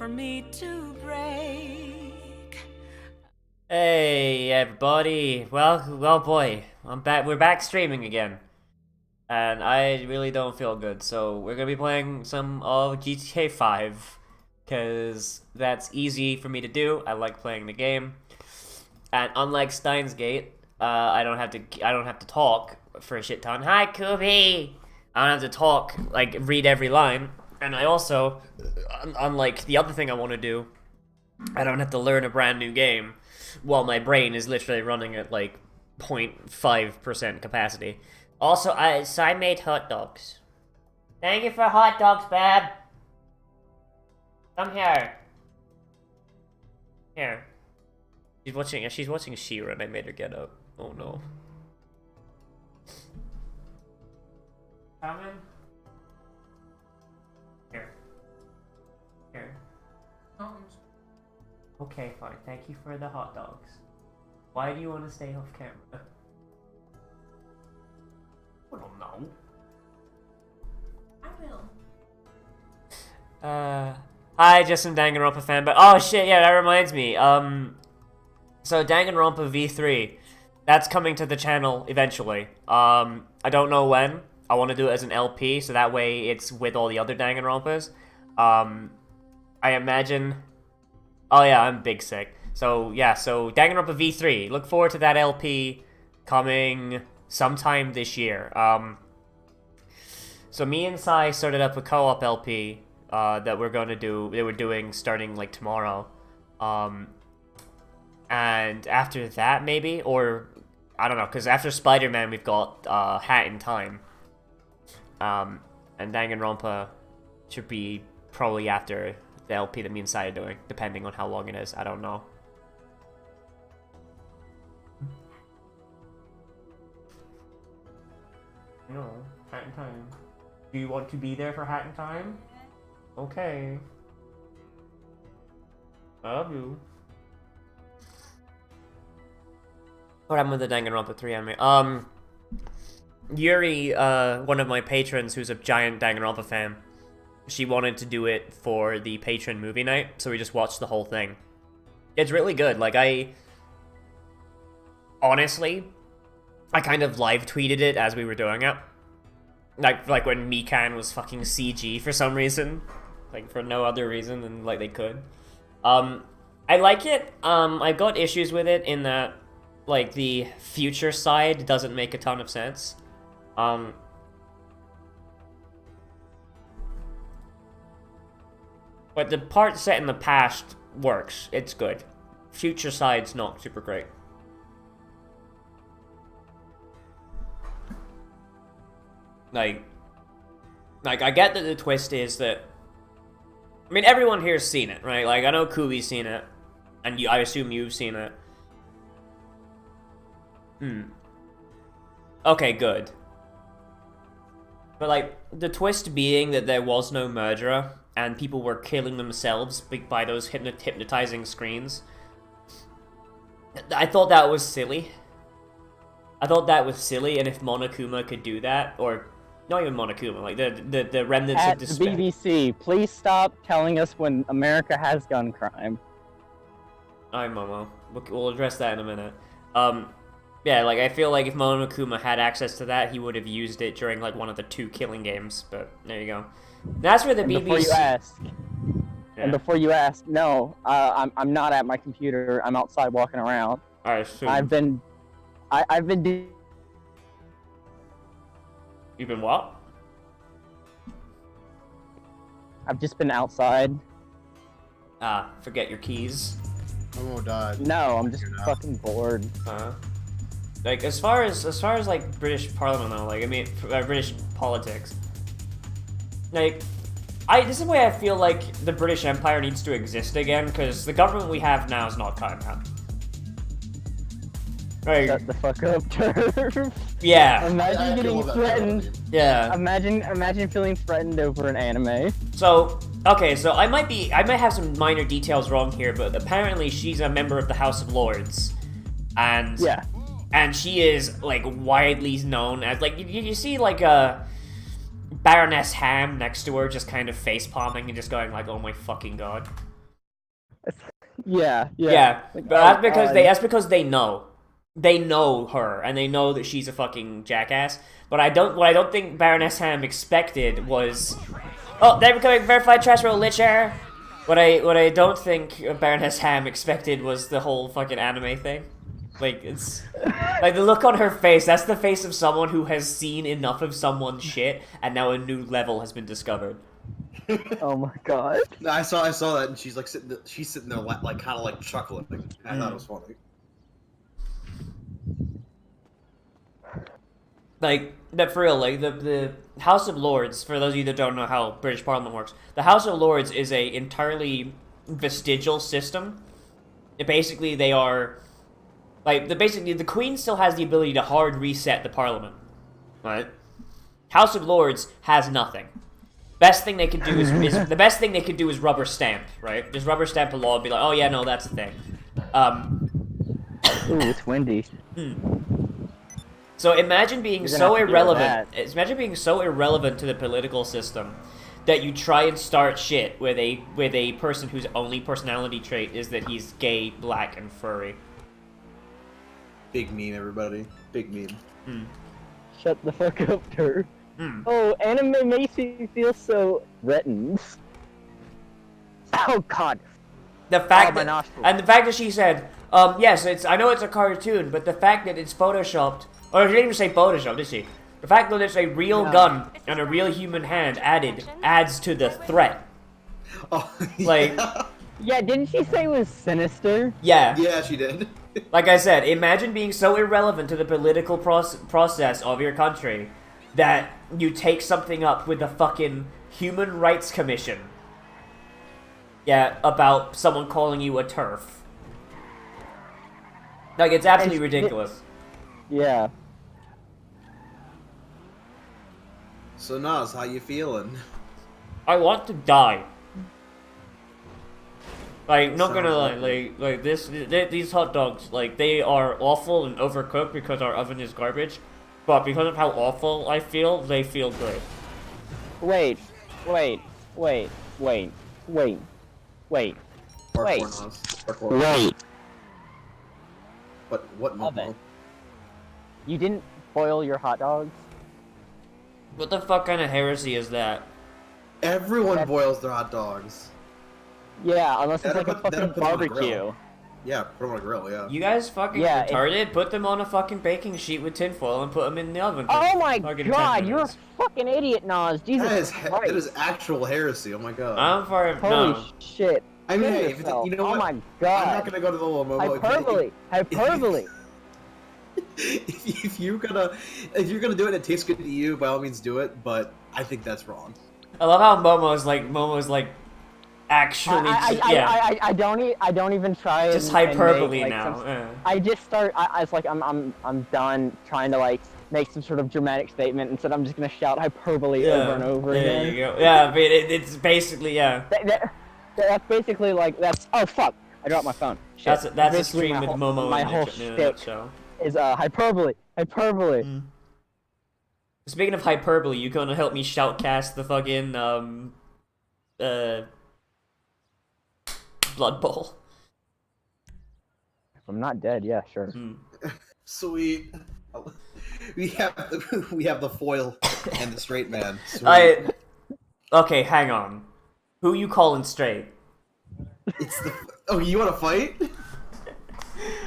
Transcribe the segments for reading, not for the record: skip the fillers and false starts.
for me to break. Hey everybody, well boy, I'm back. We're back streaming again, and I really don't feel good. So we're gonna be playing some of GTA 5, cause that's easy for me to do. I like playing the game, and unlike Steins Gate, I don't have to talk for a shit ton. Hi, Kubi. I don't have to talk, like read every line, and I also, unlike the other thing I want to do, I don't have to learn a brand new game while my brain is literally running at like 0.5% capacity. Also, I made hot dogs. Thank you for hot dogs, Bab. Come here. Here. She's watching She-Ra and I made her get up. Oh no. Come in. Here. Here. Okay, fine. Thank you for the hot dogs. Why do you want to stay off camera? I don't know. I will. Hi, Justin Danganronpa fan, but oh shit, yeah, that reminds me. So Danganronpa V3, that's coming to the channel eventually. I don't know when. I want to do it as an LP, so that way it's with all the other Danganronpas. I imagine. Oh yeah, I'm big sick. So yeah, so Danganronpa V3. Look forward to that LP coming sometime this year. So me and Sai started up a co-op LP that we're doing starting like tomorrow. And after that maybe, or I don't know, because after Spider-Man we've got Hat in Time. And Danganronpa should be probably after the LP that me and Sai are doing, depending on how long it is. I don't know. No, Hat in Time. Do you want to be there for Hat in Time? Okay. I love you. What happened with the Danganronpa 3 anime? Yuri, one of my patrons who's a giant Danganronpa fan, she wanted to do it for the patron movie night, so we just watched the whole thing. It's really good. Like, honestly, I kind of live tweeted it as we were doing it. Like when Mikan was fucking CG for some reason. Like, for no other reason than, like, they could. I like it. I've got issues with it in that, like, the future side doesn't make a ton of sense. But the part set in the past works. It's good. Future side's not super great. Like I get that the twist is that, I mean, everyone here's seen it, right? Like, I know Kubi's seen it, and I assume you've seen it. Okay, good. But, like, the twist being that there was no murderer, and people were killing themselves by those hypnotizing screens. I thought that was silly. And if Monokuma could do that, or not even Monokuma, like the remnants At of the despair. BBC, please stop telling us when America has gun crime. Alright, Momo. We'll address that in a minute. Yeah, like, I feel like if Monokuma had access to that, he would have used it during, like, one of the 2 killing games, but there you go. That's where the BBC... Before you ask, no, I'm not at my computer. I'm outside walking around. Alright, so... I've been You've been what? I've just been outside. Forget your keys. Momo died. No, I'm just fucking bored. Like, as far as like British Parliament though, like, I mean, British politics. Like, this is why I feel like the British Empire needs to exist again, because the government we have now is not cutting it. Right. Shut the fuck up, Turf. Yeah. Imagine getting threatened. Yeah. Imagine feeling threatened over an anime. So, okay, so I might have some minor details wrong here, but apparently she's a member of the House of Lords. And yeah. And she is, like, widely known as, like, you see, like, a Baroness Ham next to her just kind of face-palming and just going like, oh my fucking god. Yeah. Yeah, Like, but oh, that's because they know her and they know that she's a fucking jackass. But what I don't think Baroness Ham expected was, oh, they're becoming verified trash roll lich error. What I don't think Baroness Ham expected was the whole fucking anime thing. Like it's like the look on her face. That's the face of someone who has seen enough of someone's shit and now a new level has been discovered. Oh my god. No, I saw that, and she's sitting there like kind of like chuckling. I thought it was funny. Like that for real, like the House of Lords. For those of you that don't know how British Parliament works, the House of Lords is a entirely vestigial system. Basically, they are like the Queen still has the ability to hard reset the Parliament, right? House of Lords has nothing. Best thing they could do is the best thing they could do is rubber stamp, right? Just rubber stamp a law and be like, oh yeah, no, that's a thing. Ooh, it's windy. So imagine being You're gonna so have to deal with irrelevant. that. Imagine being so irrelevant to the political system that you try and start shit with a person whose only personality trait is that he's gay, black, and furry. Big meme, everybody. Big meme. Shut the fuck up, Tur. Oh, anime makes me feel so threatened. Oh god. The fact my that nostrils. and the fact that she said, yes, I know it's a cartoon, but the fact that it's photoshopped, or she didn't even say photoshopped, did she? The fact that it's a real gun and a real human hand adds to the threat. Oh, Like, Yeah, didn't she say it was sinister? yeah. yeah, she did. Like I said, imagine being so irrelevant to the political process of your country that you take something up with the fucking Human Rights Commission. Yeah, about someone calling you a turf. Like, it's absolutely ridiculous. Yeah. So Naz, how you feeling? I want to die. Like, not gonna lie, Sounds like these hot dogs, like, they are awful and overcooked because our oven is garbage. But because of how awful I feel, they feel great. Wait. Parkour, Naz. Parkour. Wait. What Momo? Oven. You didn't boil your hot dogs? What the fuck kind of heresy is that? Everyone boils their hot dogs. Yeah, unless it's That'll like a put- that'll fucking put 'em on a barbecue. grill. Yeah, put them on a grill, yeah. You guys fucking Yeah, retarded? Put them on a fucking baking sheet with tinfoil and put them in the oven. for Oh my fucking 10 god, you're a minutes. fucking idiot, Nas. Jesus That Christ. is actual heresy, oh my god. I'm for Holy no. shit. I mean, Kill hey, yourself. you know Oh what? my I'm god. not gonna go to the little Momo. Hyperbole. Hyperbole. If you're gonna do it and it tastes good to you, by all means do it, but I think that's wrong. I love how Momo's like actually I don't even try. just and make, hyperbole like, now. some- yeah. I just start. I was like, I'm done trying to like make some sort of dramatic statement. Instead, I'm just gonna shout hyperbole over and over there again. you go. Yeah, but it's basically That's basically like that's. Oh fuck! I dropped my phone. Shit. that's a Basically, stream my with whole- Momo My in whole a shtick nutshell. is hyperbole. Hyperbole. Speaking of hyperbole, you gonna help me shoutcast the fucking Blood Bowl? If I'm not dead, yeah, sure. Sweet. We have the foil and the straight man. Sweet. Okay, hang on. Who you calling straight? It's the. Oh, you want to fight?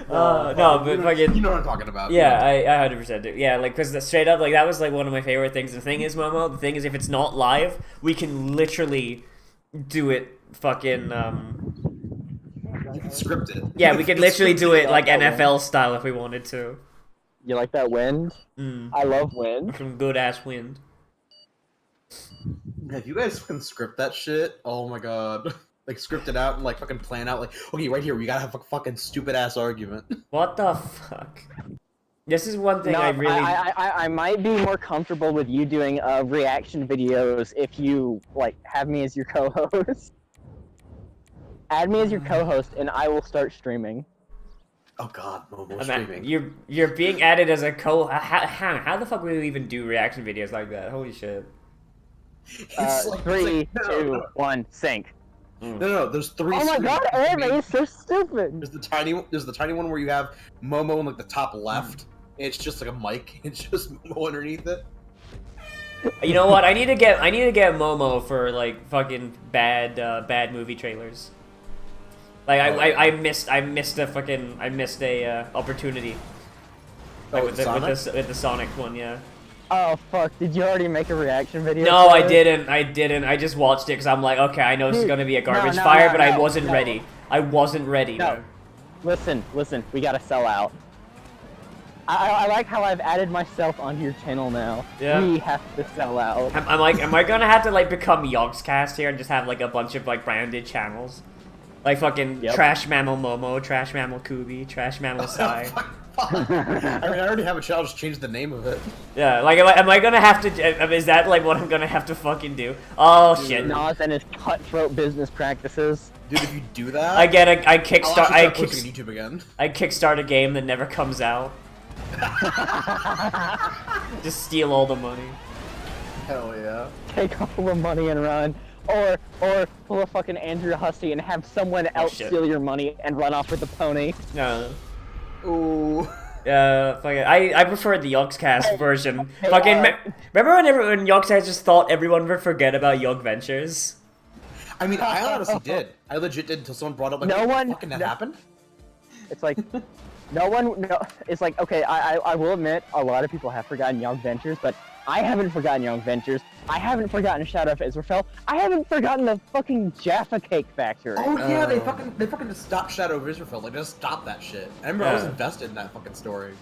No, but fucking. You know what I'm talking about. Yeah, I 100% do. Yeah, like, because straight up, like, that was, like, one of my favorite things. The thing is, Momo, the thing is, if it's not live, we can literally do it fucking, You can script it. Yeah, we could literally do it, like, that one. NFL style if we wanted to. You like that wind? I love wind. Some good-ass wind. If you guys can script that shit, oh my god. Like, script it out and, like, fucking plan out, like, okay, right here, we gotta have a fucking stupid-ass argument. What the fuck? This is one thing No, I really... I might be more comfortable with you doing reaction videos if you like have me as your co-host. Add me as your co-host, and I will start streaming. Oh god, Momo I'm at- streaming. you're being added as a how the fuck would we even do reaction videos like that? Holy shit. It's like- 3, it's like, 2, no. 1, sync. No, there's three. Oh my screens. god, anime is so stupid. There's the tiny one where you have Momo in like the top left. And it's just like a mic. It's just Momo underneath it. You know what? I need to get Momo for like fucking bad movie trailers. Like I missed a opportunity. Like with the Sonic one, yeah. Oh fuck! Did you already make a reaction video? No, for I it? didn't. I just watched it because I'm like, okay, I know this is gonna be a garbage fire, but I wasn't ready. I wasn't ready. No. Man. Listen. We gotta sell out. I like how I've added myself onto your channel now. Yeah. We have to sell out. I'm like, am I gonna have to like become Yogscast here and just have like a bunch of like branded channels, like fucking Trash Mammal Momo, Trash Mammal Kubi, Trash Mammal Sai. I mean, I already have a channel. Just change the name of it. Yeah, like am I gonna have to? Is that like what I'm gonna have to fucking do? Oh shit! Nas and his cutthroat business practices. Dude, if you do that, I YouTube again. I kickstart a game that never comes out. Just steal all the money. Hell yeah. Take all the money and run. Or pull a fucking Andrew Husty and have someone else steal your money and run off with a pony. No. Ooh. Yeah, I prefer the Yogscast version. Remember when Yogscast just thought everyone would forget about Yog Ventures? I mean, I honestly did. I legit did until someone brought up like, fucking that happened? It's like, it's like, okay, I will admit, a lot of people have forgotten Young Ventures, but I haven't forgotten Young Ventures. I haven't forgotten Shadow of Israfel. I haven't forgotten the fucking Jaffa Cake Factory. Oh yeah, they fucking just stopped Shadow of Israfel. Like, just stop that shit. I remember I was invested in that fucking story.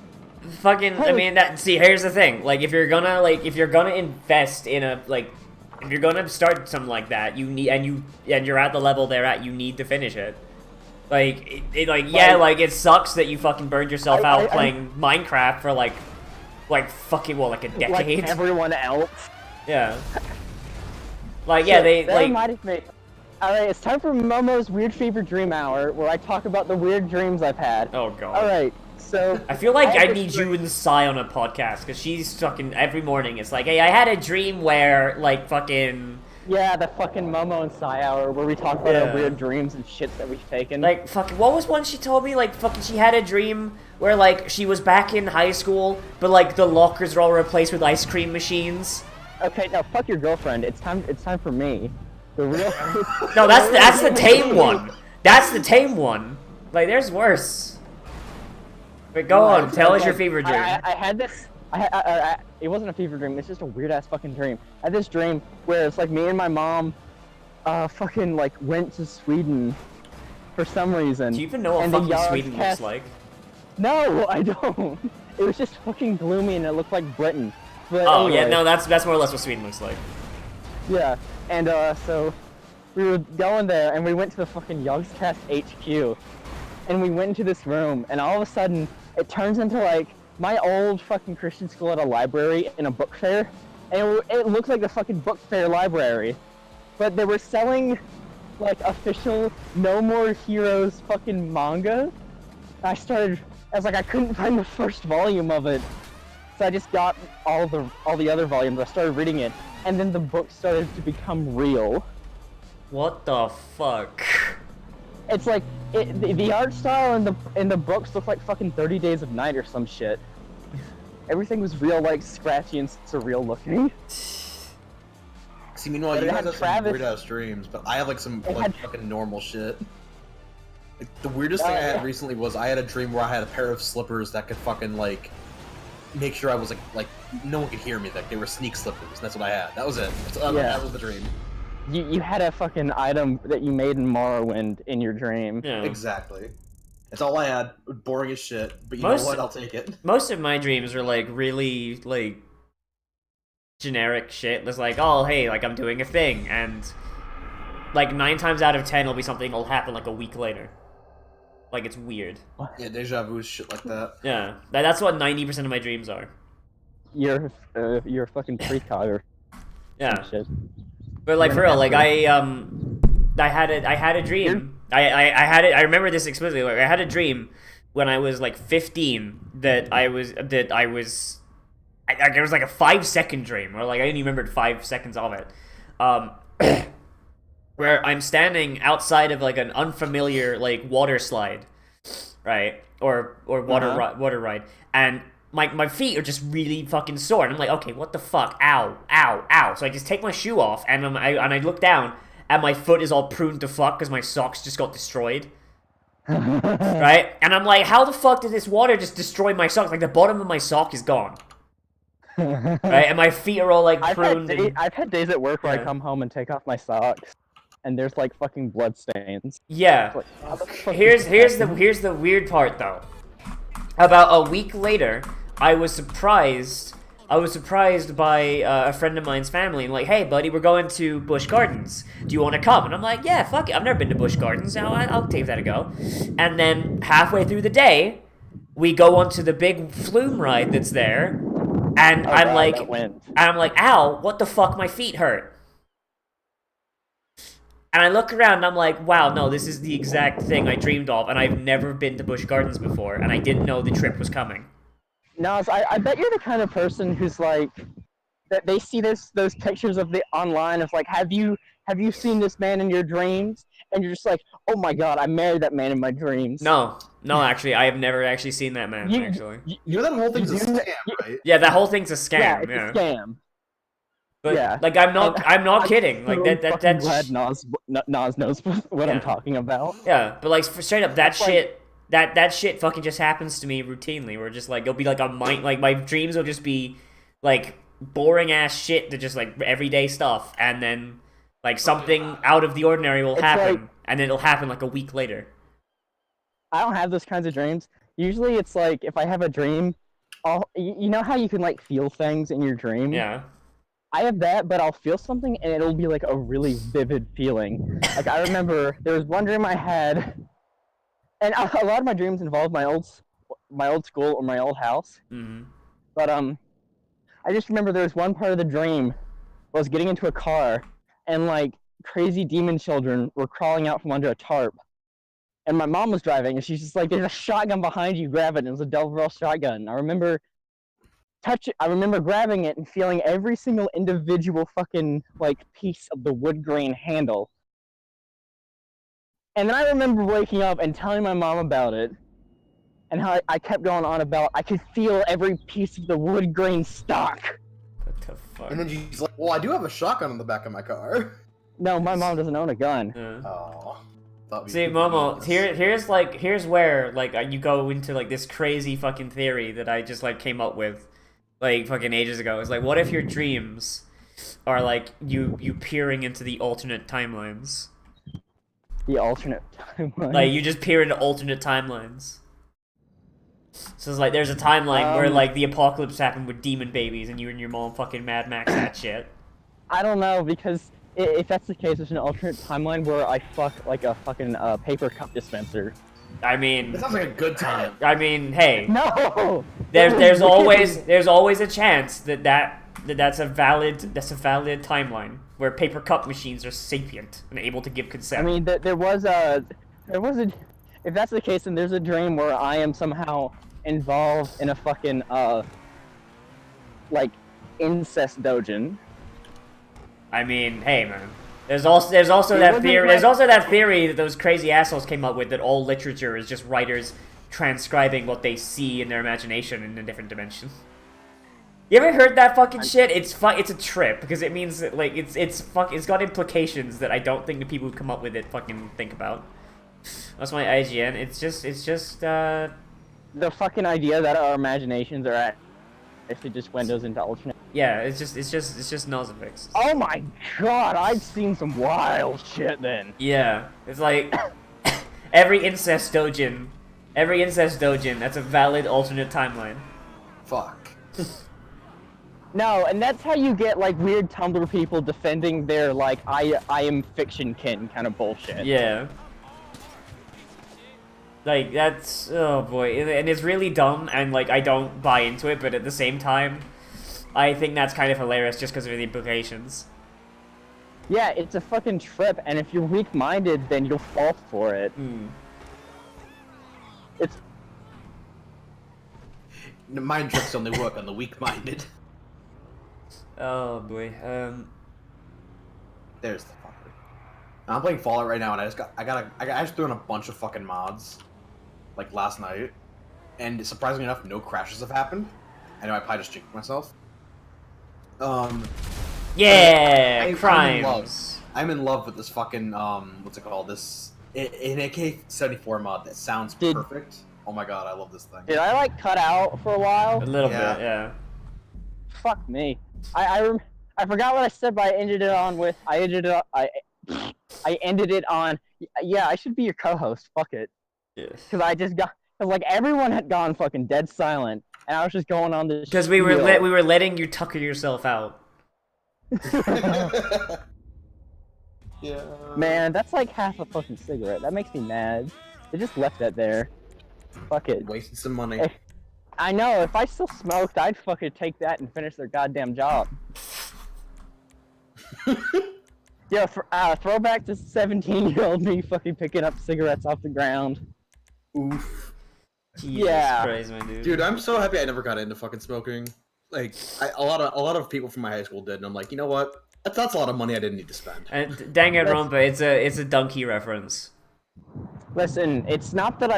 I mean, here's the thing. Like, if you're gonna invest in a, like, if you're gonna start something like that, you need, and you're at the level they're at, you need to finish it. Like, it sucks that you fucking burned yourself out playing Minecraft for like fucking, like a decade? Like everyone else. Yeah. Like, yeah, that reminded me. Alright, it's time for Momo's Weird Fever Dream Hour, where I talk about the weird dreams I've had. Oh god. Alright, so... I feel like I need you and Sai on a podcast, because she's fucking, every morning, it's like, hey, I had a dream where, like, fucking... Yeah, the fucking Momo and Sai hour, where we talk about our weird dreams and shits that we've taken. Like, fucking, what was one she told me? Like, fucking, she had a dream where, like, she was back in high school, but, like, the lockers are all replaced with ice cream machines. Okay, now fuck your girlfriend. It's time for me. The real. No, that's the tame one. That's the tame one. Like, there's worse. But go on, tell us your fever dream. I had this. It wasn't a fever dream. It's just a weird ass fucking dream. I had this dream where it's like me and my mom, fucking like went to Sweden, for some reason. Do you even know what fucking Sweden looks like? No, I don't. It was just fucking gloomy and it looked like Britain. But oh anyway. yeah, no, that's more or less what Sweden looks like. Yeah, and so we were going there and we went to the fucking Yogscast HQ, and we went into this room, and all of a sudden it turns into like my old fucking Christian school at a library in a book fair, and it looked like the fucking book fair library, but they were selling like official No More Heroes fucking manga. I was like, I couldn't find the first volume of it. So I just got all the other volumes. I started reading it, and then the book started to become real. What the fuck? It's like the art style in the books look like fucking 30 Days of Night or some shit. Everything was real, like scratchy and surreal looking. See, meanwhile, you guys have some weird ass dreams, but I have like some like fucking normal shit. Like, the weirdest thing I had recently was I had a dream where I had a pair of slippers that could fucking like make sure I was like no one could hear me. Like they were sneak slippers. That's what I had. That was it. That was the dream. You had a fucking item that you made in Morrowind in your dream. Yeah. Exactly. That's all I had. Boring as shit. But you know what? I'll take it. Most of my dreams are like really like generic shit. It's like, oh hey, like I'm doing a thing, and like 9 times out of 10 it'll be something that'll happen like a week later. Like, it's weird. Yeah, deja vu shit like that. Yeah, that's what 90% of my dreams are. You're a fucking precog. Yeah. Shit. But like for real, like I had a dream. I remember this explicitly. Like, I had a dream when I was like 15 it was like a 5-second dream, or like I only remembered 5 seconds of it. where I'm standing outside of like an unfamiliar like water slide, right? Or water ride, and my feet are just really fucking sore, and I'm like, okay, what the fuck? Ow, ow, ow! So I just take my shoe off, and I look down, and my foot is all pruned to fuck because my socks just got destroyed. Right? And I'm like, how the fuck did this water just destroy my socks? Like, the bottom of my sock is gone. Right? And my feet are all, like, pruned. I've had days at work where I come home and take off my socks, and there's, like, fucking blood stains. Yeah. Like, here's the weird part, though. About a week later, I was surprised by a friend of mine's family, and like, hey, buddy, we're going to Busch Gardens. Do you want to come? And I'm like, yeah, fuck it. I've never been to Busch Gardens. I'll give that a go. And then halfway through the day, we go onto the big flume ride that's there, and I'm like, ow, what the fuck? My feet hurt. And I look around and I'm like, wow, no, this is the exact thing I dreamed of, and I've never been to Busch Gardens before, and I didn't know the trip was coming. Naz, I bet you're the kind of person who's like, that they see those pictures of the online of like, have you seen this man in your dreams? And you're just like, oh my god, I married that man in my dreams. No, actually, I have never actually seen that man, actually. You know that whole thing's a scam, right? Yeah, that whole thing's a scam, yeah. It's a scam. But, yeah. like, I'm not kidding. Like, that's... I'm glad Naz knows what I'm talking about. Yeah, but, like, straight up, that shit fucking just happens to me routinely, where just, like, it'll be, like, my dreams will just be, like, boring-ass shit to just, like, everyday stuff, and then, like, something out of the ordinary will happen, and then it'll happen, like, a week later. I don't have those kinds of dreams. Usually it's, like, if I have a dream, you know how you can, like, feel things in your dream? Yeah. I have that, but I'll feel something, and it'll be, like, a really vivid feeling. Like, I remember there was one dream I had, and a lot of my dreams involve my old school or my old house. Mm-hmm. But, I just remember there was one part of the dream where I was getting into a car, and, like, crazy demon children were crawling out from under a tarp. And my mom was driving, and she's just like, there's a shotgun behind you, grab it, and it was a double barrel shotgun. I remember grabbing it and feeling every single individual fucking, like, piece of the wood grain handle. And then I remember waking up and telling my mom about it, and how I kept going on about I could feel every piece of the wood grain stock. What the fuck? And then she's like, well, I do have a shotgun on the back of my car. No, my mom doesn't own a gun. Oh. See, Momo, here's where, like, you go into, like, this crazy fucking theory that I just, like, came up with, like, fucking ages ago. It's like, what if your dreams are, like, you peering into the alternate timelines? The alternate timeline? Like, you just peer into alternate timelines. So it's like, there's a timeline where, like, the apocalypse happened with demon babies, and you and your mom fucking Mad Max that shit. I don't know, because if that's the case, there's an alternate timeline where I fuck, like, a fucking paper cup dispenser. I mean... That sounds like a good time. I mean, hey... No! There's always a chance that's a valid timeline where paper cup machines are sapient and able to give consent. I mean, there was a... If that's the case, then there's a dream where I am somehow involved in a fucking, like, incest doujin. I mean, hey, man. There's also that theory. There's also that theory that those crazy assholes came up with, that all literature is just writers transcribing what they see in their imagination in a different dimension. You ever heard that fucking shit? It's a trip, because it means that, like, it's got implications that I don't think the people who come up with it fucking think about. That's my IGN. It's just the fucking idea that our imaginations are actually just windows into alternate. Yeah, it's just Nozzi. Oh my god, I've seen some wild shit then. Yeah, it's like every incest doujin, that's a valid alternate timeline. Fuck. No, and that's how you get, like, weird Tumblr people defending their, like, I am fiction kin kind of bullshit. Yeah. Like, that's, oh boy, and it's really dumb, and, like, I don't buy into it, but at the same time, I think that's kind of hilarious just because of the implications. Yeah, it's a fucking trip, and if you're weak-minded, then you'll fall for it. It's... Mind tricks only work on the weak-minded. Oh boy, There's the fucker. I'm playing Fallout right now, and I just threw in a bunch of fucking mods, like last night, and surprisingly enough, no crashes have happened. I know I probably just jinxed myself. Yeah, crimes. I'm in love with this fucking what's it called? This an AK-74 mod that sounds perfect. Oh my god, I love this thing. Did I like cut out for a while? A little bit, yeah. Fuck me. I forgot what I said, but I ended it on. Yeah, I should be your co-host. Fuck it. Yeah. Cause like everyone had gone fucking dead silent, and I was just going on this. Because we were letting you tucker yourself out. Yeah. Man, that's like half a fucking cigarette. That makes me mad. They just left that there. Fuck it. Wasting some money. I know. If I still smoked, I'd fucking take that and finish their goddamn job. Yo, throwback to 17-year-old me fucking picking up cigarettes off the ground. Oof. Jesus Christ, my dude. Dude, I'm so happy I never got into fucking smoking. Like, a lot of people from my high school did, and I'm like, you know what? That's a lot of money I didn't need to spend. And dang it, Rompa, it's a donkey reference. Listen, it's not that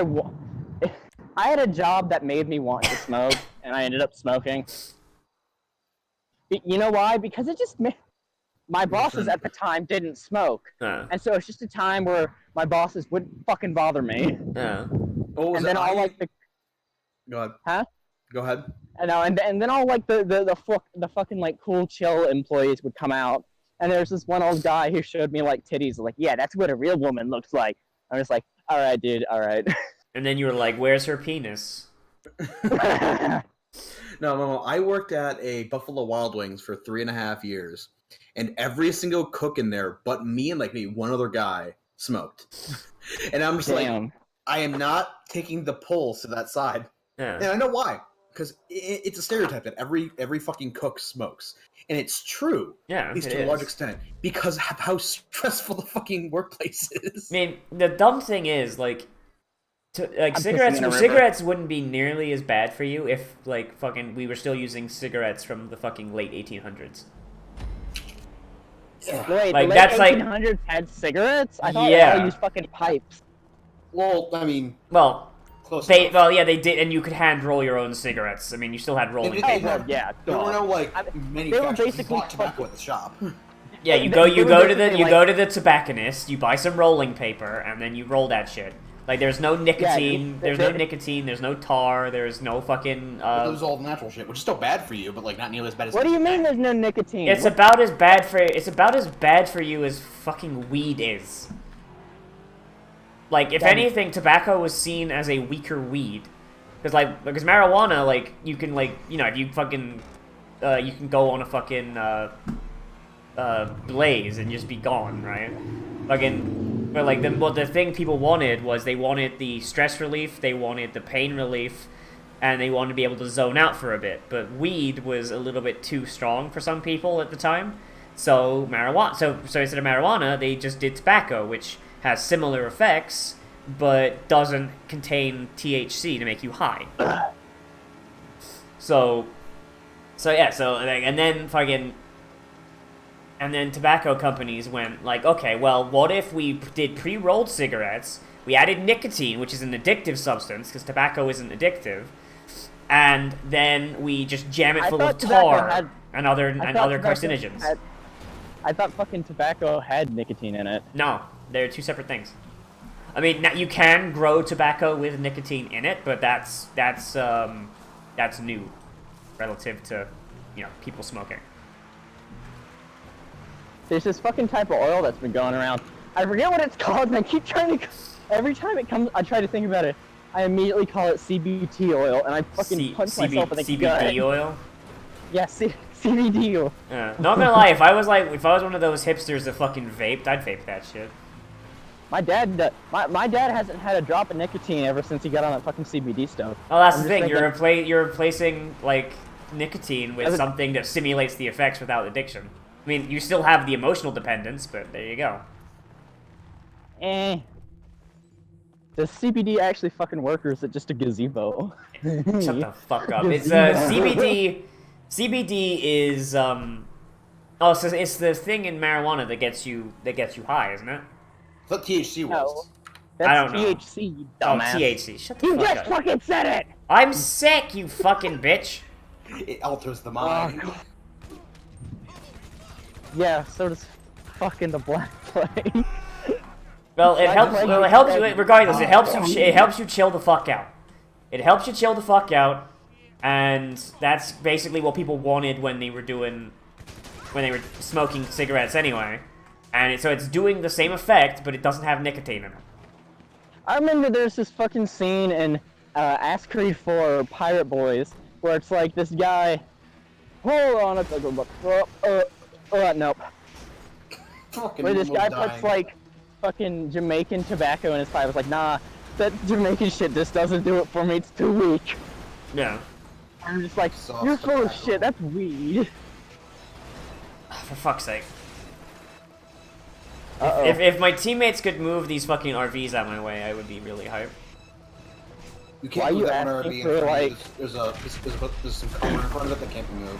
I had a job that made me want to smoke, and I ended up smoking. You know why? Because it just my bosses at the time didn't smoke, and so it's just a time where my bosses wouldn't fucking bother me. Yeah. Oh, and then all like the. Go ahead. Huh? Go ahead. And then all like the fucking like cool chill employees would come out, and there's this one old guy who showed me like titties, like, yeah, that's what a real woman looks like. I was like, all right, dude, all right. And then you were like, where's her penis? No, I worked at a Buffalo Wild Wings for 3.5 years, and every single cook in there, but me and like maybe one other guy, smoked. And I'm just like, I am not taking the pulls to that side. Yeah. And I know why. Because it's a stereotype that every fucking cook smokes. And it's true. Yeah, at least to a large extent. Because of how stressful the fucking workplace is. I mean, the dumb thing is, like cigarettes wouldn't be nearly as bad for you if, like, fucking we were still using cigarettes from the fucking late 1800s. Wait, like, the late that's 1800s had cigarettes? I thought they all used fucking pipes. Well, I mean... they did, and you could hand roll your own cigarettes. I mean, you still had rolling paper. There were no manufacturers who bought tobacco at the shop. Yeah, you go to the tobacconist, you buy some rolling paper, and then you roll that shit. Like, there's no nicotine, there's no tar, there's no fucking. It was all natural shit, which is still bad for you, but like not nearly as bad as. What do you mean there's no nicotine? It's about as bad for you as fucking weed is. Like, if anything, tobacco was seen as a weaker weed. Because marijuana, like, you can, like, you know, if you fucking, you can go on a fucking, blaze and just be gone, right? Fucking, but, like, the thing people wanted was they wanted the stress relief, they wanted the pain relief, and they wanted to be able to zone out for a bit. But weed was a little bit too strong for some people at the time. So, so instead of marijuana, they just did tobacco, which has similar effects, but doesn't contain THC to make you high. And then tobacco companies went like, okay, well, what if we did pre-rolled cigarettes, we added nicotine, which is an addictive substance, because tobacco isn't addictive, and then we just jam it full of tar and other carcinogens. I thought fucking tobacco had nicotine in it. No, they're two separate things. I mean, now you can grow tobacco with nicotine in it, but that's new, relative to, you know, people smoking. There's this fucking type of oil that's been going around. I forget what it's called, and I keep trying to. Every time it comes, I try to think about it. I immediately call it CBT oil, and I fucking punch myself in the gut. CBD oil. Yeah, CBD oil. Yeah. Not gonna lie, if I was one of those hipsters that fucking vaped, I'd vape that shit. My dad hasn't had a drop of nicotine ever since he got on that fucking CBD stuff. Oh, that's the thing. You're replacing like nicotine with something that simulates the effects without addiction. I mean, you still have the emotional dependence, but there you go. Does CBD actually fucking work, or is it just a gazebo? Shut the fuck up. It's CBD. CBD is so it's the thing in marijuana that gets you high, isn't it? I thought THC was. No. That's I don't know. THC, you Oh, dumbass. THC. Shut the You fuck just up. fucking said it! I'm sick, you fucking bitch. It alters the mind. God. Yeah, so does fucking the Black Plague. Well, it Black helps. Plague Well, it is helps you. dead. Regardless, it helps you. It helps you chill the fuck out. It helps you chill the fuck out, and that's basically what people wanted when they were smoking cigarettes anyway. And so it's doing the same effect, but it doesn't have nicotine in it. I remember there's this fucking scene in Ass Creed 4 Pirate Boys where it's like this guy. Hold on a second. Nope. Fucking Where this Momo's guy dying. puts like fucking Jamaican tobacco in his pipe. It's like, nah, that Jamaican shit just doesn't do it for me. It's too weak. Yeah. I'm just like, Soft you're full of tobacco. shit. That's weed. For fuck's sake. Uh-oh. If my teammates could move these fucking RVs out of my way, I would be really hyped. You Why can't move you that one asking RV in for, front of like- you. There's some cover in front of it that can't be moved.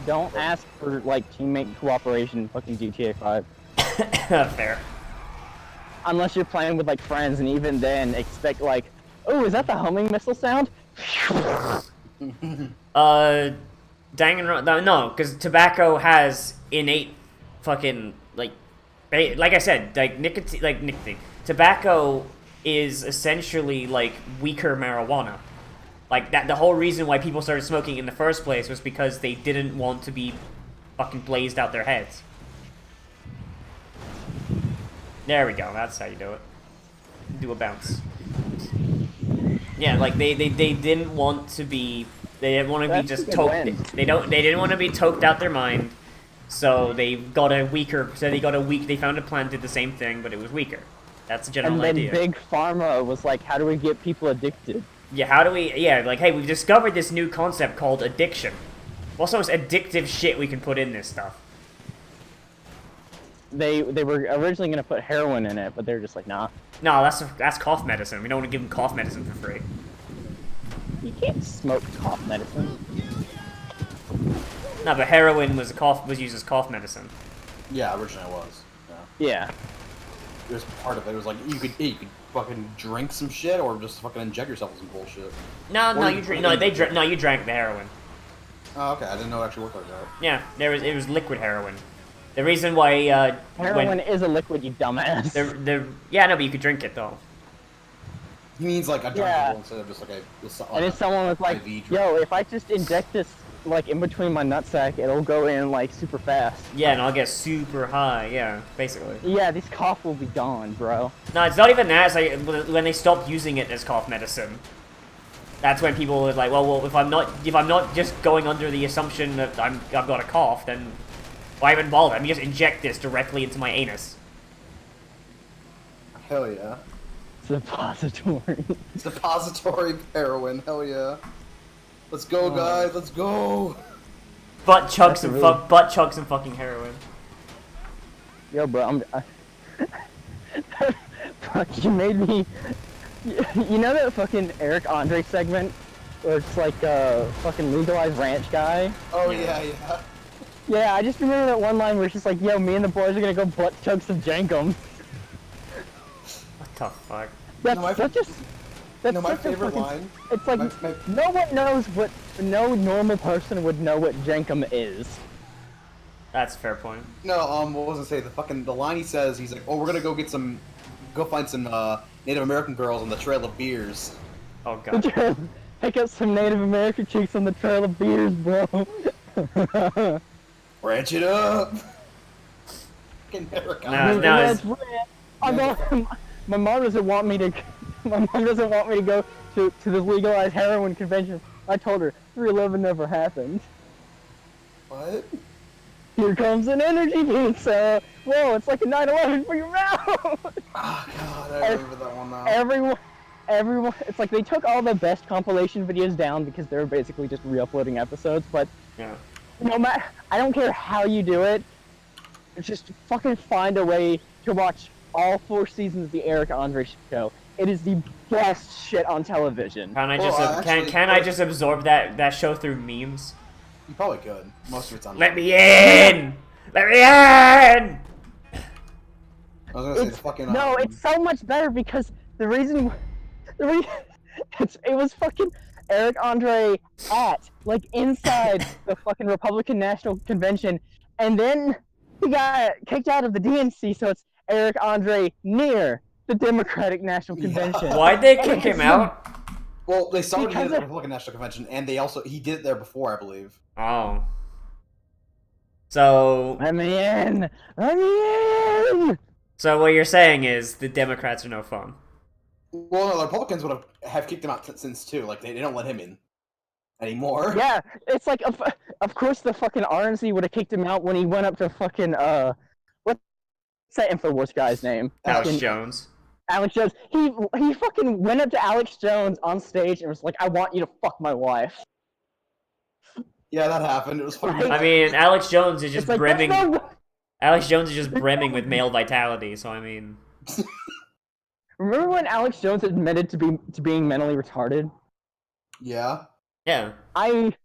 Don't ask for like teammate cooperation in fucking GTA 5. Fair. Unless you're playing with like friends, and even then expect like, oh, is that the homing missile sound? No, because tobacco has innate fucking like I said, like nicotine. Tobacco is essentially like weaker marijuana. Like that, the whole reason why people started smoking in the first place was because they didn't want to be fucking blazed out their heads. There we go. That's how you do it. Do a bounce. Yeah, like they didn't want to be. They didn't want to be That's just a good toked. win. They didn't want to be toked out their mind. So they got a weaker. So they got a weak. They found a plan, did the same thing, but it was weaker. That's the general And then idea. Big Pharma was like, how do we get people addicted? Yeah, how do we... Yeah, like, hey, we've discovered this new concept called addiction. What's those addictive shit we can put in this stuff? They were originally gonna put heroin in it, but they're just like, nah. No, that's cough medicine. We don't want to give them cough medicine for free. You can't smoke cough medicine. No, but heroin was used as cough medicine. Yeah, originally it was. Yeah. Yeah. It was part of it. It was like you could fucking drink some shit or just fucking inject yourself with some bullshit. No, Or you drank the heroin. Oh, okay. I didn't know it actually worked like that. Yeah, it was liquid heroin. The reason why Heroin is a liquid, you dumbass. yeah, no, but you could drink it though. He means like a Yeah. drinkable instead of just like a. And if someone was like, IV drink. yo, if I just inject this like in between my nutsack, it'll go in like super fast. Yeah, and I'll get super high. Yeah, basically. Yeah, this cough will be gone, bro. No, it's not even that. It's like when they stopped using it as cough medicine. That's when people were like, well, if I'm not just going under the assumption that I've got a cough, then why even bother? Let me just inject this directly into my anus. Hell yeah. Suppository. Suppository heroin. Hell yeah. Let's go, guys. Let's go. Butt chugs That's and really- butt chugs and fucking heroin. Yo, bro, fuck, you made me. You know that fucking Eric Andre segment where it's like a fucking legalized ranch guy? Oh yeah, yeah. Yeah, I just remember that one line where it's just like, yo, me and the boys are gonna go butt chug some jankum. What the fuck? That's No, my- such a. That's No, my such a favorite fucking, line. It's like my- no one knows what. No normal person would know what jankum is. That's a fair point. No, what was I say? The line he says, he's like, oh, we're gonna go find some Native American girls on the Trail of Beers. Oh god. Pick up some Native American chicks on the trail of beers, bro. Ranch it up. Fucking Eric Nah, Andre. no, That's rad. I'm going, my mom doesn't want me to. My mom doesn't want me to go to this legalized heroin convention. I told her 3/11 never happened. What? Here comes an energy pizza. Whoa, it's like a 9/11 for your mouth. Oh god, I remember that one now. Everyone, it's like they took all the best compilation videos down because they were basically just re-uploading episodes. But Yeah. no matter, I don't care how you do it. Just fucking find a way to watch all 4 seasons of the Eric Andre show. It is the best shit on television. Can I Well, just actually, can I just absorb that show through memes? You probably could. Most of it's on. Let me in! Let me in! I was gonna say fucking. No, it's so much better because the reason it was fucking Eric Andre at like inside the fucking Republican National Convention, and then he got kicked out of the DNC, so it's Eric Andre near the Democratic National Convention. Why'd they kick him out? Well, they started at the Republican National Convention, and he did it there before, I believe. Oh. So. Let me in! Let me in! So what you're saying is the Democrats are no fun. Well, no, the Republicans would have kicked him out since too. Like they don't let him in anymore. Yeah, it's like of course the fucking RNC would have kicked him out when he went up to fucking what's that InfoWars guy's name? Alex Jones. Alex Jones. He fucking went up to Alex Jones on stage and was like, "I want you to fuck my wife." Yeah, that happened. It was fucking. I mean, Alex Jones is just like, brimming. Alex Jones is just brimming with male vitality. So I mean. Remember when Alex Jones admitted to being mentally retarded? Yeah. Yeah. He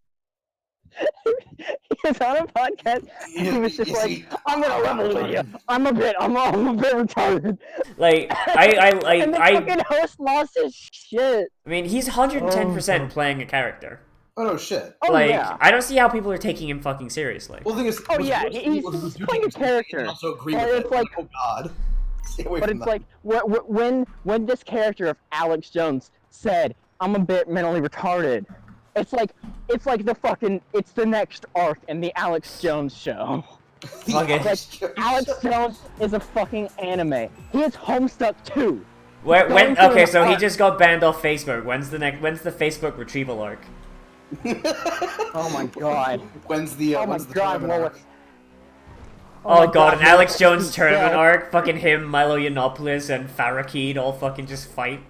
was on a podcast and he was just like, "I'm gonna level with you. I'm a bit retarded." Like and the fucking host lost his shit. I mean, he's 110% playing a character. Oh no, shit. Oh, Like, yeah. I don't see how people are taking him fucking seriously. Well, the thing is, Oh yeah, he's playing a character. I also agree But with it's it. like, Oh god. Stay away but from it's that. like when this character of Alex Jones said, "I'm a bit mentally retarded," it's like it's the next arc in the Alex Jones show. Okay. Like Alex Jones is a fucking anime. He is Homestuck too. Okay, so he just got banned off Facebook. When's the Facebook retrieval arc? Oh my god. When's the tournament arc? Oh god, an Alex Jones he's tournament dead. arc, fucking him, Milo Yiannopoulos, and Farrakid all fucking just fight.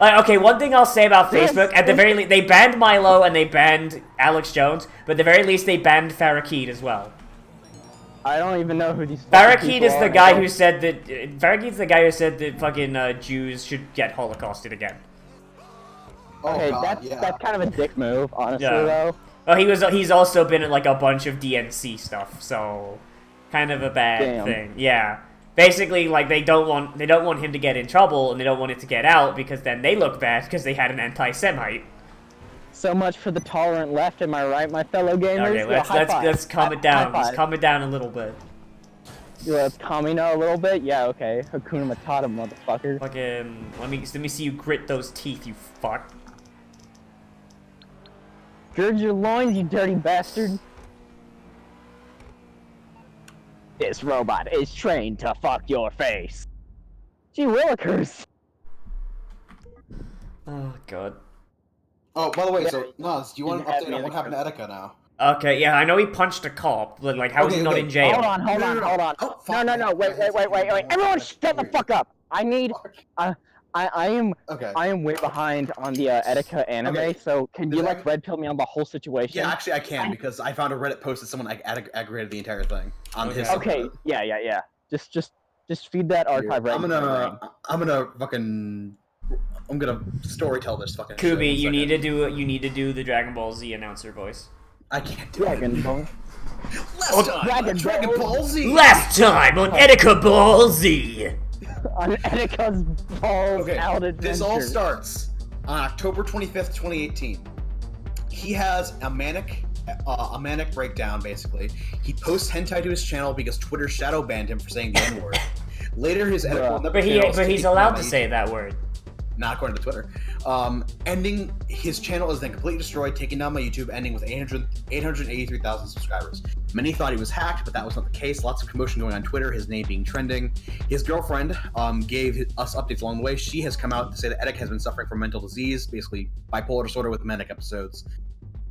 Like, okay, one thing I'll say about Facebook, at the very least, they banned Milo and they banned Alex Jones, but at the very least they banned Farrakid as well. I don't even know who these Farrakid is the guy who said that Farrakid's the guy who said that fucking Jews should get holocausted again. Okay, God, that's kind of a dick move, honestly Yeah. though. Oh, he's also been in like a bunch of DNC stuff, so kind of a bad Damn. thing. Yeah. Basically, like they don't want him to get in trouble and they don't want it to get out because then they look bad because they had an anti-Semite. So much for the tolerant left, am I right, my fellow gamers? Okay, let's calm it down. High Let's five. calm it down a little bit. Let's calm me now a little bit? Yeah, okay. Hakuna Matata, motherfucker. Fucking let me see you grit those teeth, you fuck. Gird your loins, you dirty bastard. This robot is trained to fuck your face. Gee willikers. Oh god. Oh, by the way, so Naz, do you want an Have update me on in what the happened to Etika now? Okay, yeah, I know he punched a cop, but like, how is he not in jail? Hold on. Oh, fuck. No, wait. Everyone shut the fuck up. I am way behind on the Etika anime, Okay. so can you like red pill me on the whole situation? Yeah, actually I can because I found a Reddit post that someone aggravated the entire thing on his. Okay, yeah. Just feed that archive right. I'm gonna storytell this fucking. Kubi, shit you in a second. need to do the Dragon Ball Z announcer voice. I can't do Dragon it. Ball. Last time on Dragon Ball Z. Last time on Etika Ball Z. On Etika's balls Okay, out adventure. this all starts on October 25th, 2018. He has a manic breakdown, basically. He posts hentai to his channel because Twitter shadow banned him for saying the N-word. Later, his editor... But he's allowed to say that word. Not according to Twitter. Ending his channel is then completely destroyed, taken down by YouTube, ending with 883,000 subscribers. Many thought he was hacked, but that was not the case. Lots of commotion going on Twitter, his name being trending. His girlfriend gave us updates along the way. She has come out to say that Etika has been suffering from mental disease, basically bipolar disorder with manic episodes.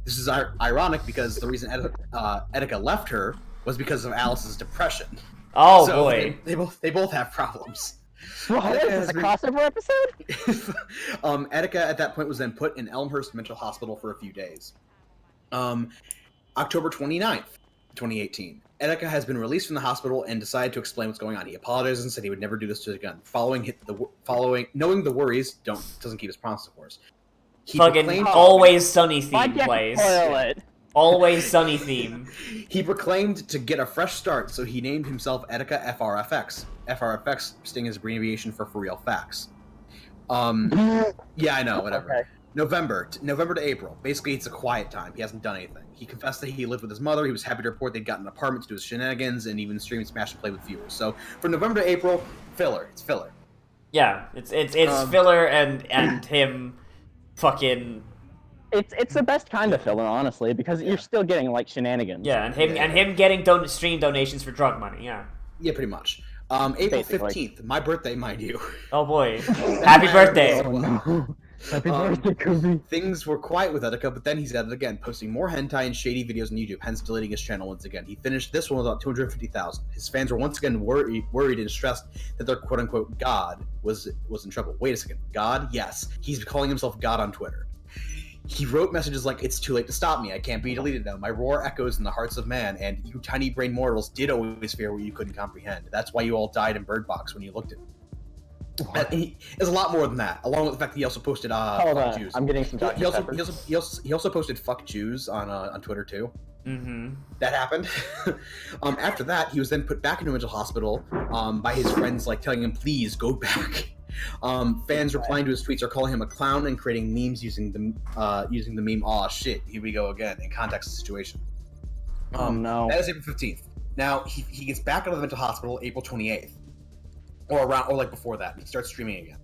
This is ironic because the reason Etika left her was because of Alice's depression. Oh So boy. They both have problems. What is this, a crossover episode? Etika at that point was then put in Elmhurst Mental Hospital for a few days. October 29th, 2018. Etika has been released from the hospital and decided to explain what's going on. He apologized and said he would never do this to again. Knowing the worries, doesn't keep his promise, of course. He Fucking proclaimed- Always Sunny Why theme can't plays. spoil it? Always Sunny theme. He proclaimed to get a fresh start, so he named himself Etika FRFX. FRFX sting is abbreviation for real facts. Yeah, I know, whatever. Okay. November to April. Basically, it's a quiet time. He hasn't done anything. He confessed that he lived with his mother. He was happy to report they'd gotten an apartment to do his shenanigans, and even stream Smash and Play with viewers. So, from November to April, filler. It's filler. Yeah, it's filler and him fucking... It's the best kind of filler, honestly, because you're still getting, like, shenanigans. Yeah, and him getting stream donations for drug money, yeah. Yeah, pretty much. April 15th, my birthday, mind you. Oh boy. Happy birthday! Oh, no. Happy birthday, Kobe. Things were quiet with Etika, but then he's at it again, posting more hentai and shady videos on YouTube, hence deleting his channel once again. He finished this one with about 250,000. His fans were once again worried and stressed that their quote-unquote God was in trouble. Wait a second, God? Yes. He's calling himself God on Twitter. He wrote messages like, "It's too late to stop me. I can't be deleted now. My roar echoes in the hearts of man, and you tiny brain mortals did always fear what you couldn't comprehend. That's why you all died in Bird Box when you looked at me." There's a lot more than that, along with the fact that he also posted fuck Jews. I'm getting some he also posted fuck Jews on Twitter too. Mm-hmm. That happened. After that, he was then put back into a mental hospital by his friends, like telling him, "Please go back." Fans replying to his tweets are calling him a clown and creating memes using the meme "Aw shit, here we go again" in context of the situation. Oh no. That is April 15th. Now he gets back out of the mental hospital April 28th, or like before that. He starts streaming again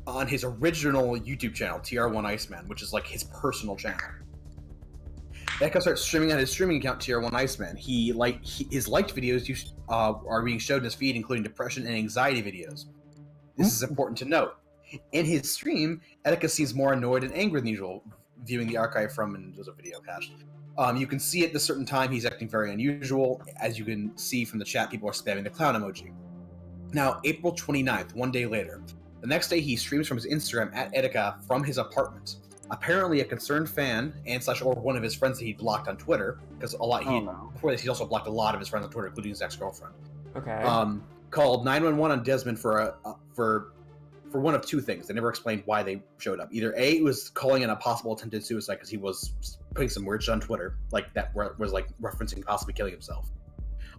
on his original YouTube channel, TR1 Iceman, which is like his personal channel. Etika starts streaming on his streaming account, TR1 Iceman. His liked videos are being showed in his feed, including depression and anxiety videos. This is important to note. In his stream, Etika seems more annoyed and angry than usual, viewing the archive from, and there's a video cached. You can see at a certain time he's acting very unusual. As you can see from the chat, people are spamming the clown emoji. Now, April 29th, one day later. The next day, he streams from his Instagram at Etika from his apartment. Apparently, a concerned fan or one of his friends that he blocked on Twitter, because before this, he also blocked a lot of his friends on Twitter, including his ex-girlfriend. Okay. Called 911 on Desmond for one of two things. They never explained why they showed up. Either A, it was calling in a possible attempted suicide because he was putting some weird shit on Twitter, like that was like referencing possibly killing himself.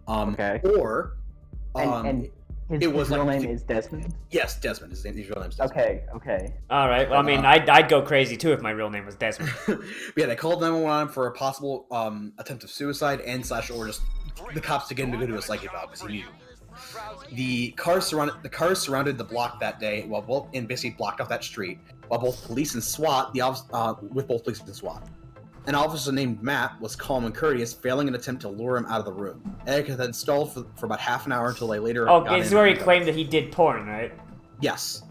Okay. Or and his real name is Desmond? Yes, Desmond. His real name is Desmond. Okay. All right. Well, I mean, I'd go crazy too if my real name was Desmond. But yeah, they called 911 for a possible attempt of suicide or just the cops to get him to go to a psych eval because he knew. The cars surrounded the block that day, and basically blocked off that street, while both police and SWAT, with both police and SWAT. An officer named Matt was calm and courteous, failing an attempt to lure him out of the room. Etika then stalled for about half an hour until they later. Oh, it's where he claimed that he did porn, right? Yes.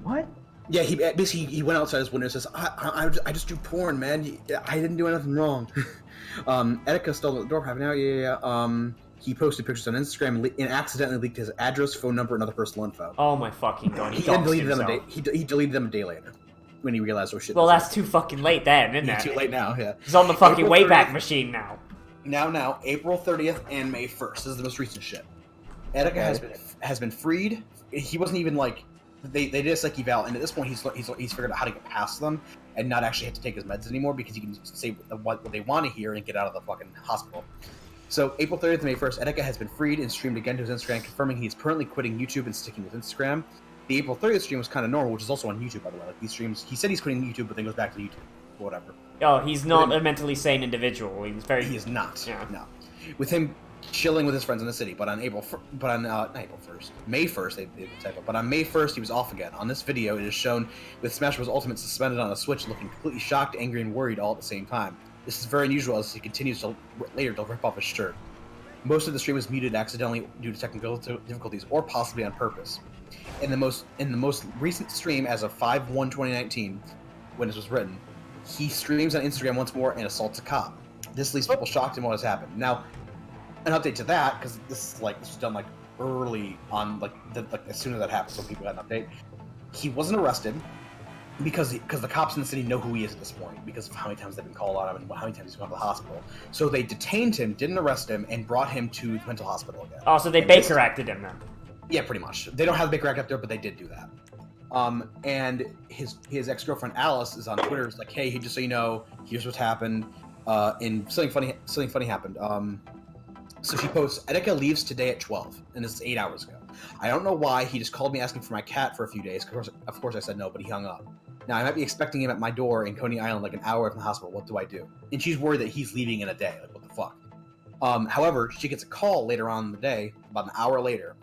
What? Yeah, he went outside his window and says, "I just do porn, man. I didn't do anything wrong." Etika stalled at the door for half an hour. Yeah. He posted pictures on Instagram and accidentally leaked his address, phone number, and other personal info. Oh my fucking god! He then deleted them he deleted them a day later when he realized, "Oh shit." Well, that's too fucking late then, isn't it? Too late now. Yeah. He's on the fucking Wayback Machine now. Now, April 30th and May 1st. This is the most recent shit. Etika has been freed. He wasn't even like they did a psych eval, and at this point he's figured out how to get past them and not actually have to take his meds anymore because he can say what they want to hear and get out of the fucking hospital. So, April 30th and May 1st, Etika has been freed and streamed again to his Instagram, confirming he's currently quitting YouTube and sticking with Instagram. The April 30th stream was kind of normal, which is also on YouTube, by the way. Like, these streams, he said he's quitting YouTube, but then goes back to YouTube. Whatever. Oh, he's not a mentally sane individual. He is not. Yeah. No. With him chilling with his friends in the city, but on May 1st, they typo. But on May 1st, he was off again. On this video, it is shown with Smash Bros. Ultimate suspended on a switch, looking completely shocked, angry, and worried all at the same time. This is very unusual as he continues to later to rip off his shirt. Most of the stream was muted accidentally due to technical difficulties or possibly on purpose. In the most recent stream as of 5/1/2019, when this was written, he streams on Instagram once more and assaults a cop. This leaves people shocked in what has happened. Now, an update to that, because this was done like early on, like as soon as that happened, so people got an update. He wasn't arrested because the cops in the city know who he is at this point because of how many times they've been called on him and how many times he's gone to the hospital. So they detained him, didn't arrest him, and brought him to the mental hospital again. Oh, so they Baker acted him then? Yeah, pretty much. They don't have the Baker Act up there, but they did do that. And his ex-girlfriend Alice is on Twitter. It's like, "Hey, just so you know, here's what's happened. and something funny happened. So she posts, Etika leaves today at 12, and this is 8 hours ago. I don't know why, he just called me asking for my cat for a few days. Of course I said no, but he hung up. Now, I might be expecting him at my door in Coney Island like an hour from the hospital. What do I do? And she's worried that he's leaving in a day. Like, what the fuck? However, she gets a call later on in the day, about an hour later.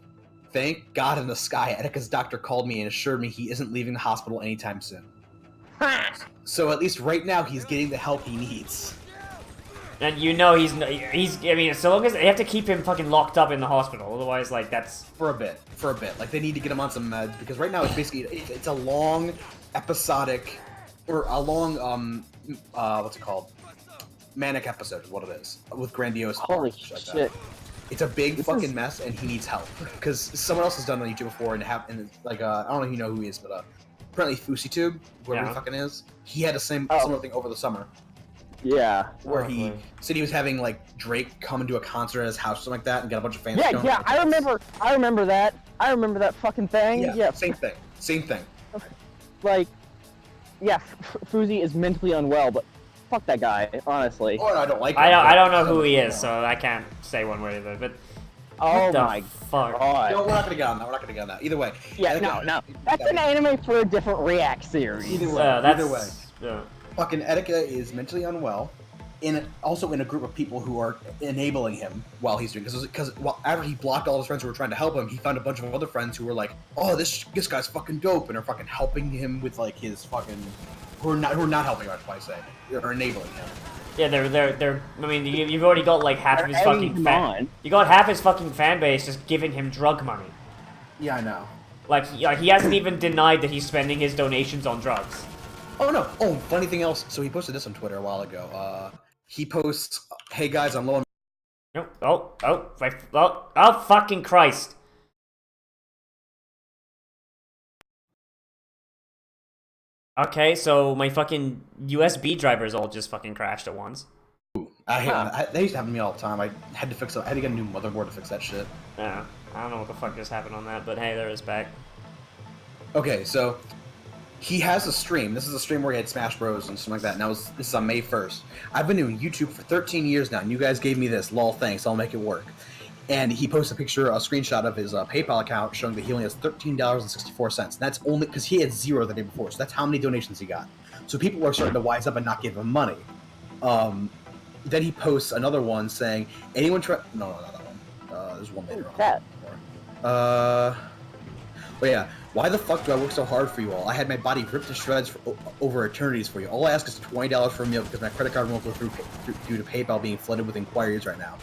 Thank God in the sky, Etika's doctor called me and assured me he isn't leaving the hospital anytime soon. So at least right now, he's getting the help he needs. And you know he's, I mean, so long as, they have to keep him fucking locked up in the hospital, otherwise, like, that's... For a bit. Like, they need to get him on some meds, because right now it's basically, it's a long, episodic, or a long, what's it called? Manic episode is what it is, with grandiose... Holy shit. Like shit. It's a big fucking mess, and he needs help. Because someone else has done it on YouTube before, and I don't know if you know who he is, but, apparently FouseyTube, whoever he fucking is, he had the similar thing over the summer. Yeah. Where he said he was having, like, Drake come and do a concert at his house or something like that and got a bunch of fans. Yeah, I remember that. I remember that fucking thing. Yeah. Same thing. Like, yeah, Fousey is mentally unwell, but fuck that guy, honestly. Oh, no, I don't like him. I don't know who he is, so I can't say one way or the other, but... Oh my fuck. God. No, we're not gonna get on that. Either way. Yeah, no. That's an anime for a different React series. Either way. Yeah. Fucking Etika is mentally unwell, also in a group of people who are enabling him while he's doing because after he blocked all his friends who were trying to help him, he found a bunch of other friends who were like, "Oh, this guy's fucking dope," and are fucking helping him with like his fucking who are not helping him, I say, or enabling him. Yeah, they're. I mean, you've already got like half of his fucking fan. You got half his fucking fan base just giving him drug money. Yeah, I know. Like he hasn't even denied that he's spending his donations on drugs. Oh no! Oh, funny thing else. So he posted this on Twitter a while ago. He posts, "Hey guys, I'm low on..." Oh, fucking Christ! Okay, so my fucking USB drivers all just fucking crashed at once. I hate that. They used to happen to me all the time. I had to fix it. I had to get a new motherboard to fix that shit. Yeah, I don't know what the fuck just happened on that, but hey, there is back. Okay, so he has a stream. This is a stream where he had Smash Bros. And something like that. And this is on May 1st. I've been doing YouTube for 13 years now, and you guys gave me this. Lol, thanks. I'll make it work. And he posts a screenshot of his PayPal account showing that he only has $13.64. And that's only because he had zero the day before. So that's how many donations he got. So people are starting to wise up and not give him money. Then he posts another one saying, anyone try... No, not that one. There's one later on. Oh yeah. Why the fuck do I work so hard for you all? I had my body ripped to shreds over eternities for you. All I ask is $20 for a meal because my credit card won't go through due to PayPal being flooded with inquiries right now.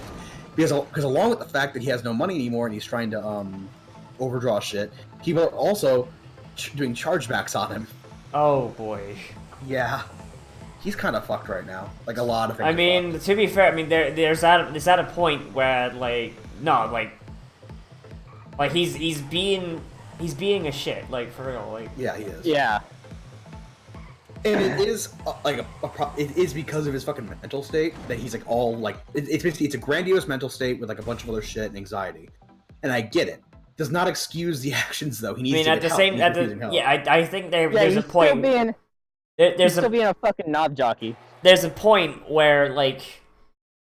Because along with the fact that he has no money anymore and he's trying to overdraw shit, people are also doing chargebacks on him. Oh boy. Yeah. He's kind of fucked right now. Like a lot of things. I mean, to be fair, I mean there's at a point where he's being a shit, like, for real, like. Yeah, he is. Yeah. And it is it is because of his fucking mental state that he's like all like it's basically it's a grandiose mental state with like a bunch of other shit and anxiety, and I get it. Does not excuse the actions though. He needs. I mean, at the same, I think there's a point. He's still being a fucking knob jockey. There's a point where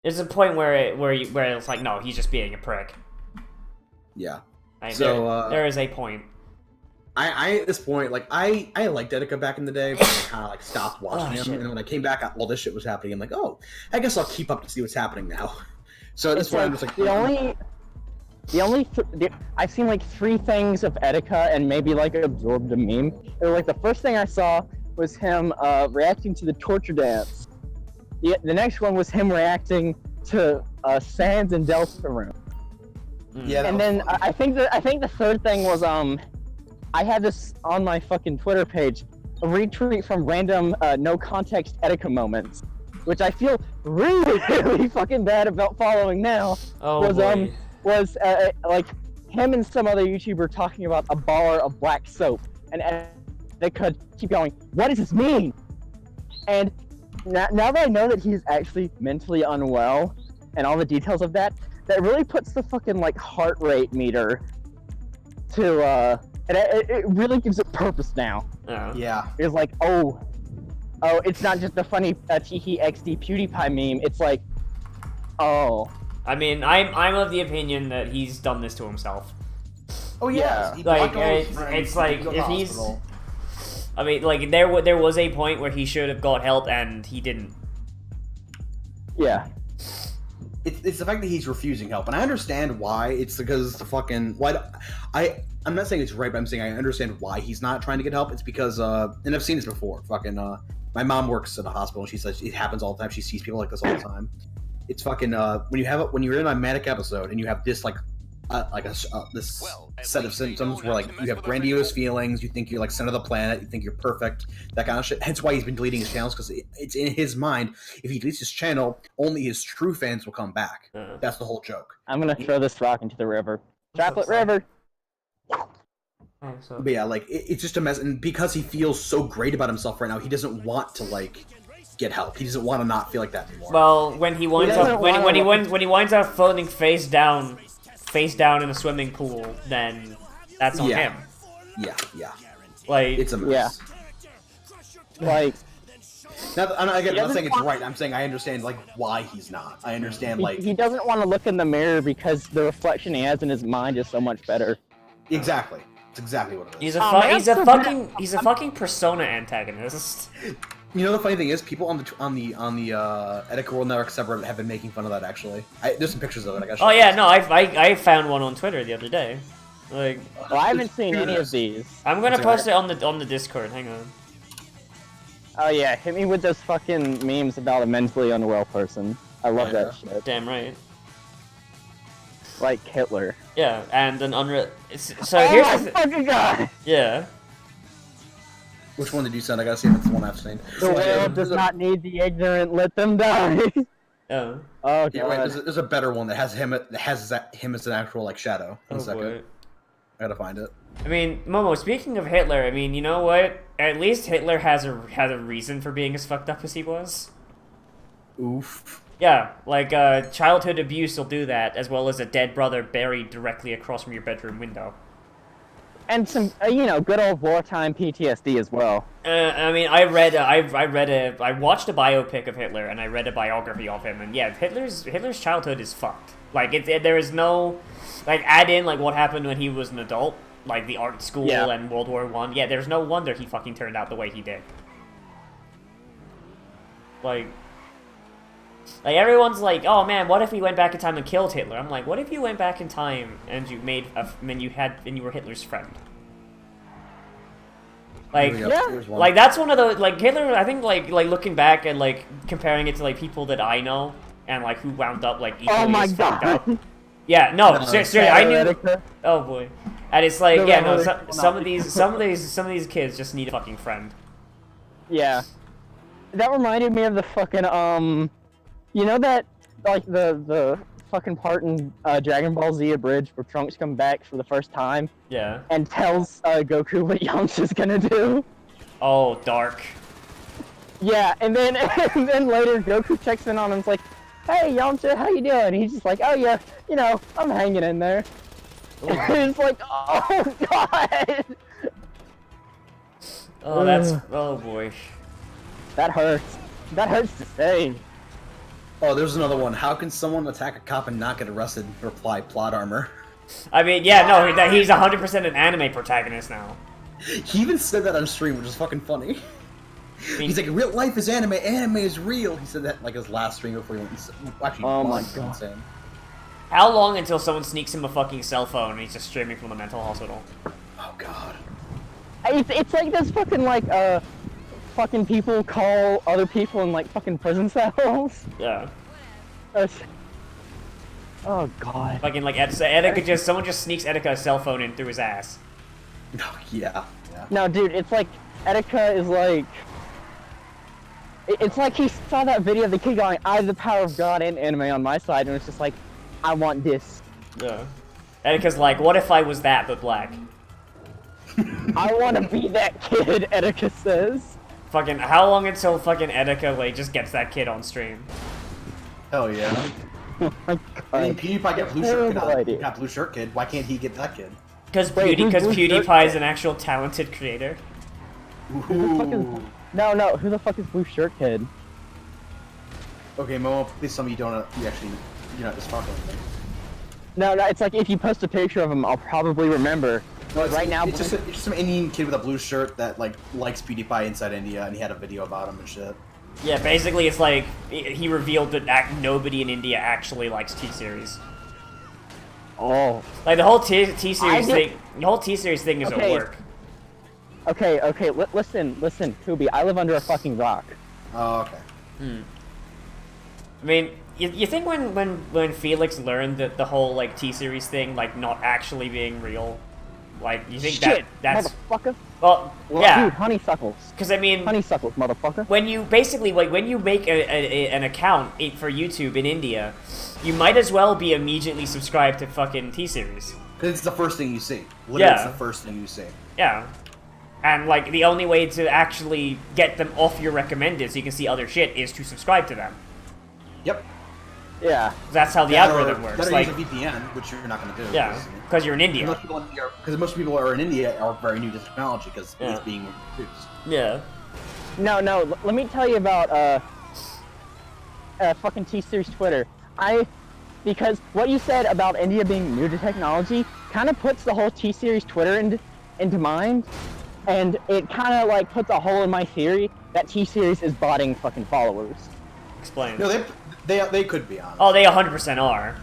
it's like, no, he's just being a prick. Yeah. So there is a point. I at this point, like, I liked Etika back in the day, but I kind of like stopped watching him. Shit. And when I came back, all this shit was happening. I'm like, oh, I guess I'll keep up to see what's happening now. So at this point, I'm just like, I've seen like 3 things of Etika and maybe like absorbed a meme. And like the first thing I saw was him reacting to the torture dance. The next one was him reacting to Sans and Delta Room. Yeah. And then I think the third thing was I had this on my fucking Twitter page, a retweet from random no context Etika moments, which I feel really, really fucking bad about following now. Oh, was like him and some other YouTuber talking about a bar of black soap, and they could keep going, what does this mean? And now that I know that he's actually mentally unwell and all the details of that really puts the fucking like heart rate meter to and it really gives it purpose now. Yeah. It's like, oh, oh, it's not just a funny Tiki XD PewDiePie meme. It's like, oh. I mean, I'm of the opinion that he's done this to himself. Oh yeah, he like blocked all his friends, it's like he go to if he's. hospital. I mean, like there was a point where he should have got help and he didn't. Yeah. It's the fact that he's refusing help, and I understand why. It's because the fucking I'm not saying it's right, but I'm saying I understand why he's not trying to get help. It's because and I've seen this before. Fucking my mom works at a hospital, and she says it happens all the time. She sees people like this all the time. It's fucking when you're in a manic episode and you have this this set of symptoms where like you have grandiose feelings, you think you're like center of the planet, you think you're perfect, that kind of shit. Hence why he's been deleting his channels, because it's in his mind, if he deletes his channel, only his true fans will come back. That's the whole joke. I'm gonna throw this rock into the river. Droplet River. But yeah, like it's just a mess, and because he feels so great about himself right now, he doesn't want to like get help. He doesn't want to not feel like that anymore. Well, when he winds up when he winds up floating face down in a swimming pool, then that's on him. Yeah. Like it's a mess. Yeah. Like. I'm not saying it's right. I'm saying I understand like why he's not. I understand like he doesn't want to look in the mirror because the reflection he has in his mind is so much better. Exactly. It's exactly what it is. He's a fucking Persona antagonist. You know the funny thing is, people on the Etika World Network subreddit have been making fun of that. Actually, there's some pictures of it. I guess. Oh yeah, no, I found one on Twitter the other day. Like, well, I haven't seen any of these. I'm gonna post it on the Discord. Hang on. Oh yeah, hit me with those fucking memes about a mentally unwell person. I love that shit. Damn right. Like Hitler. Yeah, and an unreal. So here's the fucking god. Yeah. Which one did you send? I gotta see if it's the one I've seen. The world does not need the ignorant. Let them die. Oh. Oh god. Yeah, wait, there's a better one that has him as an actual like shadow. One second. Boy. I gotta find it. I mean, Momo, speaking of Hitler, I mean, you know what? At least Hitler had a reason for being as fucked up as he was. Oof. Yeah, like childhood abuse will do that, as well as a dead brother buried directly across from your bedroom window. And some, good old wartime PTSD as well. I mean, I watched a biopic of Hitler, and I read a biography of him, and yeah, Hitler's childhood is fucked. Like, there is no, like, add in, like, what happened when he was an adult, like, the art school and World War I. Yeah, there's no wonder he fucking turned out the way he did. Like, everyone's like, oh man, what if we went back in time and killed Hitler? I'm like, what if you went back in time and you you were Hitler's friend? Like, like that's one of those, like, Hitler, I think, like looking back and, like, comparing it to, like, people that I know, and, like, who wound up, like, equally as fucked up. Yeah, no, seriously, I knew, oh boy. And it's like, yeah, no, some of these kids just need a fucking friend. Yeah. That reminded me of the fucking, you know that, like, the fucking part in Dragon Ball Z Abridged where Trunks come back for the first time? Yeah. And tells Goku what Yamcha's gonna do? Oh, dark. Yeah, and then later Goku checks in on him and is like, hey Yamcha, how you doing? And he's just like, oh yeah, I'm hanging in there. And it's like, oh god! Oh, that's, oh boy. That hurts. That hurts to say. Oh, there's another one. How can someone attack a cop and not get arrested? Reply, plot armor. I mean, yeah, no, he's 100% an anime protagonist now. He even said that on stream, which is fucking funny. I mean, he's like, real life is anime, anime is real. He said that like his last stream before he went actually, oh my god. Insane. How long until someone sneaks him a fucking cell phone and he's just streaming from the mental hospital? Oh god. It's like this fucking, like, fucking people call other people in, like, fucking prison cells. Yeah. Oh god. Fucking, like, someone just sneaks Etika a cell phone in through his ass. Oh, yeah. No, dude, it's like, Etika is like... It's like he saw that video of the kid going, I have the power of God and anime on my side, and it's just like, I want this. Yeah. Etika's like, what if I was that, but black? I want to be that kid, Etika says. Fucking, how long until fucking Etika, like, just gets that kid on stream? Hell yeah. Oh my god. I mean, PewDiePie got blue shirt kid. Why can't he get that kid? Because PewDiePie is an actual talented creator. Who No, who the fuck is Blue Shirt Kid? Okay, Momo, please tell me you're not just fucking with me. No, it's like if you post a picture of him, I'll probably remember. No, it's just some Indian kid with a blue shirt that like likes PewDiePie inside India, and he had a video about him and shit. Yeah, basically it's like he revealed that nobody in India actually likes T-Series. Oh. Like the whole T-Series thing. The whole T-Series thing is a work. Okay. Listen, Kubi. I live under a fucking rock. Oh, okay. I mean, you think when Felix learned that the whole like T-Series thing like not actually being real, like you think that's motherfucker? Well, yeah, dude, honeysuckles. Because I mean, honeysuckles, motherfucker. When you basically when you make an account for YouTube in India, you might as well be immediately subscribed to fucking T-Series. Because it's the first thing you see. Literally, it's the first thing you see. Yeah. And, like, the only way to actually get them off your recommended so you can see other shit is to subscribe to them. Yep. Yeah. That's how the algorithm works. Better like, use a VPN, which you're not going to do. Yeah, because you're in India. Because most people are in India are very new to technology because it's being produced. Yeah. No, let me tell you about, fucking T-Series Twitter. Because what you said about India being new to technology kind of puts the whole T-Series Twitter into mind. And it kind of like puts a hole in my theory that T-Series is botting fucking followers. Explain. No, they could be honest. Oh, they 100% are.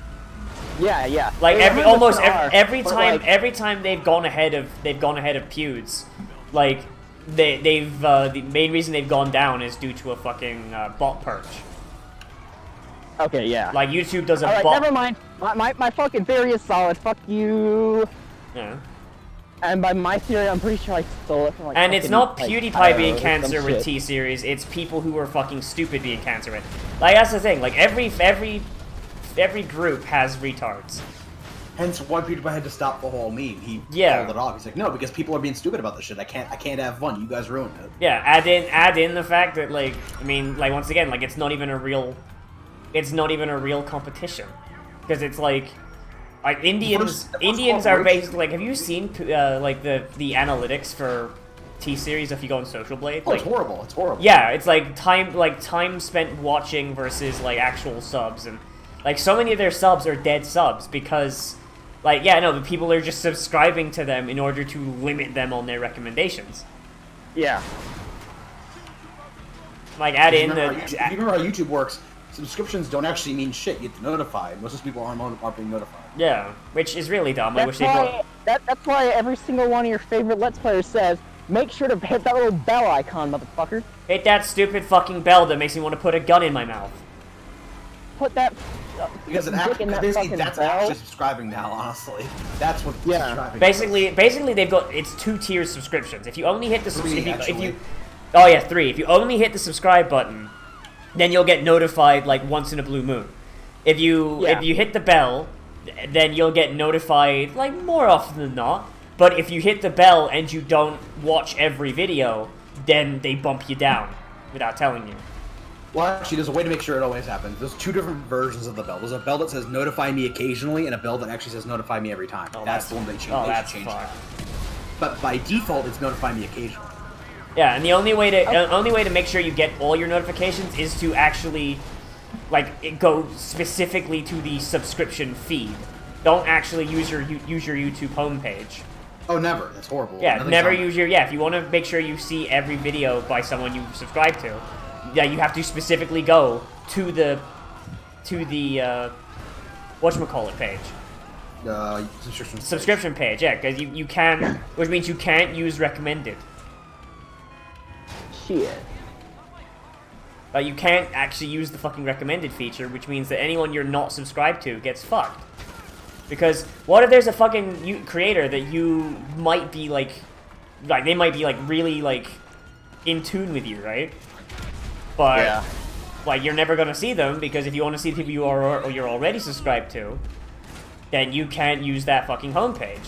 Yeah. Like every time they've gone ahead of Pewds, like the main reason they've gone down is due to a fucking bot purge. Okay, yeah. Like YouTube does a bot. Alright, never mind. My fucking theory is solid. Fuck you. Yeah. And by my theory, I'm pretty sure I stole it from like. And it's not PewDiePie like, being cancer with T-Series, it's people who are fucking stupid being cancer with. Like, that's the thing, like, every group has retards. Hence why PewDiePie had to stop the whole meme. He called it off. He's like, no, because people are being stupid about this shit. I can't have fun. You guys ruined it. Yeah, add in the fact that, like, I mean, like, once again, like, it's not even a real competition. Because it's like Indians are basically, like, have you seen, like, the analytics for T-Series if you go on Social Blade? Oh, like, it's horrible. It's horrible. Yeah, it's like time spent watching versus, like, actual subs, and, like, so many of their subs are dead subs because, like, yeah, no, the people are just subscribing to them in order to limit them on their recommendations. Yeah. Like, add in the... If you remember how YouTube works, subscriptions don't actually mean shit. You get notified. Most of those people aren't being notified. Yeah, which is really dumb. That's why every single one of your favorite Let's Players says, make sure to hit that little bell icon, motherfucker. Hit that stupid fucking bell that makes me want to put a gun in my mouth. Put that... Because that's actually subscribing now, honestly. That's what subscribing Basically, they've got... It's 2-tier subscriptions. If you only hit the... Oh, yeah, 3. If you only hit the subscribe button, then you'll get notified, like, once in a blue moon. If you hit the bell, then you'll get notified, like, more often than not. But if you hit the bell and you don't watch every video, then they bump you down without telling you. Well, actually, there's a way to make sure it always happens. There's 2 different versions of the bell. There's a bell that says notify me occasionally, and a bell that actually says notify me every time. Oh, that's the one they changed. Oh, that's fine. But by default, it's notify me occasionally. Yeah, and the only way to make sure you get all your notifications is to actually, like, go specifically to the subscription feed. Don't actually use your YouTube homepage. Oh, never. That's horrible. Yeah, never use your... Yeah, if you want to make sure you see every video by someone you subscribe to, yeah, you have to specifically go to the whatchamacallit page. Subscription page, yeah, because you can... Which means you can't use recommended. Shit. But you can't actually use the fucking recommended feature, which means that anyone you're not subscribed to gets fucked. Because what if there's a fucking creator that you might be like they might be like really like in tune with you, right? But like you're never gonna see them because if you want to see the people you're already subscribed to, then you can't use that fucking homepage.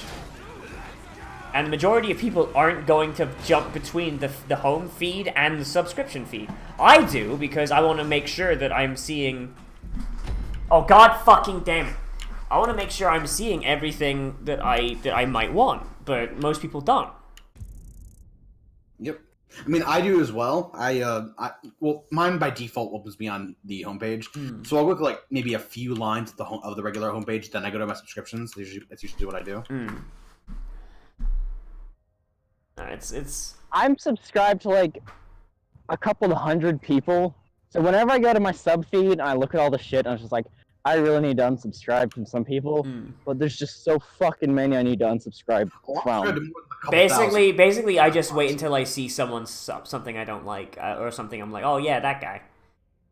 And the majority of people aren't going to jump between the home feed and the subscription feed. I do because I want to make sure that I'm seeing. Oh god fucking damn it! I want to make sure I'm seeing everything that I might want, but most people don't. Yep. I mean, I do as well. Well, mine by default opens me on the homepage, so I'll look like maybe a few lines of the regular homepage. Then I go to my subscriptions. That's usually what I do. It's. I'm subscribed to like a couple of hundred people, so whenever I go to my sub feed and I look at all the shit, I'm just like, I really need to unsubscribe from some people, but there's just so fucking many I need to unsubscribe from. Basically, I just wait until I see someone something I don't like, or something I'm like, oh yeah, that guy.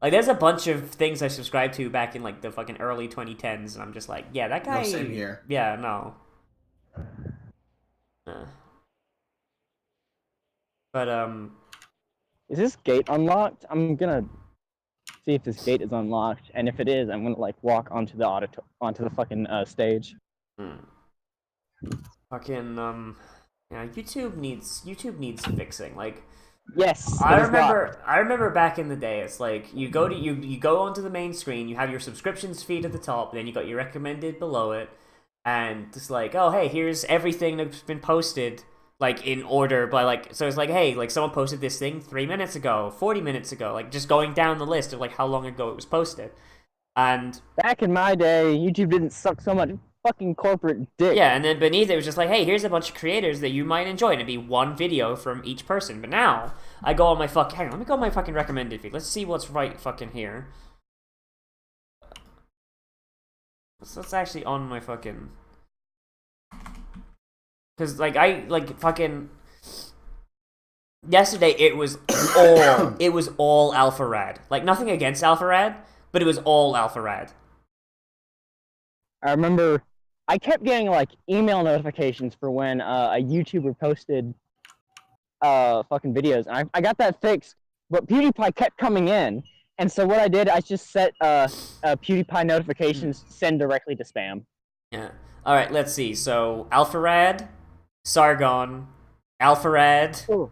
Like, there's a bunch of things I subscribed to back in like the fucking early 2010s, and I'm just like, yeah, that guy. No, same here. Yeah, no. But is this gate unlocked? I'm gonna see if this gate is unlocked, and if it is, I'm gonna like walk onto the fucking stage. Fucking yeah, YouTube needs fixing. Like, yes, I remember back in the day, it's like you go onto the main screen, you have your subscriptions feed at the top, then you got your recommended below it, and it's like, oh hey, here's everything that's been posted, like in order, but like, so it's like, hey, like someone posted this thing 3 minutes ago, 40 minutes ago, like just going down the list of like how long ago it was posted. And back in my day, YouTube didn't suck so much fucking corporate dick. Yeah, and then beneath it was just like, hey, here's a bunch of creators that you might enjoy, and it'd be one video from each person. But now, I go on my hang on, let me go on my fucking recommended feed. Let's see what's right fucking here. So it's actually on my fucking... Because, like, fucking... Yesterday, it was all Alpha Rad. Like, nothing against Alpha Rad, but it was all Alpha Rad. I remember I kept getting like email notifications for when a YouTuber posted fucking videos, and I got that fixed, but PewDiePie kept coming in, and so what I did, I just set PewDiePie notifications send directly to spam. Yeah. All right, let's see. So AlphaRad, Sargon, AlphaRad,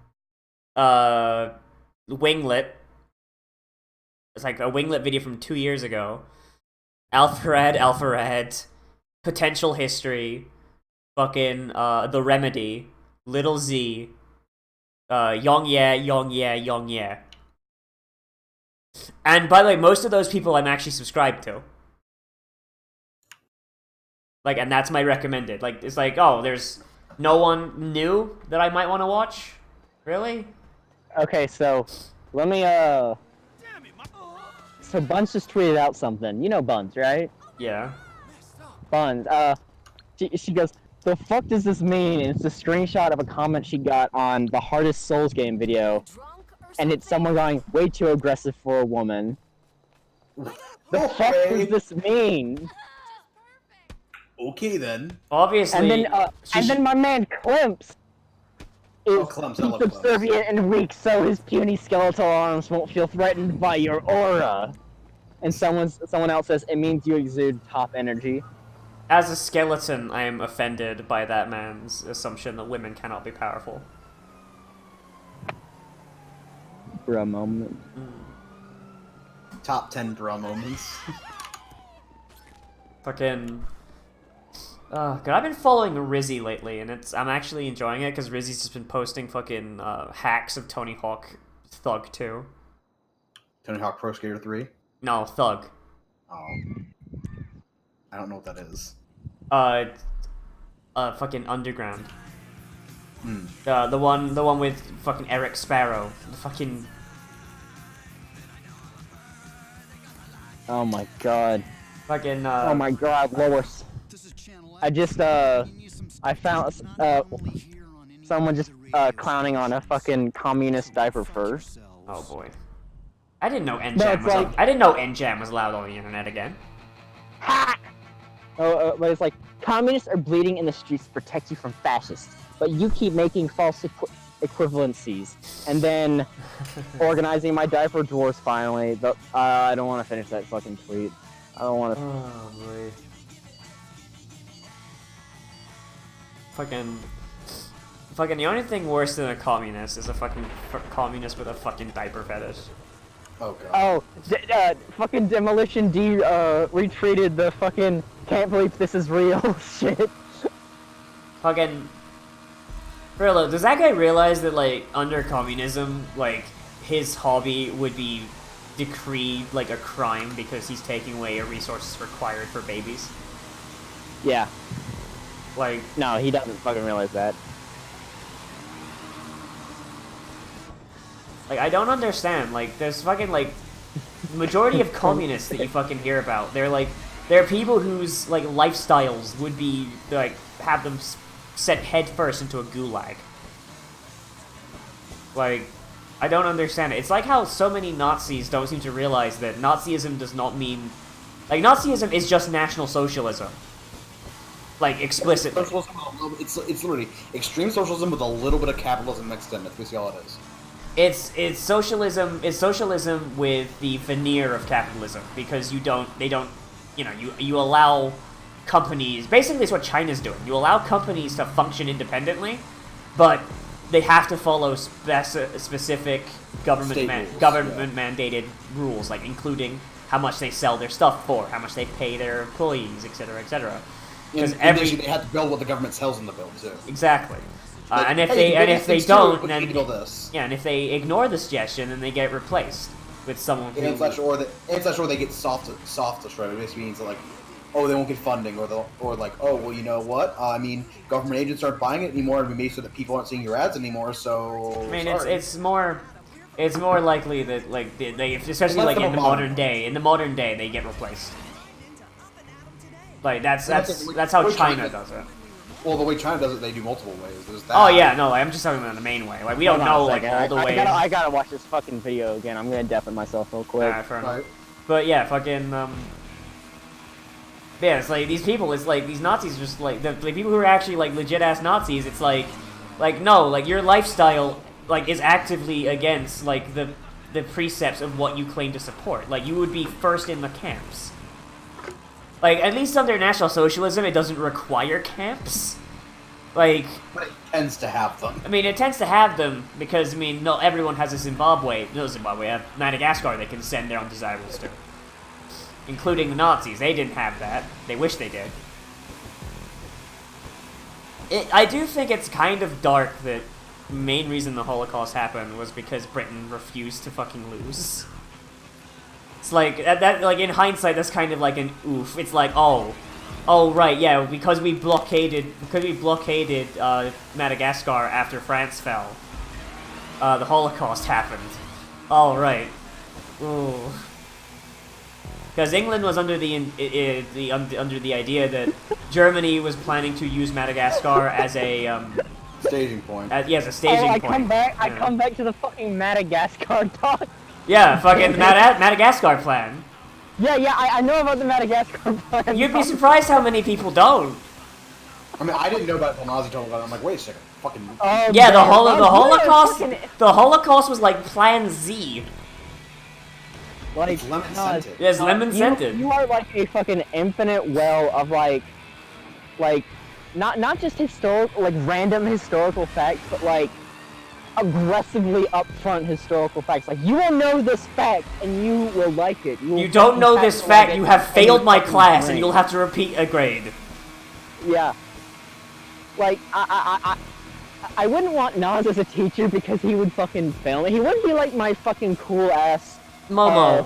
Winglet. It's like a Winglet video from 2 years ago. AlphaRad, Potential History, fucking The Remedy, Little Z, Yong Yeah. And by the way, most of those people I'm actually subscribed to. Like, and that's my recommended. Like, it's like, oh, there's no one new that I might want to watch? Really? Okay, so let me so Buns just tweeted out something. You know Buns, right? Yeah. Buns, she goes, the fuck does this mean? And it's a screenshot of a comment she got on the Hardest Souls game video. And it's someone going, way too aggressive for a woman. The fuck does this mean? Okay then. Obviously. And then my man Klimps is subservient and weak, so his puny skeletal arms won't feel threatened by your aura. And someone else says it means you exude top energy. As a skeleton, I am offended by that man's assumption that women cannot be powerful. Bruh moment. Top 10 bruh moments. Fucking... God, I've been following Rizzy lately, and I'm actually enjoying it, because Rizzy's just been posting fucking hacks of Tony Hawk Thug 2. Tony Hawk Pro Skater 3? No, Thug. Oh. I don't know what that is. Fucking Underground. The one with fucking Eric Sparrow. The fucking... Oh my god. Fucking, Oh my god, Lois. I just, I found, someone just, clowning on a fucking communist diaper first. Oh boy. I didn't know N-Jam was allowed on the internet again. Ha! But it's like, communists are bleeding in the streets to protect you from fascists, but you keep making false equivalencies. And then, organizing my diaper drawers finally, but I don't want to finish that fucking tweet. I don't want to... Oh boy. Fucking the only thing worse than a communist is a fucking communist with a fucking diaper fetish. Oh god. Oh, fucking Demolition D retweeted the fucking can't believe this is real shit. Fucking Prerolled, does that guy realize that, like, under communism, like, his hobby would be decreed, like, a crime because he's taking away resources required for babies? Yeah. Like... No, he doesn't fucking realize that. Like, I don't understand. Like, there's fucking, like... The majority of communists that you fucking hear about, they're people whose, like, lifestyles would be, like, have them set head first into a gulag. Like, I don't understand it. It's like how so many Nazis don't seem to realize that Nazism does not mean... Like, Nazism is just National Socialism. Like, explicitly. Socialism, it's literally extreme socialism with a little bit of capitalism mixed in. That's basically all it is. It's socialism. It's socialism with the veneer of capitalism because you allow companies. Basically, it's what China's doing. You allow companies to function independently, but they have to follow specific government mandated rules, like including how much they sell their stuff for, how much they pay their employees, etc., etc. Because they have to build what the government tells them to build too. Exactly. Like, and if they don't, then and if they ignore the suggestion, then they get replaced with someone who... It's not sure they get soft destroyed. It basically means that, like, oh, they won't get funding, or like, oh, well, you know what? I mean, government agents aren't buying it anymore, and we made so that people aren't seeing your ads anymore. So I mean, it's more likely that, like, they especially like in the modern day they get replaced. Like that's how China does it. Well, the way China does it, they do multiple ways. There's that. Oh yeah, no, I'm just talking about the main way. Like we don't know like all the ways. I gotta watch this fucking video again. I'm gonna deafen myself real quick. Fair enough. But yeah, fucking yeah, it's like these people. It's like these Nazis, just like the people who are actually like legit ass Nazis. It's like no, like your lifestyle like is actively against like the precepts of what you claim to support. Like you would be first in the camps. Like, at least under National Socialism, it doesn't require camps. Like... But it tends to have them. I mean, it tends to have them because, I mean, no, everyone has Madagascar they can send their undesirables to. Including the Nazis. They didn't have that. They wish they did. I do think it's kind of dark that the main reason the Holocaust happened was because Britain refused to fucking lose. It's like that. Like in hindsight, that's kind of like an oof. It's like, oh, right, yeah, because we blockaded Madagascar after France fell. The Holocaust happened. Oh right. Ooh. Because England was under the idea that Germany was planning to use Madagascar as a staging point. As a staging point. I come back to the fucking Madagascar talk. Yeah, fucking Madagascar plan. Yeah, I know about the Madagascar plan. You'd be surprised how many people don't. I mean, I didn't know about it until Nozzi told me about it. I'm like, wait a second, fucking... yeah, the Holocaust... The Holocaust was like Plan Z. Like, it's lemon scented. Yes, lemon scented. You are like a fucking infinite well of like, not just random historical facts, but like, aggressively upfront historical facts. Like, you will know this fact and you will like it. You don't know this fact, you have failed my class and you'll have to repeat a grade. Yeah. Like, I wouldn't want Nas as a teacher because he would fucking fail me. He wouldn't be like my fucking cool ass Momo.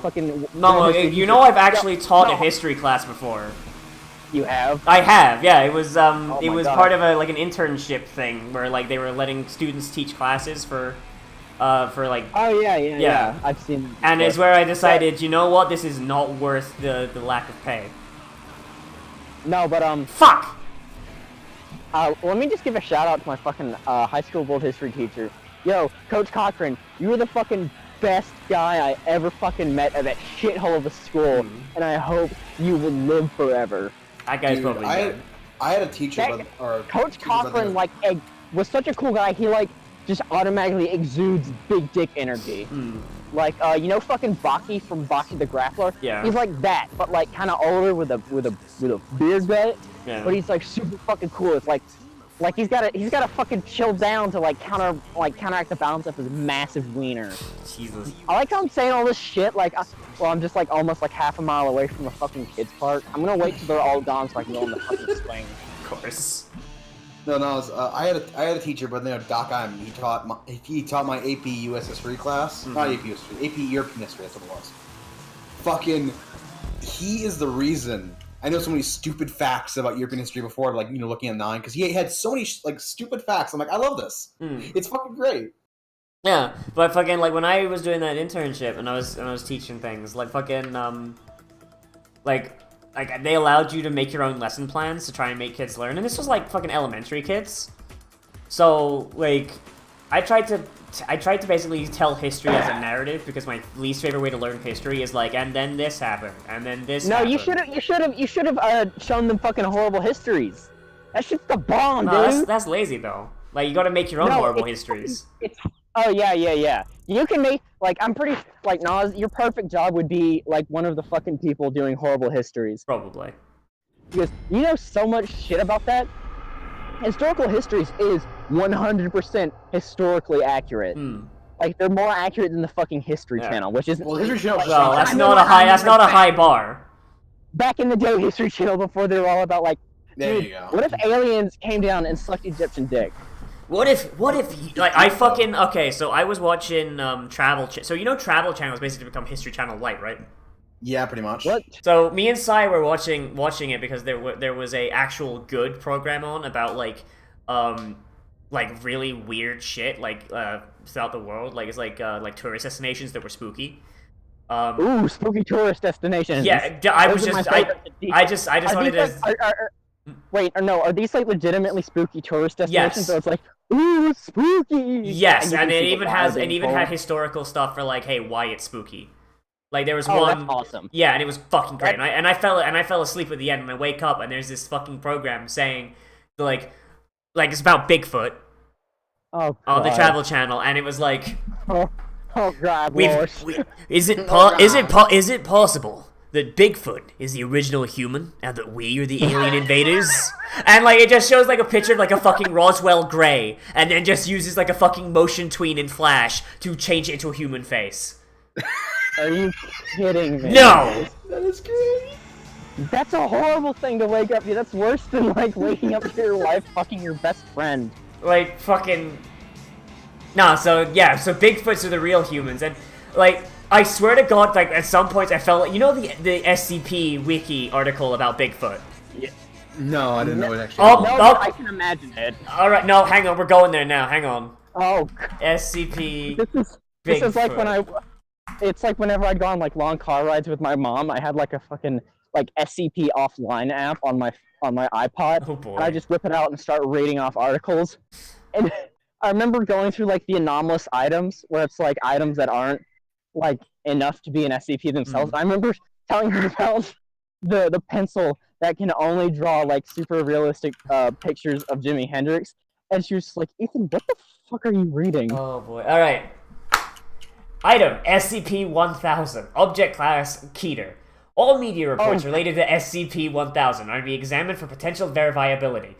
Momo, you know I've actually taught a history class before. You have? I have, yeah. It was part of an internship thing where like they were letting students teach classes for like. Oh yeah. I've seen it. And it's where I decided, you know what, this is not worth the lack of pay. No, but Fuck. Let me just give a shout out to my fucking high school world history teacher. Yo, Coach Cochran, you were the fucking best guy I ever fucking met at that shithole of a school, and I hope you will live forever. That guy's probably dead. I had a teacher, Coach Cochran, was such a cool guy. He just automatically exudes big dick energy. Like, you know, fucking Baki from Baki the Grappler. Yeah. He's like that, but like kind of older with a beard gut. Yeah. But he's like super fucking cool. It's like he's gotta fucking chill down to counteract the balance of his massive wiener. Jesus. I like how I'm saying all this shit, I'm just almost half a mile away from a fucking kids park. I'm gonna wait till they're all gone so I can go on the fucking swing. Of course. No, I had a teacher, but Doc M. He taught my AP US History class, not AP History, AP European History. That's what it was. Fucking, he is the reason. I know so many stupid facts about European history before, like looking at 9, because he had so many stupid facts. I'm like, I love this. It's fucking great. Yeah, but fucking like when I was doing that internship and I was teaching things like fucking like they allowed you to make your own lesson plans to try and make kids learn, and this was like fucking elementary kids. So like I tried to basically tell history as a narrative, because my least favorite way to learn history is like, and then this happened, and then this. No, happened. you should have shown them fucking horrible histories. That shit's the bomb, dude. That's lazy though. Like you got to make your own horrible histories. Oh yeah. You can make, like, I'm pretty, like, Nozzi, your perfect job would be like one of the fucking people doing horrible histories. Probably. Because you know so much shit about that. Historical histories is 100% historically accurate. Like, they're more accurate than the fucking History Channel, which is History Channel. Well, that's not a high bar. Back in the day, History Channel, before they were all about like, there you go. What if aliens came down and sucked Egyptian dick? What if like I fucking okay? So I was watching so Travel Channel has basically become History Channel Light, right? Yeah, pretty much. What? So me and Sai were watching it because there was a actual good program on about like really weird shit like throughout the world, like it's like tourist destinations that were spooky. Ooh, spooky tourist destinations. Yeah, I just wanted to. Wait, no, are these like legitimately spooky tourist destinations? Yes. So it's like, ooh, spooky. Yes, and it even had historical stuff for like, hey, why it's spooky. Like there was one. That's awesome. Yeah, and it was fucking great. And I fell asleep at the end, and I wake up and there's this fucking program saying, like it's about Bigfoot. Oh, on the Travel Channel, and it was like, oh God, is it possible that Bigfoot is the original human and that we are the alien invaders? And like it just shows like a picture of like a fucking Roswell Gray, and then just uses like a fucking motion tween in Flash to change it into a human face. Are you kidding me? No! That is great. That's a horrible thing to wake up to. That's worse than like waking up to your wife fucking your best friend. Like fucking. Nah, so Bigfoots are the real humans, and like I swear to God, like at some points I felt like, the SCP wiki article about Bigfoot. Yeah. No, I didn't know it actually. I can imagine it. All right, no, hang on, we're going there now. Hang on. Oh. SCP. This is like it's like whenever I'd go on like long car rides with my mom, I had like a fucking like SCP offline app on my iPod. Oh boy. And I just whip it out and start reading off articles. And I remember going through like the anomalous items where it's like items that aren't like enough to be an SCP themselves. I remember telling her about the pencil that can only draw like super realistic pictures of Jimi Hendrix, and she was just like, Ethan, what the fuck are you reading? Oh boy. All right. Item SCP-1000. Object class Keter. All media reports related to SCP-1000 are to be examined for potential verifiability.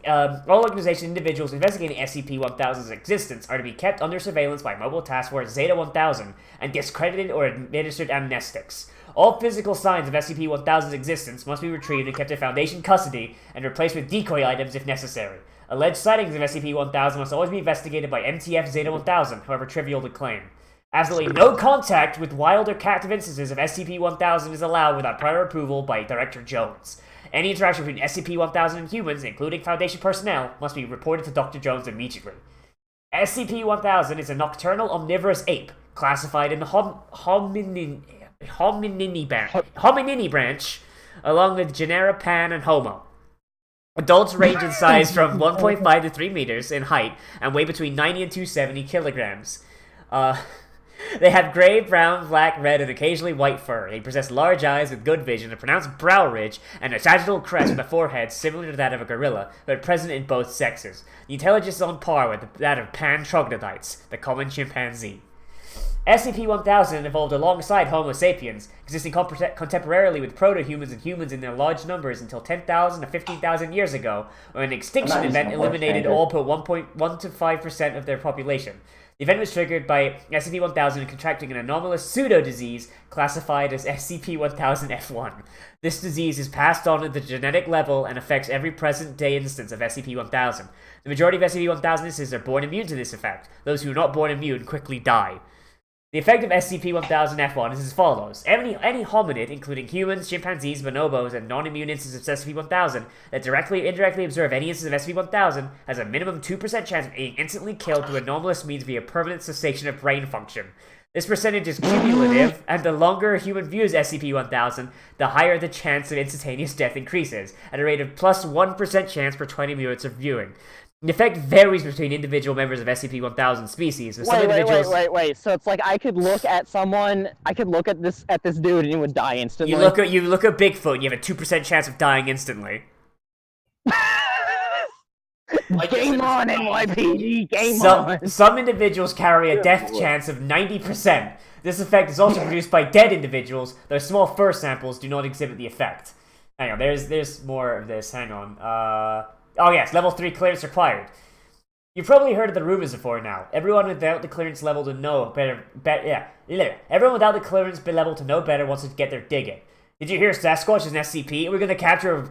All organizations and individuals investigating SCP-1000's existence are to be kept under surveillance by Mobile Task Force Zeta-1000 and discredited or administered amnestics. All physical signs of SCP-1000's existence must be retrieved and kept in Foundation custody and replaced with decoy items if necessary. Alleged sightings of SCP-1000 must always be investigated by MTF Zeta-1000, however trivial the claim. Absolutely no contact with wild or captive instances of SCP-1000 is allowed without prior approval by Director Jones. Any interaction between SCP-1000 and humans, including Foundation personnel, must be reported to Dr. Jones immediately. SCP-1000 is a nocturnal omnivorous ape, classified in the hominini branch, along with genera Pan and Homo. Adults range in size from 1.5 to 3 meters in height and weigh between 90 and 270 kilograms. They have gray, brown, black, red, and occasionally white fur. They possess large eyes with good vision, a pronounced brow ridge, and a sagittal crest with a forehead similar to that of a gorilla, but present in both sexes. The intelligence is on par with that of pan troglodytes, the common chimpanzee. SCP-1000 evolved alongside Homo sapiens, existing contemporarily with proto-humans and humans in their large numbers until 10,000 to 15,000 years ago, when an extinction event eliminated all but 1.1 to 5% of their population. The event was triggered by SCP-1000 contracting an anomalous pseudo-disease classified as SCP-1000-F1. This disease is passed on at the genetic level and affects every present-day instance of SCP-1000. The majority of SCP-1000 instances are born immune to this effect. Those who are not born immune quickly die. The effect of SCP-1000-F1 is as follows. Any hominid, including humans, chimpanzees, bonobos, and non-immune instances of SCP-1000 that directly or indirectly observe any instance of SCP-1000 has a minimum 2% chance of being instantly killed through anomalous means via permanent cessation of brain function. This percentage is cumulative, and the longer a human views SCP-1000, the higher the chance of instantaneous death increases, at a rate of plus 1% chance per 20 minutes of viewing. The effect varies between individual members of SCP-1000 species. Wait. So it's like I could look at someone, I could look at this dude, and he would die instantly. You look at Bigfoot, and you have a 2% chance of dying instantly. Game on, NYPD! Game on! Some individuals carry a death chance of 90%. This effect is also produced by dead individuals, though small fur samples do not exhibit the effect. Hang on, there's more of this. Hang on. Oh yes, level 3 clearance required. You've probably heard of the rumors before now. Everyone without the clearance level to know better, everyone without the clearance level to know better wants to get their dig in. Did you hear Sasquatch is an SCP? We're gonna capture and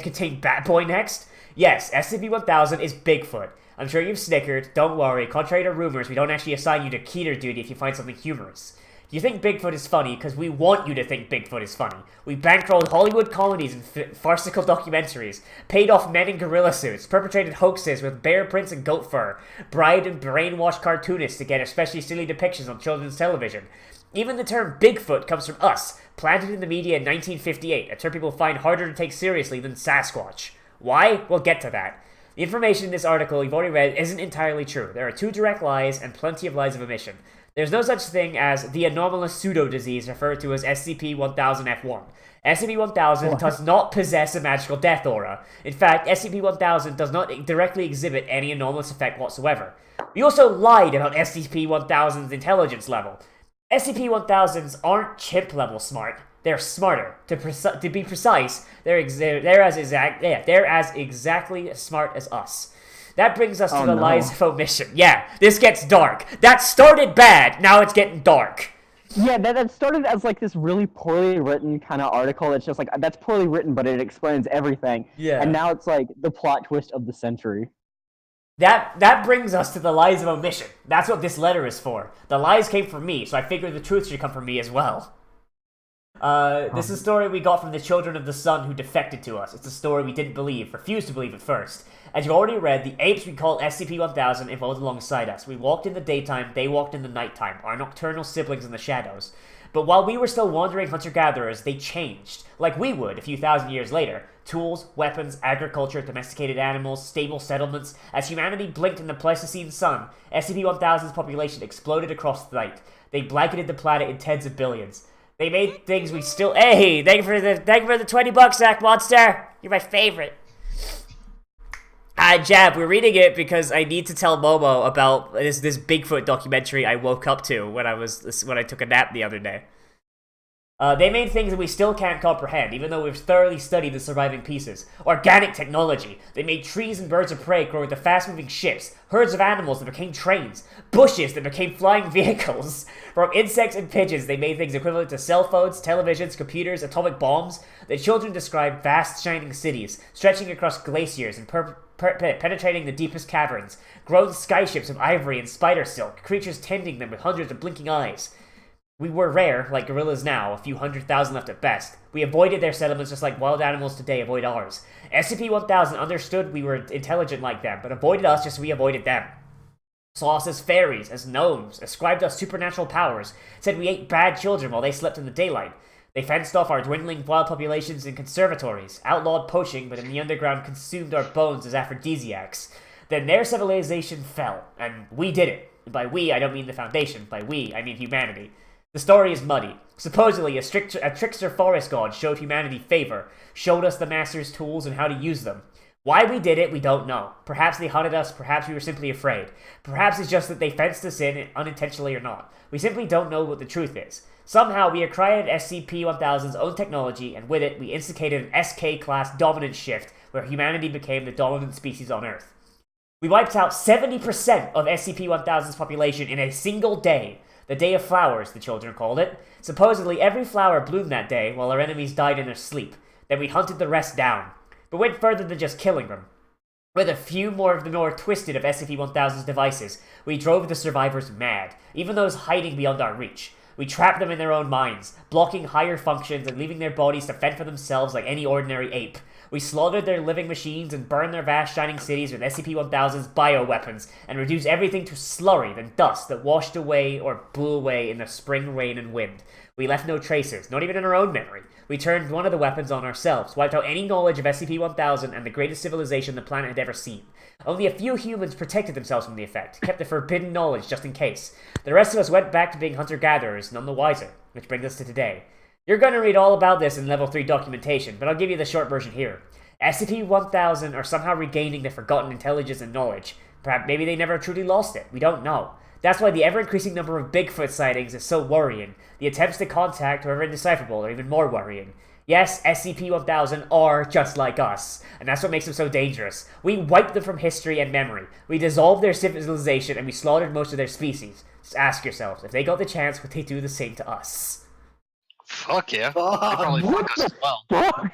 contain Bat Boy next? Yes, SCP-1000 is Bigfoot. I'm sure you've snickered. Don't worry. Contrary to rumors, we don't actually assign you to Keter duty if you find something humorous. You think Bigfoot is funny because we want you to think Bigfoot is funny. We bankrolled Hollywood comedies and farcical documentaries, paid off men in gorilla suits, perpetrated hoaxes with bear prints and goat fur, bribed and brainwashed cartoonists to get especially silly depictions on children's television. Even the term Bigfoot comes from us, planted in the media in 1958, a term people find harder to take seriously than Sasquatch. Why? We'll get to that. The information in this article you've already read isn't entirely true. There are 2 direct lies and plenty of lies of omission. There's no such thing as the anomalous pseudo-disease referred to as SCP-1000-F1. SCP-1000 does not possess a magical death aura. In fact, SCP-1000 does not directly exhibit any anomalous effect whatsoever. We also lied about SCP-1000's intelligence level. SCP-1000s aren't chimp-level smart. They're smarter. To be precise, they're as exactly as smart as us. That brings us to the lies of omission. Yeah, this gets dark. That started bad, now it's getting dark. Yeah, that started as like this really poorly written kind of article that's just like, that's poorly written, but it explains everything. Yeah. And now it's like the plot twist of the century. That brings us to the lies of omission. That's what this letter is for. The lies came from me, so I figured the truth should come from me as well. This is a story we got from the Children of the Sun who defected to us. It's a story we didn't believe, refused to believe at first. As you've already read, the apes we call SCP-1000 evolved alongside us. We walked in the daytime, they walked in the nighttime, our nocturnal siblings in the shadows. But while we were still wandering hunter-gatherers, they changed, like we would a few thousand years later. Tools, weapons, agriculture, domesticated animals, stable settlements. As humanity blinked in the Pleistocene sun, SCP-1000's population exploded across the night. They blanketed the planet in tens of billions. They made things we still... Hey, thank you for the $20, Zach Monster. You're my favorite. Jab, we're reading it because I need to tell Momo about this Bigfoot documentary I woke up to when I took a nap the other day. They made things that we still can't comprehend, even though we've thoroughly studied the surviving pieces. Organic technology. They made trees and birds of prey grow into fast-moving ships, herds of animals that became trains, bushes that became flying vehicles. From insects and pigeons, they made things equivalent to cell phones, televisions, computers, atomic bombs. The children described vast, shining cities, stretching across glaciers and penetrating the deepest caverns, grown skyships of ivory and spider silk, creatures tending them with hundreds of blinking eyes. We were rare, like gorillas now, a few 100,000 left at best. We avoided their settlements just like wild animals today avoid ours. SCP-1000 understood we were intelligent like them, but avoided us just as we avoided them. Saw us as fairies, as gnomes, ascribed us supernatural powers, said we ate bad children while they slept in the daylight. They fenced off our dwindling wild populations in conservatories, outlawed poaching, but in the underground consumed our bones as aphrodisiacs. Then their civilization fell, and we did it. And by we, I don't mean the Foundation. By we, I mean humanity. The story is muddy. Supposedly, a trickster forest god showed humanity favor, showed us the Master's tools and how to use them. Why we did it, we don't know. Perhaps they hunted us, perhaps we were simply afraid. Perhaps it's just that they fenced us in, unintentionally or not. We simply don't know what the truth is. Somehow, we acquired SCP-1000's own technology, and with it, we instigated an SK-class dominance shift, where humanity became the dominant species on Earth. We wiped out 70% of SCP-1000's population in a single day. The Day of Flowers, the children called it. Supposedly, every flower bloomed that day, while our enemies died in their sleep. Then we hunted the rest down. But went further than just killing them. With a few more of the more twisted of SCP-1000's devices, we drove the survivors mad, even those hiding beyond our reach. We trapped them in their own minds, blocking higher functions and leaving their bodies to fend for themselves like any ordinary ape. We slaughtered their living machines and burned their vast shining cities with SCP-1000's bioweapons, and reduced everything to slurry and dust that washed away or blew away in the spring rain and wind. We left no traces, not even in our own memory. We turned one of the weapons on ourselves, wiped out any knowledge of SCP-1000 and the greatest civilization the planet had ever seen. Only a few humans protected themselves from the effect, kept the forbidden knowledge just in case. The rest of us went back to being hunter-gatherers, none the wiser, which brings us to today. You're going to read all about this in Level 3 documentation, but I'll give you the short version here. SCP-1000 are somehow regaining their forgotten intelligence and knowledge. Perhaps maybe they never truly lost it, we don't know. That's why the ever-increasing number of Bigfoot sightings is so worrying. The attempts to contact, however indecipherable, are even more worrying. Yes, SCP-1000 are just like us, and that's what makes them so dangerous. We wiped them from history and memory. We dissolved their civilization, and we slaughtered most of their species. Just ask yourselves, if they got the chance, would they do the same to us? Fuck yeah. They probably fuck us as well. Fuck?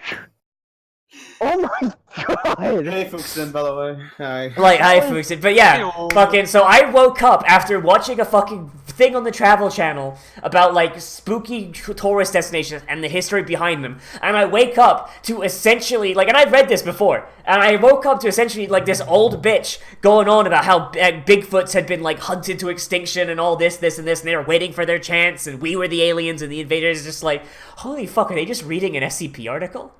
Oh my god! Hey, Fuxin, by the way. Hi. Like, hi, Fuxin. But yeah, fucking, so I woke up after watching a fucking thing on the Travel Channel about, like, spooky tourist destinations and the history behind them. And I wake up to essentially, like, and I've read this before, and I woke up to essentially, like, this old bitch going on about how Bigfoots had been, like, hunted to extinction and all this, and they were waiting for their chance, and we were the aliens, and the invaders. Just like, holy fuck, are they just reading an SCP article?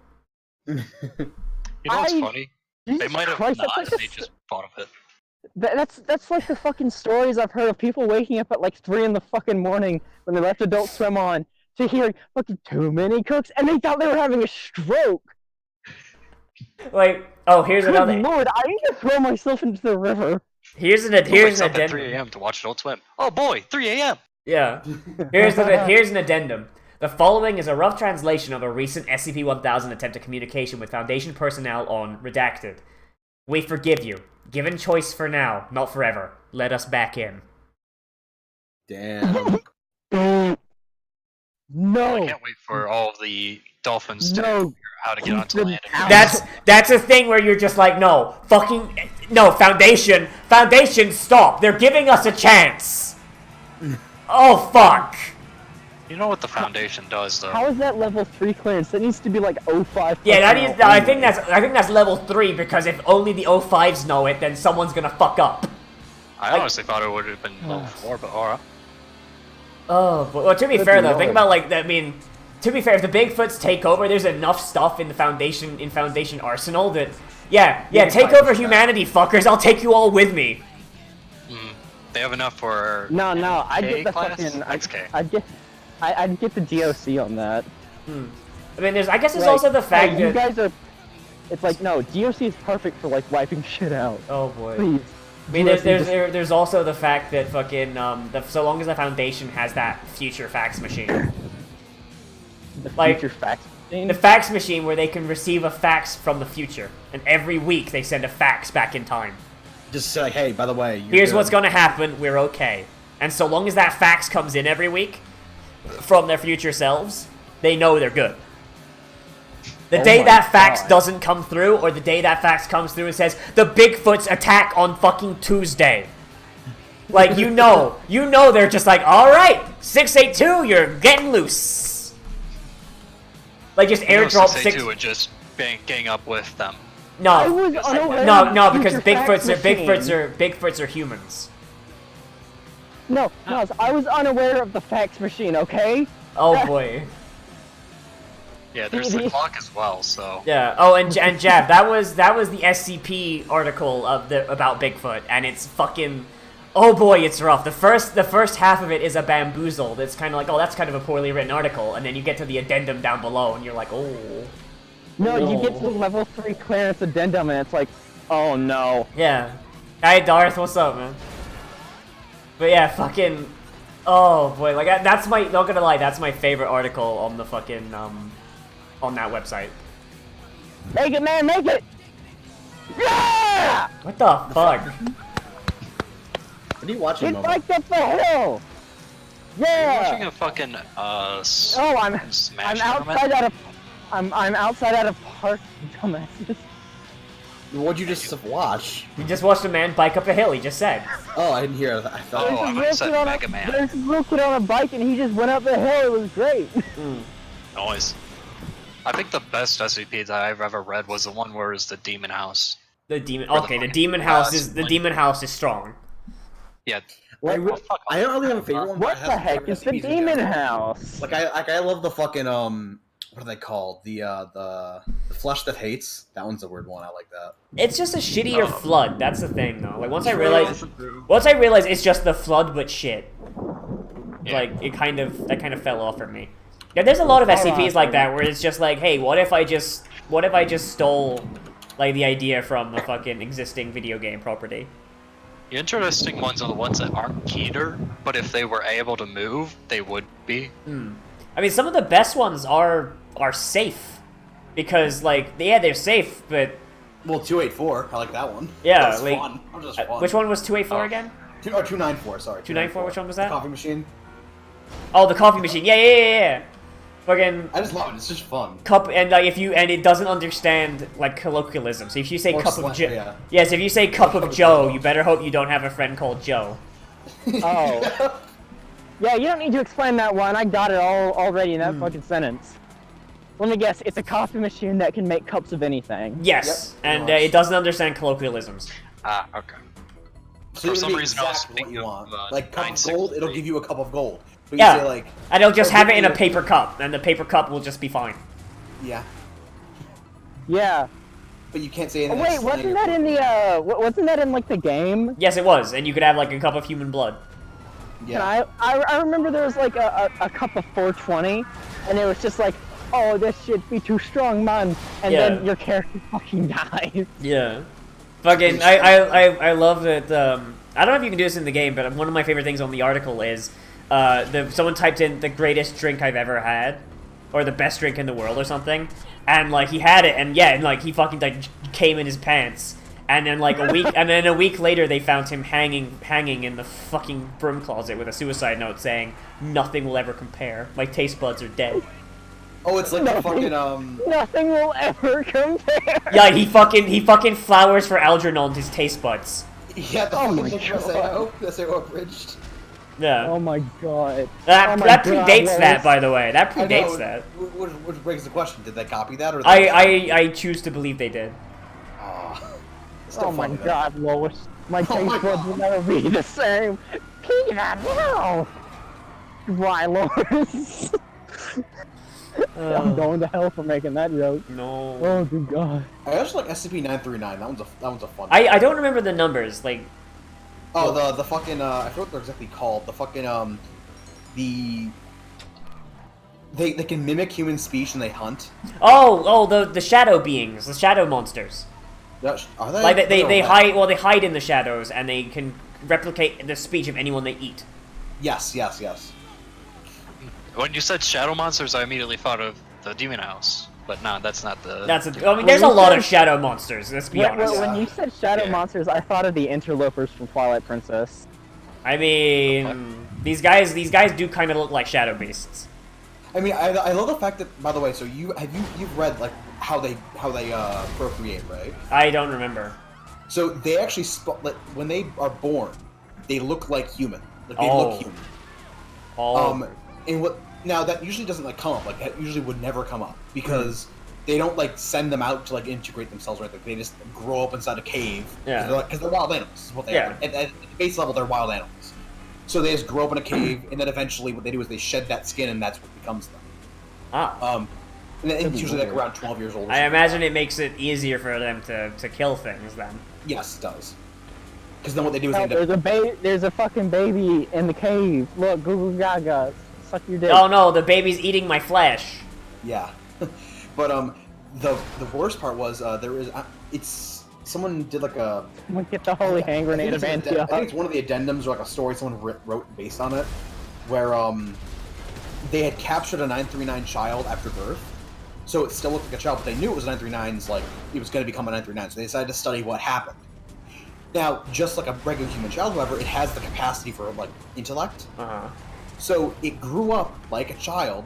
You know what's funny? They might have Christ, not, they just thought of it. That's like the fucking stories I've heard of people waking up at like 3 in the fucking morning when they left Adult Swim on to hear fucking too many cooks, and they thought they were having a stroke. Like, oh, here's Good another. Lord, I need to throw myself into the river. Here's an Wakes up addendum. at 3 a.m. to watch Adult Swim. Oh boy, 3 a.m. Yeah. Here's an addendum. The following is a rough translation of a recent SCP-1000 attempt at communication with Foundation personnel on Redacted. We forgive you. Given choice for now, not forever. Let us back in. Damn. No. I can't wait for all of the dolphins to figure out how to get onto land. That's a thing where you're just like, no, fucking, no, Foundation, stop. They're giving us a chance. Oh, fuck. You know what the Foundation does, though? How is that level 3 clearance? That needs to be like 05. Yeah, I think that's level 3, because if only the O5s know it, then someone's gonna fuck up. I honestly thought it would have been level 4, but alright. Oh, well, to be fair though, think about like, I mean, to be fair, if the Bigfoots take over, there's enough stuff in the Foundation arsenal that, yeah, take over humanity, fuckers. I'll take you all with me. They have enough for No, I'd get the class? fucking. XK. I'd get the DOC on that. I mean, I guess there's Like, also the fact hey, you that guys are. It's like no, DOC is perfect for like wiping shit out. oh boy. Please. I mean, DOC there's also the fact that fucking so long as the Foundation has that future fax machine, the like, future fax machine. the fax machine where they can receive a fax from the future, and every week they send a fax back in time. Just say, like, hey, by the way, Here's what's gonna happen. We're okay. And so long as that fax comes in every week from their future selves, they know they're good. The day that fax doesn't come through, or the day that fax comes through and says, the Bigfoots attack on fucking Tuesday. Like, you know they're just like, alright, 682, you're getting loose. Like, just airdrop 682 would just gang up with them. I was unaware No, of the because future fax Bigfoots are humans. No, I was unaware of the fax machine. Okay. Oh boy. Yeah, there's the clock as well, so... Yeah. Oh, and Jab, that was the SCP article about Bigfoot, and it's fucking... Oh boy, it's rough. The first half of it is a bamboozle. That's kind of like, oh, that's kind of a poorly written article, and then you get to the addendum down below, and you're like, oh... No, you get to the level 3 clearance addendum and it's like, oh no. Yeah. Hi Darth, what's up, man? But yeah, fucking. Oh boy, like that's my. Not gonna lie, that's my favorite article on the fucking on that website. Make it, man, make it! Yeah! What the fuck? What are you watching, Get Momo? biked up the hill! You're watching Yeah! a fucking Oh, I'm Smash outside out of I'm outside out of park, dumbasses. What'd you just watch? You just watched a man bike up a hill. He just said. Oh, I didn't hear that. I thought. Oh, I might have said Mega Man. There's a little kid on a bike and he just went up the hill. It was great. Noise. I think the best SCP that I've ever read was the one where it's the Demon House. The demon. Or the Okay, the fucking demon house is like- demon house is strong. Yeah. I don't really have a favorite one. but What I the have heck some is the SCPs in demon general. house? Like I love the fucking what are they called? The flesh that hates. That one's a weird one. I like that. It's just a shittier Oh. flood. That's the thing, though. Like once I realized it's just the flood, but shit. Yeah. Like that kind of fell off for me. Yeah, there's a lot of SCPs like that where it's just like, hey, what if I just stole like the idea from a fucking existing video game property? The interesting ones are the ones that aren't Keter, but if they were able to move, they would be. I mean, some of the best ones are safe because like yeah, they're safe, but Well, 284. I like that one. Yeah, That's like- fun. That was just fun. which one was 284 again? 294. Sorry. 294. Which one was that? Coffee machine. Oh, the coffee machine. Yeah. Fucking I just love it. It's just fun. cup, and like and it doesn't understand like colloquialism. So if you say Or cup slang, of Joe, yeah. yes, if you say cup of Joe, you better hope you don't have a friend called Joe. Oh. Yeah, you don't need to explain that one. I got it all already in that fucking sentence. Let me guess, it's a coffee machine that can make cups of anything. Yes, Yep, pretty and much. it doesn't understand colloquialisms. Ah, okay. So For it'll some be reason, I was exactly what thinking you of, want. uh, Like cup of gold, it'll 963. give you a cup of gold. But Yeah. you say like, And it'll just oh, have it give in a me paper cup, and the paper cup will just be fine. Yeah. Yeah. But you can't say Oh, anything. wait, that's slang wasn't or that in the wasn't that in like the game? Yes, it was, and you could have like a cup of human blood. Yeah. And I remember there was like a cup of 420, and it was just like, oh, this shit be too strong, man. And Yeah. then your character fucking dies. Yeah. Fucking, I love that, I don't know if you can do this in the game, but one of my favorite things on the article is, someone typed in the greatest drink I've ever had, or the best drink in the world or something, and like, he had it, and yeah, and like, he fucking like, came in his pants, and then like a week later they found him hanging in the fucking broom closet with a suicide note saying, nothing will ever compare, my taste buds are dead. Oh, it's like the fucking Nothing will ever compare. Yeah, he fucking flowers for Algernon his taste buds. Yeah, the Oh my fucking God. SAO abridged. Yeah. Oh my god. That Oh my that God, predates Lois. that, by the way. That I know, predates that. Which brings the question: did they copy that or? I choose to believe they did. Still Oh my funny, though. god, Lois. My Oh my taste buds God. will never be the same. Peanut, no! Why, Lois? I'm going to hell for making that joke. No. Oh, good god. I actually like SCP-939. That one's a fun. I don't remember the numbers. Like, Oh, the fucking I forget what they're exactly called. The fucking they can mimic human speech and they hunt. the shadow beings, the shadow monsters. Are they? Like they They're hide. Well, they hide in the shadows, and they can replicate the speech of anyone they eat. Yes. When you said shadow monsters, I immediately thought of the Demon House. But no, that's not the... I mean, there's a lot of shadow monsters. Let's be honest. When you said shadow Yeah. monsters, I thought of the interlopers from Twilight Princess. I mean, these guys do kind of look like shadow beasts. I mean, I love the fact that, by the way, so you've read like how they procreate, right? I don't remember. So they actually like, when they are born, they look like human. Like they Oh. look human. Oh. And what now that usually doesn't like come up. Like that usually would never come up because they don't like send them out to like integrate themselves or anything. They just grow up inside a cave. Yeah. Because they're wild animals. Is what they Yeah. are. At the base level, they're wild animals. So they just grow up in a cave, and then eventually what they do is they shed that skin, and that's what becomes them. Ah. And it's usually like around 12 years old. or I something imagine like it makes it easier for them to kill things then. that. Yes, it does. Because then what they do is they Oh, end up... there's a fucking baby in the cave. Look, Google Gaga. Suck your dick. Oh no, the baby's eating my flesh. Yeah. But the worst part was it's someone did like a We get the holy hand grenade of I Antioch. think it's one of the addendums or like a story someone wrote based on it, where they had captured a 939 child after birth, so it still looked like a child, but they knew it was a 939's, like it was going to become a 939, so they decided to study what happened. Now, just like a regular human child, however, it has the capacity for like intellect. So it grew up like a child,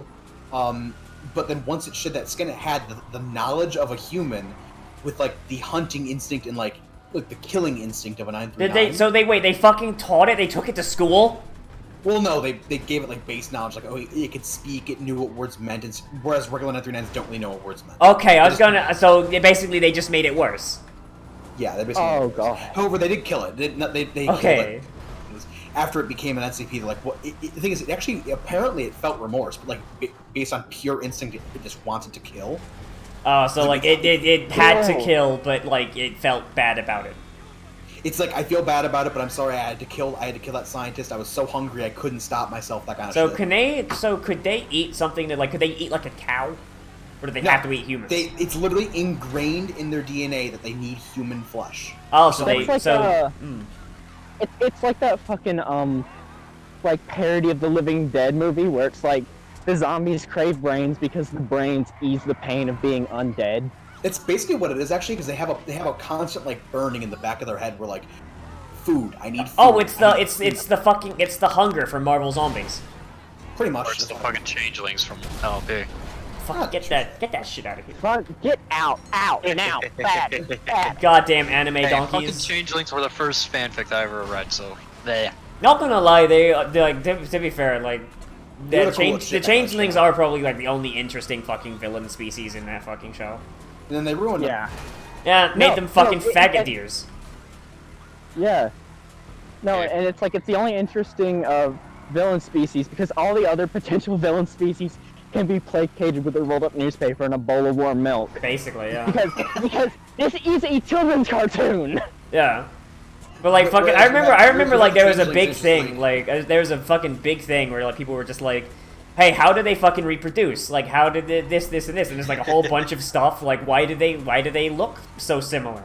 but then once it shed that skin, it had the knowledge of a human, with like the hunting instinct and like the killing instinct of a 939. They fucking taught it? They took it to school? Well, no, they gave it like base knowledge, like it could speak, it knew what words meant, and whereas regular 939s don't really know what words meant. Okay, so basically they just made it worse. Yeah, they basically. Oh god. However, they did kill it. They killed it. After it became an NCP, like the thing is, it actually apparently it felt remorse, but like based on pure instinct, it just wanted to kill. So like it had to kill, but like it felt bad about it. It's like I feel bad about it, but I'm sorry. I had to kill that scientist. I was so hungry I couldn't stop myself. That kind of shit. Could they eat something that like could they eat like a cow, or do they have to eat humans? It's literally ingrained in their DNA that they need human flesh. Oh, it's like that fucking like parody of the Living Dead movie where it's like the zombies crave brains because the brains ease the pain of being undead. It's basically what it is, actually, because they have a constant like burning in the back of their head where like, food. I need food. Oh, it's the hunger from Marvel Zombies. Pretty much. Or it's the fucking changelings from LP. Fuck, get that shit out of here. Fuck, get out, bad. Goddamn anime Hey, fucking donkeys. changelings were the first fanfic that I ever read, so there. Not gonna lie, they like to be fair, like the changelings are probably like the only interesting fucking villain species in that fucking show. And then they ruined it. Yeah, made them fucking faggot deers. Yeah. No, and it's like it's the only interesting villain species because all the other potential villain species can be placated with a rolled up newspaper and a bowl of warm milk. Basically, yeah. Because this is a children's cartoon. Yeah. But like fucking, I remember like there was a big thing, like there was a fucking big thing where like people were just like, hey, how do they fucking reproduce? Like, how did this, and this, and there's like a whole bunch of stuff. Like, why do they look so similar?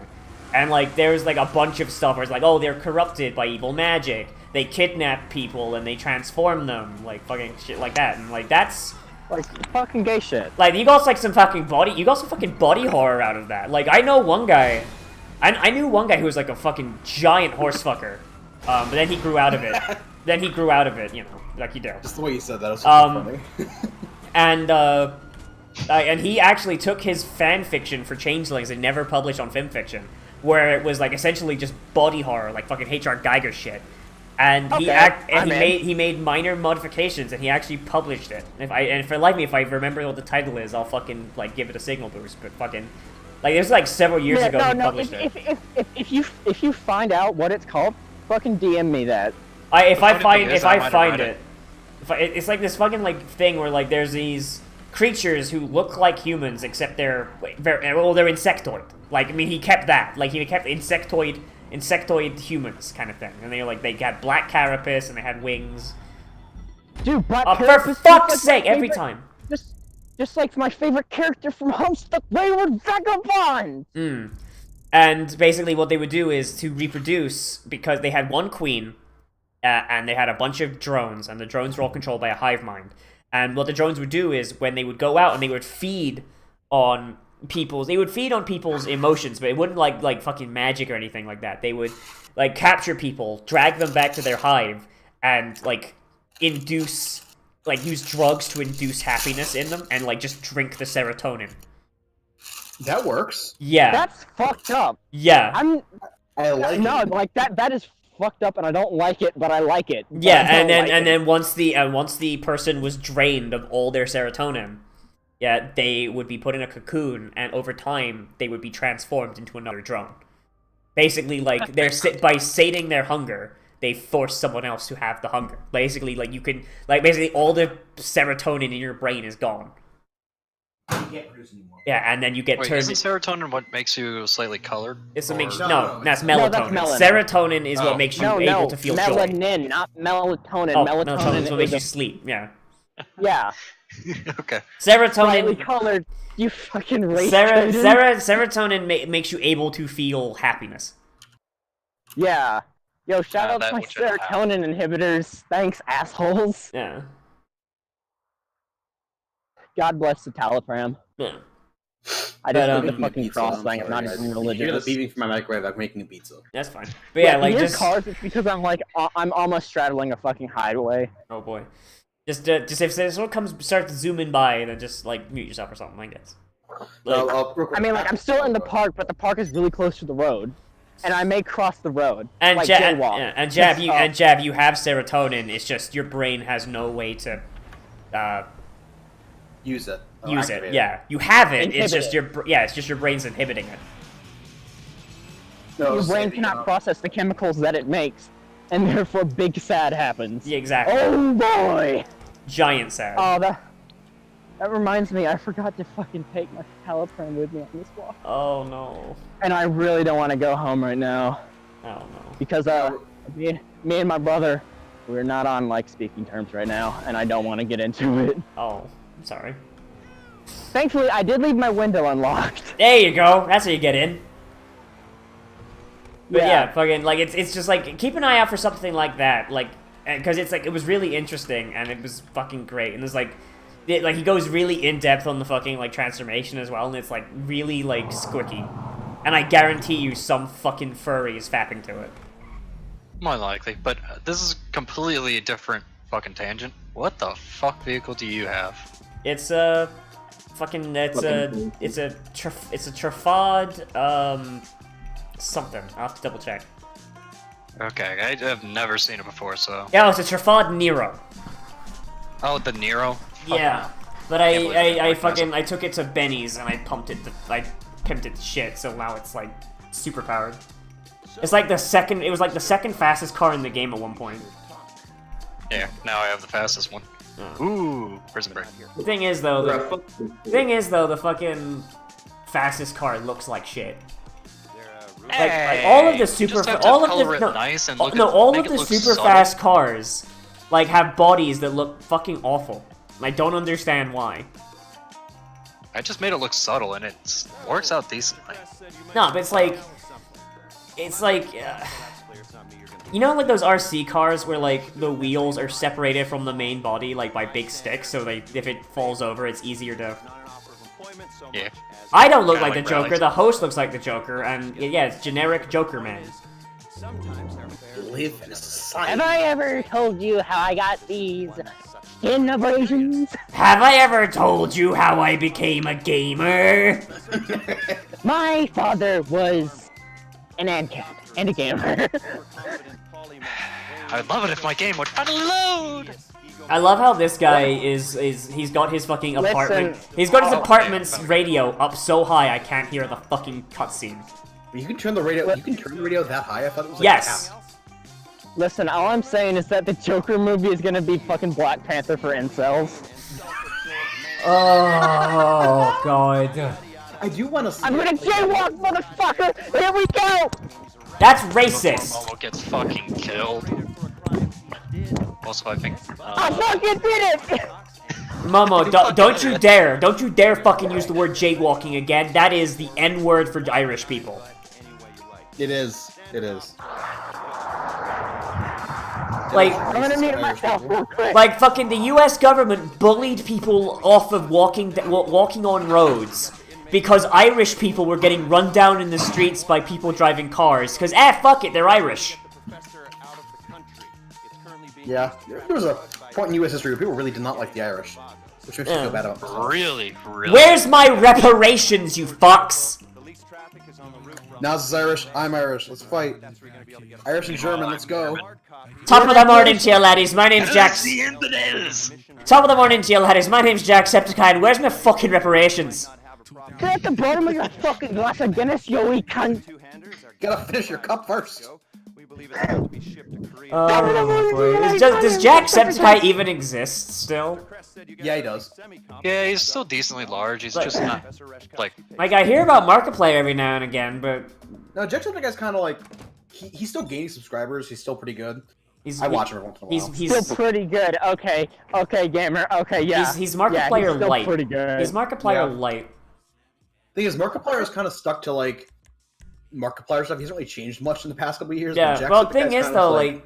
And like, there's like a bunch of stuff where it's like, oh, they're corrupted by evil magic. They kidnap people and they transform them, like fucking shit like that. And like, that's like fucking gay shit. Like, you got some fucking body horror out of that. Like, I know one guy. I knew one guy who was like a fucking giant horse fucker, but then he grew out of it. You know, like you do. Just the way you said that was funny. And he actually took his fan fiction for Changelings and never published on FimFiction, where it was like essentially just body horror, like fucking H.R. Geiger shit. And he made minor modifications, and he actually published it. If I remember what the title is, I'll fucking like give it a signal boost. But fucking. Like, it was like several years ago he published it. If you find out what it's called, fucking DM me that. If I find it, it's like this fucking like thing where like there's these creatures who look like humans except they're insectoid. Like, I mean, he kept that. Like, he kept insectoid humans kind of thing, and they had black carapace and they had wings. Dude, black carapace. For fuck's sake, every time. Just like my favorite character from Homestuck Wayward Vagabond! And basically what they would do is to reproduce, because they had one queen, and they had a bunch of drones, and the drones were all controlled by a hive mind. And what the drones would do is, when they would go out and they would feed on people's emotions, but it wouldn't like fucking magic or anything like that. They would like capture people, drag them back to their hive, and like use drugs to induce happiness in them, and like just drink the serotonin. That works. Yeah. That's fucked up. Yeah. I like it. Like that is fucked up, and I don't like it, but I like it. Yeah, and then once the person was drained of all their serotonin, yeah, they would be put in a cocoon, and over time they would be transformed into another drone. Basically, like by sating their hunger, they force someone else to have the hunger. Basically, like you can, like basically all the serotonin in your brain is gone. You can't produce anymore. Yeah, and then you get turned. Isn't serotonin what makes you slightly colored? It's what makes No, that's melatonin. No, that's melanin. Serotonin is what makes you able to feel joy. Melanin, not melatonin. Oh, melatonin is what makes you sleep. Yeah. Yeah. Okay. Brightly Serotonin. colored. You fucking race. Serotonin makes you able to feel happiness. Yeah. Yo, shout out that to my which I have. serotonin inhibitors. Thanks, assholes. Yeah. God bless the Talipram. Yeah. I just But, did the Making a fucking pizza, cross I'm thing. I'm not sorry, even guys. If you hear the religious. beeping from my microwave, I'm making a pizza. That's fine. But yeah, like if you hear just. cars, it's because I'm like I'm almost straddling a fucking highway. Oh boy. Just if someone starts zooming by, then just like mute yourself or something. I guess. Like, Real quick, I mean, like I'm still in the park, but the park is really close to the road, and I may cross the road. and like Jab, jaywalk. and Jab, you have serotonin. It's just your brain has no way to use it. use it. Activate Yeah, you have it. Inhibit It's just it. it's just your brain's inhibiting it. No, Your brain say, cannot process the chemicals that it makes, and therefore big sad happens. Yeah, exactly. Oh boy! Giant sad. Oh, that reminds me, I forgot to fucking take my Talipram with me on this walk. Oh no. And I really don't want to go home right now. Oh no. Because, me and my brother, we're not on, like, speaking terms right now, and I don't want to get into it. Oh, I'm sorry. Thankfully, I did leave my window unlocked. There you go. That's how you get in. But Yeah. yeah, fucking like it's just like keep an eye out for something like that, like because it's like it was really interesting and it was fucking great, and there's like he goes really in depth on the fucking like transformation as well, and it's like really like squicky, and I guarantee you some fucking furry is fapping to it. More likely, but this is completely a different fucking tangent. What the fuck vehicle do you have? It's a fucking it's a Trafod something. I'll have to double check. Okay, I have never seen it before, so. Yeah, it's a Trafod Nero. Oh, the Nero? Yeah, but Can't believe it I like fucking I took it to Benny's and I pimped it to shit, so now it's like super powered. It's like it was like the second fastest car in the game at one point. Yeah, now I have the fastest one. Ooh, prison break. The thing is though, the fucking fastest car looks like shit. Like all of the super nice and all of the super fast cars like have bodies that look fucking awful. I don't understand why. I just made it look subtle and it works out decently. No, but it's like you know, like those RC cars where like the wheels are separated from the main body like by big sticks, so if it falls over, it's easier to. Yeah. I don't look like the like Joker. rallies. The host looks like the Joker, and yeah, it's generic Joker man. Live in a society. Have I ever told you how I got these skin abrasions? Have I ever told you how I became a gamer? My father was an ANCAP and a gamer. I'd love it if my game would unload! I love how this guy he's got his fucking apartment. Listen. He's got his Oh, apartment's okay. radio up so high I can't hear the fucking cutscene. You can turn the radio. You can turn the radio that high. I thought it was like Yes. half. Listen, all I'm saying is that the Joker movie is gonna be fucking Black Panther for incels. Oh god. I do want to see. I'm gonna jaywalk, motherfucker! Here we go! That's racist. Momo gets fucking killed. Also, I think. I fucking did it! Momo, don't you dare fucking use the word jaywalking again. That is the N-word for Irish people. It is. It is. Like, I'm gonna mute myself real quick. like fucking the U.S. government bullied people off of walking on roads because Irish people were getting run down in the streets by people driving cars. Because fuck it, they're Irish. Yeah. There was a point in U.S. history where people really did not like the Irish, which makes me feel bad about this. Really, really. Where's my reparations, you fucks? Naz is Irish. I'm Irish. Let's fight. Irish and German. Let's go. Top of the morning to you, laddies. My name's Jack. The infidels! Top of the morning to you, laddies. My name's Jacksepticeye. Where's my fucking reparations? Get at the bottom of your fucking glass of Guinness, you wee cunt! Gotta finish your cup first. Does Jacksepticeye even exist still? Yeah, he does. Yeah, he's still decently large. He's just not like. Like, I hear about Markiplier every now and again, but No, Jacksepticeye's kind of like he's still gaining subscribers. He's still pretty good. I watch every once in a while. He's still pretty good. Okay, gamer. Okay, yeah. He's Markiplier he's still light. Pretty good. He's Markiplier light. Thing is, Markiplier is kind of stuck to like Markiplier stuff. He hasn't really changed much in the past couple of years. Yeah. Well, the thing is though, like,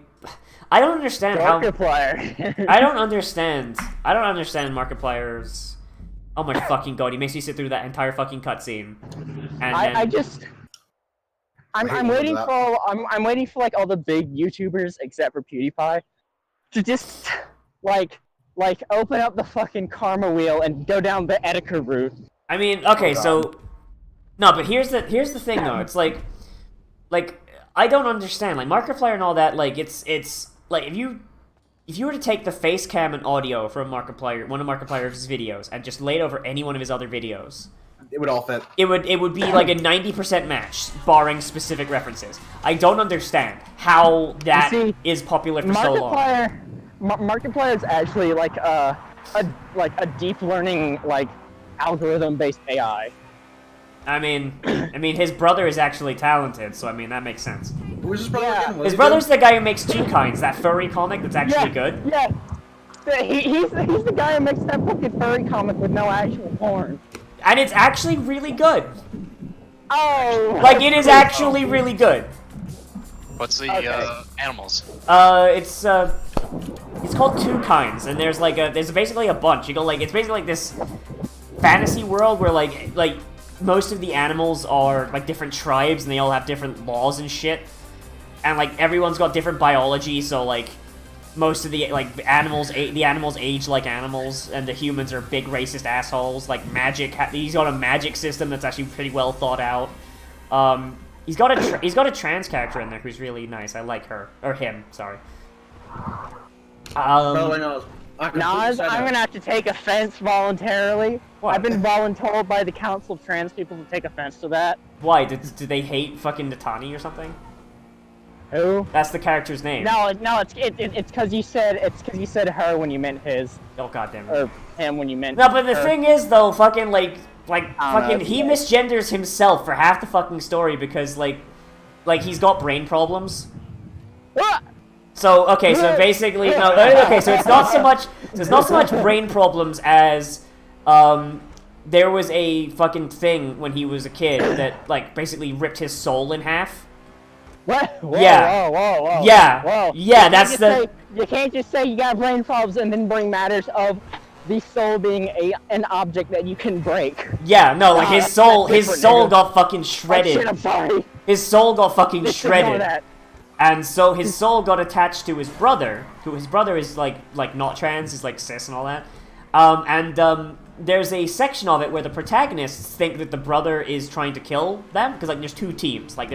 I don't understand Markiplier. I don't understand Markiplier's. Oh my fucking god! He makes me sit through that entire fucking cutscene. I'm waiting for like all the big YouTubers except for PewDiePie to just like open up the fucking karma wheel and go down the Etika route. I mean, okay, so no, but here's the thing though. It's like I don't understand like Markiplier and all that. Like it's like if you were to take the face cam and audio from Markiplier, one of Markiplier's videos, and just lay it over any one of his other videos, it would all fit. It would be like a 90% match, barring specific references. I don't understand how that is popular for so long. Markiplier is actually like a deep learning like algorithm-based AI. I mean, his brother is actually talented, so I mean that makes sense. Who's his brother again? His brother's the guy who makes G-Kinds, that furry comic that's actually good. Yeah, he's the guy who makes that fucking furry comic with no actual porn. And it's actually really good. Oh! Like, it is actually really good. What's the animals? It's called Two Kinds, and there's basically a bunch. You go like, it's basically like this fantasy world where like most of the animals are like different tribes and they all have different laws and shit. And like everyone's got different biology, so like most of the animals age like animals, and the humans are big racist assholes. Like magic, he's got a magic system that's actually pretty well thought out. He's got a trans character in there who's really nice. I like her or him. Sorry. Naz, I'm gonna have to take offense voluntarily. What? I've been voluntold by the Council of Trans people to take offense to that. Why? Do they hate fucking Natani or something? Who? That's the character's name. No, it's because you said her when you meant his. Oh goddamn it. Or him when you meant. No, but the her. thing is though, fucking fucking he yeah. misgenders himself for half the fucking story because like he's got brain problems. Ah! So okay, so basically no, okay, so it's not so much brain problems as there was a fucking thing when he was a kid that like basically ripped his soul in half. What? Whoa, Yeah. Whoa. Yeah. Whoa. Yeah, that's the. You can't just say you got brain problems and then bring matters of the soul being an object that you can break. Yeah, no, like his soul got fucking shredded. Oh, shit, I'm sorry. His soul got fucking Just shredded. ignore that. And so his soul got attached to his brother, who his brother is like not trans, is like cis and all that. There's a section of it where the protagonists think that the brother is trying to kill them because like there's two teams, like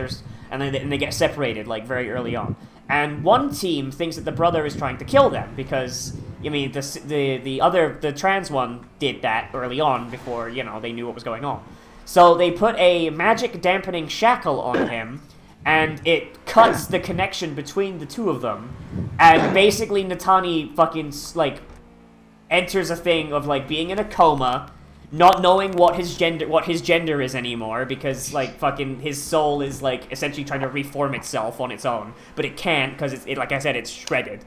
and they get separated like very early on. And one team thinks that the brother is trying to kill them because I mean the trans one did that early on before they knew what was going on. So they put a magic dampening shackle on him. And it cuts the connection between the two of them, and basically Natani fucking enters a thing of like being in a coma, not knowing what his gender is anymore because like fucking his soul is like essentially trying to reform itself on its own, but it can't because it like I said it's shredded,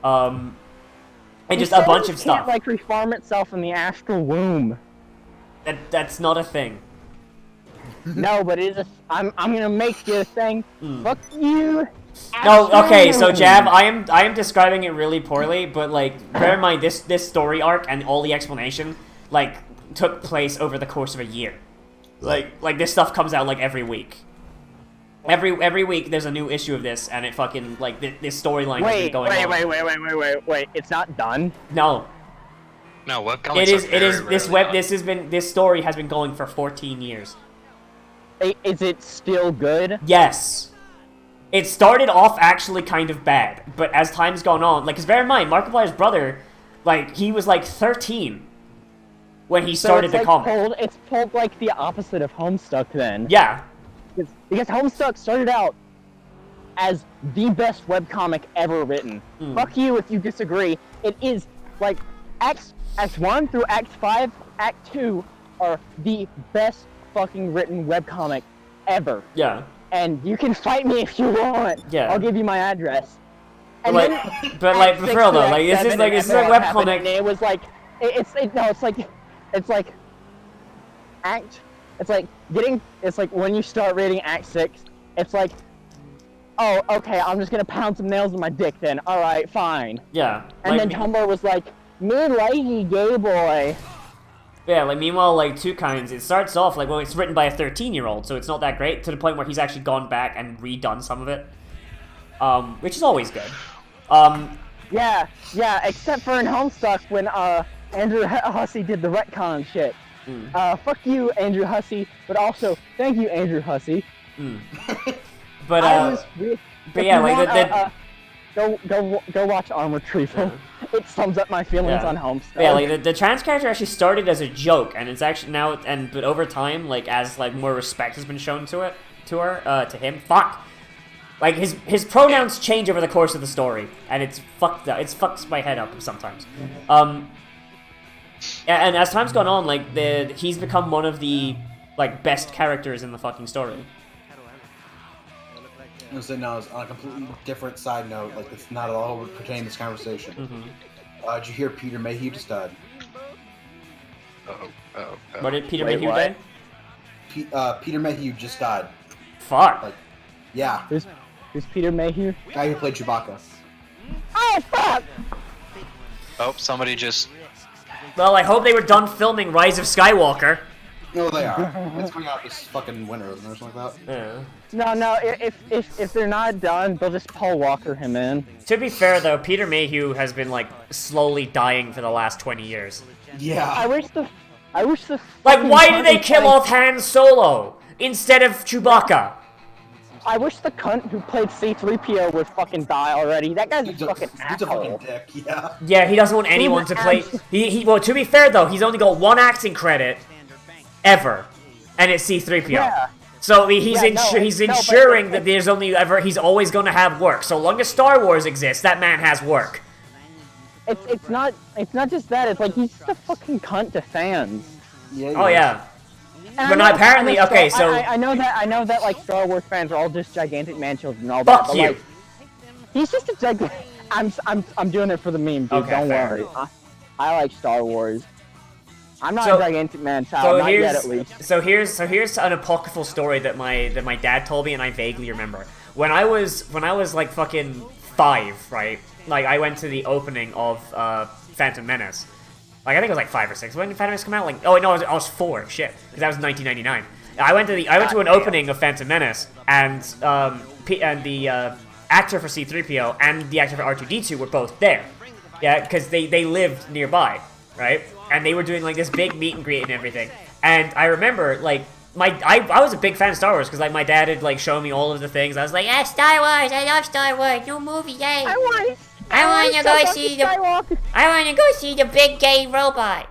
and just a bunch of stuff. It can't like reform itself in the astral womb. That's not a thing. No, but it is. I'm gonna make you a thing. Fuck you. No, okay, so Jab, I am describing it really poorly, but like bear in mind this story arc and all the explanation like took place over the course of a year. Like this stuff comes out like every week. Every week there's a new issue of this, and it fucking like this storyline has been going on. Wait! It's not done. No. No, webcomics. It is. This story has been going for 14 years. Is it still good? Yes. It started off actually kind of bad, but as time's gone on, like, cause bear in mind, Markiplier's brother, like, he was like 13 when he started the comic. It's pulled like the opposite of Homestuck then. Yeah. Because Homestuck started out as the best webcomic ever written. Fuck you if you disagree. It is like Acts 1 through Act 5, Act 2 are the best fucking written webcomic ever. Yeah. And you can fight me if you want. Yeah. I'll give you my address. And Like, then but like, Act for 6 real to though, Act like this is 7 like and this is a epilogue happened, webcomic. and it was like it's like when you start reading Act 6, it's like, oh, okay, I'm just gonna pound some nails in my dick then. Alright, fine. Yeah. And like, then Tumblr was like, me likey gay boy. Yeah, like meanwhile, like Two Kinds, it starts off like, well, it's written by a 13-year-old, so it's not that great, to the point where he's actually gone back and redone some of it. Which is always good. Yeah, except for in Homestuck when Andrew Hussey did the retcon shit. Fuck you, Andrew Hussey, but also thank you, Andrew Hussey. But yeah, like go watch Arm Retrieval. It sums up my feelings on Homestuck. Yeah, like the trans character actually started as a joke, and it's actually now but over time, like as like more respect has been shown to him. Fuck. Like his pronouns change over the course of the story, and it's fucked up. It fucks my head up sometimes. And as time's gone on, like he's become one of the like best characters in the fucking story. So now, on a completely different side note, like it's not at all pertaining to this conversation. Did you hear Peter Mayhew just died? What did Peter Mayhew die? Peter Mayhew just died. Fuck. Like, yeah. Who's Peter Mayhew? Guy who played Chewbacca. Oh fuck! Oh, somebody just... Well, I hope they were done filming Rise of Skywalker. No, they are. It's coming out this fucking winter, or something like that. Yeah. No, if they're not done, they'll just Paul Walker him in. To be fair, though, Peter Mayhew has been like slowly dying for the last 20 years. Yeah. I wish the Like, why did they kill off Han Solo instead of Chewbacca? I wish the cunt who played C-3PO would fucking die already. That guy's a fucking asshole. He's a fucking dick, yeah. Yeah, he doesn't want anyone to play. Well, to be fair though, he's only got one acting credit ever, and it's C-3PO. Yeah. So he's ensuring that there's he's always going to have work. So long as Star Wars exists, that man has work. It's not just that. It's like he's just a fucking cunt to fans. Yeah. Oh yeah. And But not apparently. Okay, so I know that like Star Wars fans are all just gigantic man children and all fuck that. But, you. like, he's just a gigantic. I'm doing it for the meme, dude. Okay, Don't fair. worry. I like Star Wars. I'm not So- a gigantic man child, not yet at least. So here's an apocryphal story that my dad told me, and I vaguely remember. When I was like fucking 5, right? Like I went to the opening of Phantom Menace. Like I think it was like 5 or 6. When did Phantom Menace come out? Like I was 4. Shit, because that was 1999. I went to an opening of Phantom Menace, and the actor for C-3PO and the actor for R2-D2 were both there. Yeah, because they lived nearby, right? And they were doing like this big meet and greet and everything. And I remember like I was a big fan of Star Wars because like my dad had like shown me all of the things. I was like, yeah, Star Wars, I love Star Wars, new movie, yay! I want to go see the big gay robot.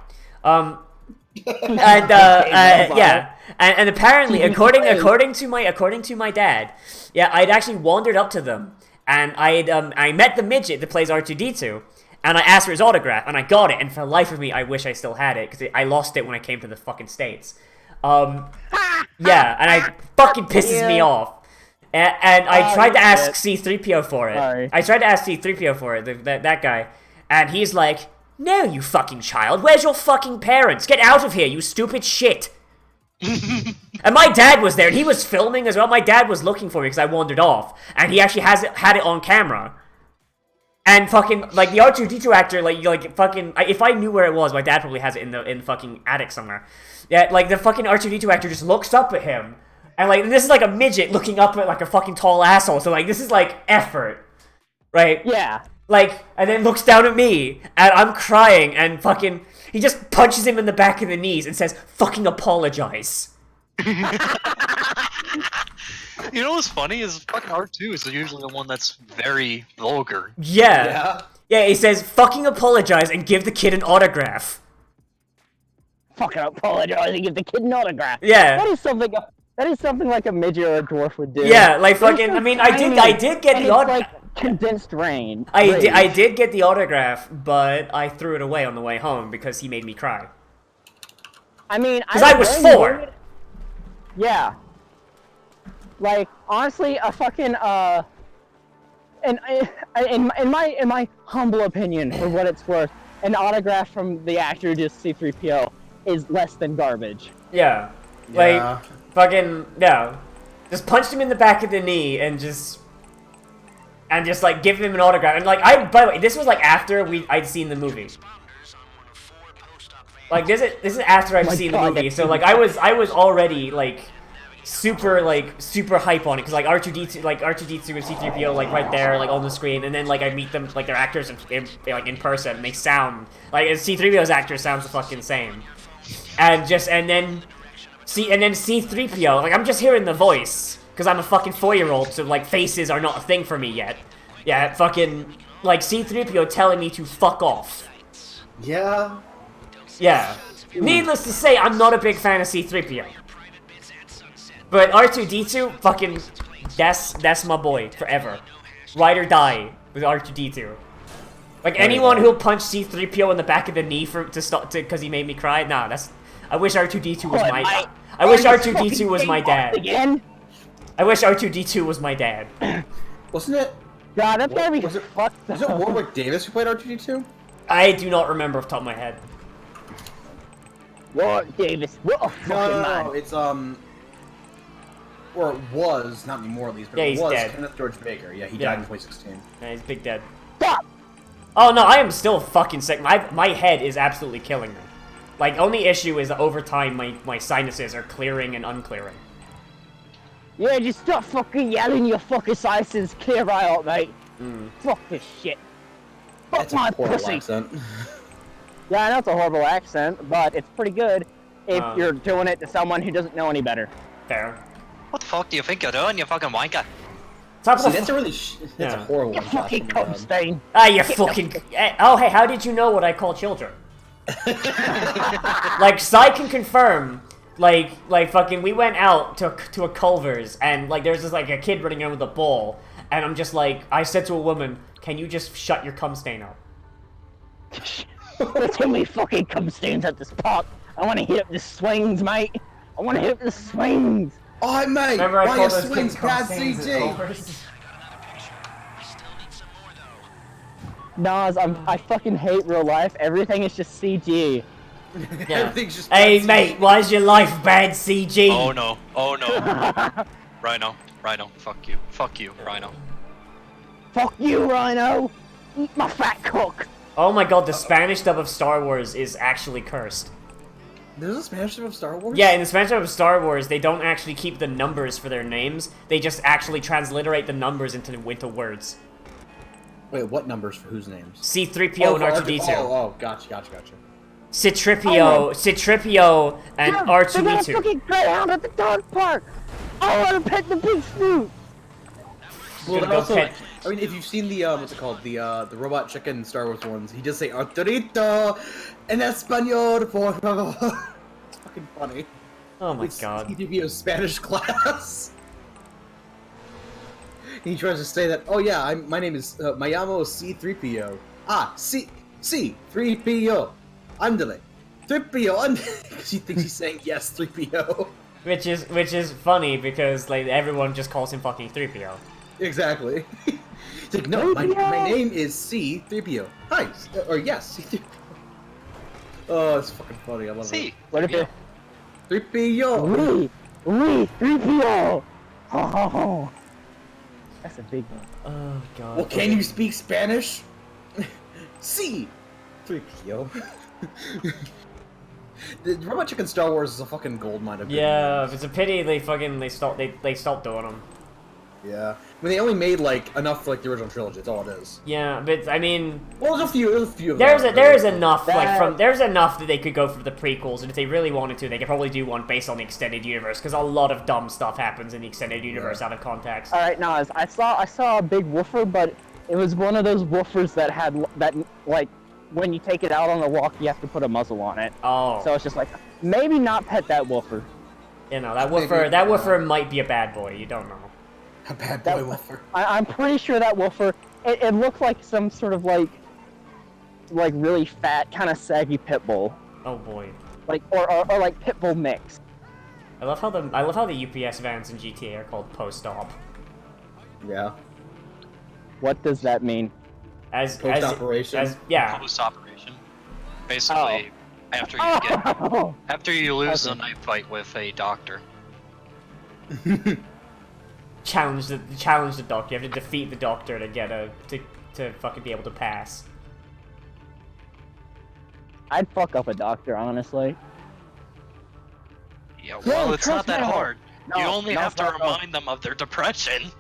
Yeah, and apparently, according to my dad, yeah, I'd actually wandered up to them, and I met the midget that plays R2-D2, and I asked for his autograph, and I got it, and for the life of me, I wish I still had it, because I lost it when I came to the fucking States. Yeah, and it fucking pisses me off. And I tried to ask C-3PO for it. Sorry. I tried to ask C-3PO for it, that guy, and he's like, no, you fucking child, where's your fucking parents? Get out of here, you stupid shit. And my dad was there, and he was filming as well. My dad was looking for me because I wandered off, and he actually had it on camera. And fucking, like, the R2-D2 actor, like fucking, if I knew where it was, my dad probably has it in the fucking attic somewhere. Yeah, like, the fucking R2-D2 actor just looks up at him, and, like, this is like a midget looking up at, like, a fucking tall asshole, so, like, this is, like, effort. Right? Yeah. Like, and then looks down at me, and I'm crying, and fucking, he just punches him in the back of the knees and says, fucking apologize. You know what's funny is fucking R2 is usually the one that's very vulgar. Yeah. Yeah, he says, fucking apologize and give the kid an autograph. Fucking apologize and give the kid an autograph. Yeah. That is something like a midget or a dwarf would do. Yeah, like fucking, so I mean, tiny, I did get and the it's autograph. like condensed rain. I did get the autograph, but I threw it away on the way home because he made me cry. I mean, Because I was 4. Yeah. Like, honestly, a fucking, And in my humble opinion, for what it's worth, an autograph from the actor just C-3PO is less than garbage. Yeah. Like, fucking, yeah. Just punched him in the back of the knee and just like give him an autograph. And like, by the way, this was like after I'd seen the movie. Like, this is after I've seen the movie. So like, I was already like super hype on it, because like R2D2 and C-3PO like right there, like on the screen, and then like I meet them, like they're actors in person, and they sound like C-3PO's actor sounds the fucking same, and then C-3PO, like I'm just hearing the voice because I'm a fucking 4-year-old, so like faces are not a thing for me yet. Yeah, fucking like C-3PO telling me to fuck off. Yeah. Yeah. Needless to say, I'm not a big fan of C-3PO. But R2D2, fucking, that's my boy, forever. Ride or die with R2D2. Like, anyone who'll punch C-3PO in the back of the knee because he made me cry, nah, I wish R2D2 was my... I wish R2D2 was my dad. Again? I wish R2D2 was my dad. Wasn't it? God, that's gotta be Was it fucked up. Warwick Davis who played R2D2? I do not remember off the top of my head. Warwick Davis, what a fucking man. No, it's, or it was, not anymore at least, but Yeah, it he's was dead. Kenneth George Baker. Yeah, he died in 2016. Yeah, he's big dead. Stop! Oh no, I am still fucking sick. My head is absolutely killing me. Like, only issue is that over time my sinuses are clearing and unclearing. Yeah, just stop fucking yelling your fucking sinuses clear right out, mate. Fuck this shit. Fuck That's a my horrible pussy. accent. Yeah, I know it's a horrible accent, but it's pretty good if you're doing it to someone who doesn't know any better. Fair. What the fuck do you think you're doing, you fucking wanker? Top of See, the that's a really that's a horrible You one. Josh, fucking oh my cum God. stain. Ah, you fucking... Oh, hey, how did you know what I call children? Like, Sai can confirm, like fucking, we went out to a Culver's, and, like, there's just, like, a kid running around with a ball, and I'm just like, I said to a woman, can you just shut your cum stain up? There's too many fucking cum stains at this park. I want to hit up the swings, mate. I want to hit up the swings. Oh, mate! Remember I why called your those swings kids cum bad stains at CG? Culver's? Nas, I fucking hate real life. Everything is just CG. Yeah. Everything's just Hey, bad mate, CG. why is your life bad CG? Oh no, oh no. Rhino, fuck you, Rhino. Fuck you, Rhino. Eat my fat cock. Oh my god, the Spanish dub of Star Wars is actually cursed. There's a Spanish dub of Star Wars? Yeah, in the Spanish dub of Star Wars, they don't actually keep the numbers for their names. They just actually transliterate the numbers into words. Wait, what numbers for whose names? C-3PO and R2-D2. Oh, gotcha. Citripio and They got a R2-D2. fucking greyhound at the dog park. I want to pet the big snoot. Well, Gonna go also, pet- I mean, if you've seen the, what's it called? The robot chicken Star Wars ones, he does say, Arturito en español, por favor. It's fucking funny. Oh my It's god. C-3PO's Spanish class. He tries to say that, oh yeah, my name is, my llamo C-3PO. Ah, C-3PO. Andale. 3PO, andale. Because he thinks he's saying yes, 3PO. Which is funny because like everyone just calls him fucking 3PO. Exactly. It's like, no, my name is C-3PO. Hi, or yes, C-3PO. Oh, it's fucking funny, I love See, What if it? 3PO. 3PO. Oh, that's a big one. Oh god. Well, can you speak Spanish? C-3PO. The Robot Chicken Star Wars is a fucking goldmine of good Yeah, names. it's a pity they stopped doing them. Yeah. I mean, they only made, like, enough for, like, the original trilogy, that's all it is. Yeah, but I mean, Well, there's a few of them. there's enough That- there's enough that they could go for the prequels, and if they really wanted to, they could probably do one based on the extended universe, because a lot of dumb stuff happens in the extended universe out of context. All right, Nas, I saw a big woofer, but it was one of those woofers that had that like when you take it out on the walk, you have to put a muzzle on it. Oh, So it's just like maybe not pet that woofer. you know that woofer might be a bad boy. You don't know. A bad That- boy woofer. I'm pretty sure that woofer. It looked like some sort of like really fat, kind of saggy pit bull, Oh boy. like or like pit bull mix. I love how the UPS vans in GTA are called post-op. Yeah. What does that mean? Post-operation? Yeah. Post-operation. Basically, after you lose a knife fight with a doctor. Challenge the doctor. You have to defeat the doctor to get to fucking be able to pass. I'd fuck up a doctor, honestly. Yeah, well, it's not that hard. No, you only have to no. remind them of their depression.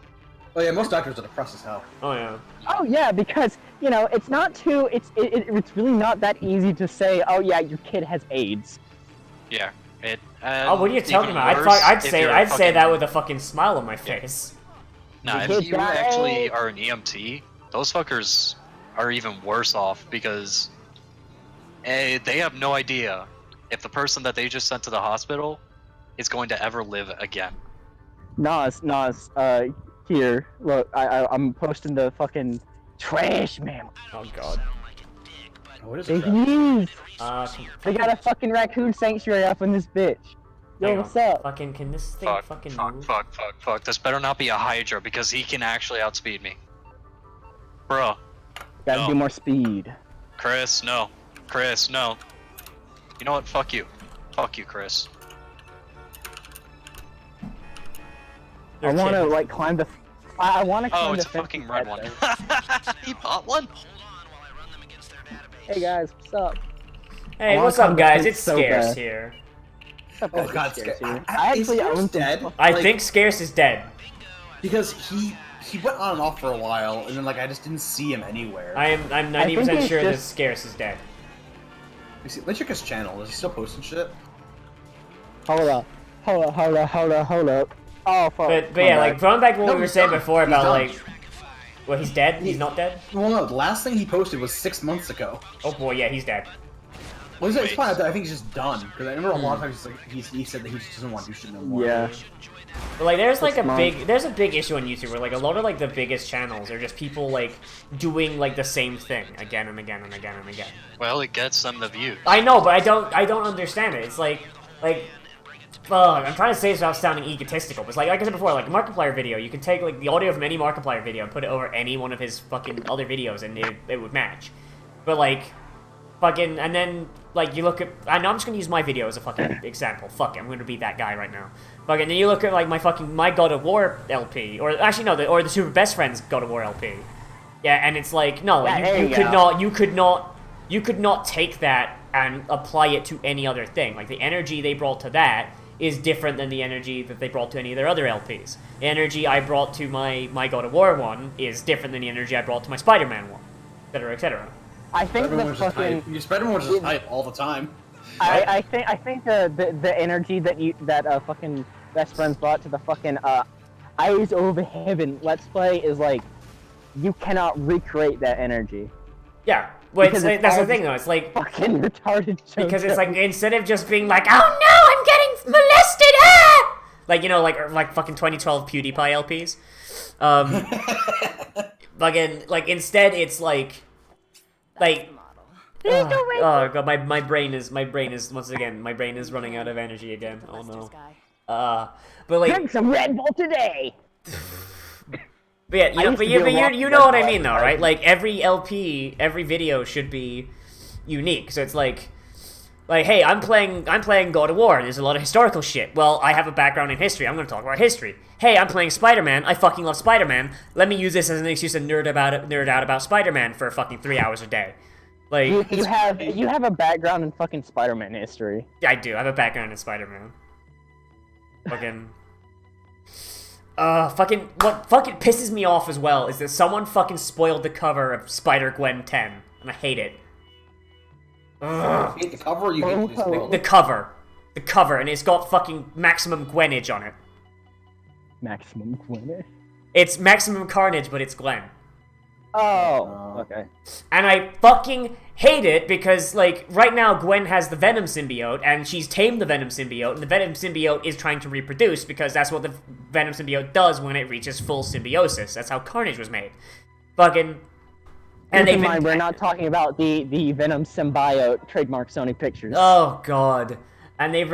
Oh yeah, most doctors are depressed as hell. Oh yeah. Oh yeah, because you know it's not too. It's really not that easy to say. Oh yeah, your kid has AIDS. Yeah. Oh, what are you talking about? I'd say that with a fucking smile on my face. Nah, if you actually are an EMT, those fuckers are even worse off because they have no idea if the person that they just sent to the hospital is going to ever live again. Nas, here, look, I'm posting the fucking trash, man. Oh god. What is Big it? news! Uh, They got a fucking raccoon sanctuary up in this bitch. Yo, hang what's on. up? Fucking, can this thing fucking move? Fuck. This better not be a Hydra because he can actually outspeed me. Bro. Gotta do more speed. Chris, no. Chris, no. You know what? Fuck you. Fuck you, Chris. I want to like climb the. I want to climb Oh, the it's a fence fucking and red pet one. them. You bought one? Hey guys, what's up? Hey, I what's wanna up, come to guys? fence It's so Scarce bad. here. What's up, Oh guys? god, It's Scarce here. I I actually is own dead. I Like, think Scarce is dead. because he went on and off for a while, and then like I just didn't see him anywhere. I'm I 90% think sure it's that just- Scarce is dead. Let's check his channel. Is he still posting shit? Hold up. Oh fuck. But yeah, like going back to what No, we were he's saying done. before He's about done. like, well, he's dead. He's not dead. Well, no, the last thing he posted was 6 months ago. Oh boy, yeah, he's dead. Well, it's probably I think he's just done. Because I remember a lot of times he said that he just doesn't want to do shit no more. Yeah. But like, there's like Six there's a big issue on YouTube where like a lot of like the biggest channels are just people like doing like the same thing again and again and again and again. Well, it gets them the views. I know, but I don't understand it. It's like, I'm trying to say this without sounding egotistical, but it's like I said before, like a Markiplier video, you can take like the audio from any Markiplier video and put it over any one of his fucking other videos and it would match. But like, fucking, and then like you look at, I know I'm just gonna use my video as a fucking example. Fuck it, I'm gonna be that guy right now. Fucking, then you look at like my God of War LP, or actually no, or the Super Best Friends God of War LP. Yeah, and it's like no, Yeah, you could not take that and apply it to any other thing. Like the energy they brought to that is different than the energy that they brought to any of their other LPs. The energy I brought to my God of War one is different than the energy I brought to my Spider-Man one, etc., etc. I think the fucking. Spider-Man was just hype all the time. I think the energy that fucking Best Friends brought to the fucking Eyes Over Heaven Let's Play is like you cannot recreate that energy. Yeah, well, Because that's it's the all thing though. It's like Fucking retarded. because it's like instead of just being like, oh no, I'm getting molested, ah! Like, you know, like fucking 2012 PewDiePie LPs. Fucking like instead it's like. Oh god, my brain is once again running out of energy again. Oh no. But like, drink some Red Bull today. but yeah, I used to be a rock you know what I Red mean Bull, though, right? Like every LP, every video should be unique. So it's like, hey, I'm playing God of War, and there's a lot of historical shit. Well, I have a background in history. I'm going to talk about history. Hey, I'm playing Spider-Man. I fucking love Spider-Man. Let me use this as an excuse to nerd out about Spider-Man for fucking 3 hours a day. Like You have a background in fucking Spider-Man history. I do. I have a background in Spider-Man. What fucking pisses me off as well is that someone fucking spoiled the cover of Spider-Gwen 10, and I hate it. You hate the cover or you hate this world? The cover, and it's got fucking Maximum Gwenage on it. Maximum Gwen. It's Maximum Carnage, but it's Gwen. Oh, okay. And I fucking hate it because, like, right now Gwen has the Venom symbiote, and she's tamed the Venom symbiote, and the Venom symbiote is trying to reproduce because that's what the Venom symbiote does when it reaches full symbiosis. That's how Carnage was made. Fucking... And Keep in mind, we're not talking about the Venom symbiote trademark Sony Pictures. Oh god. And they've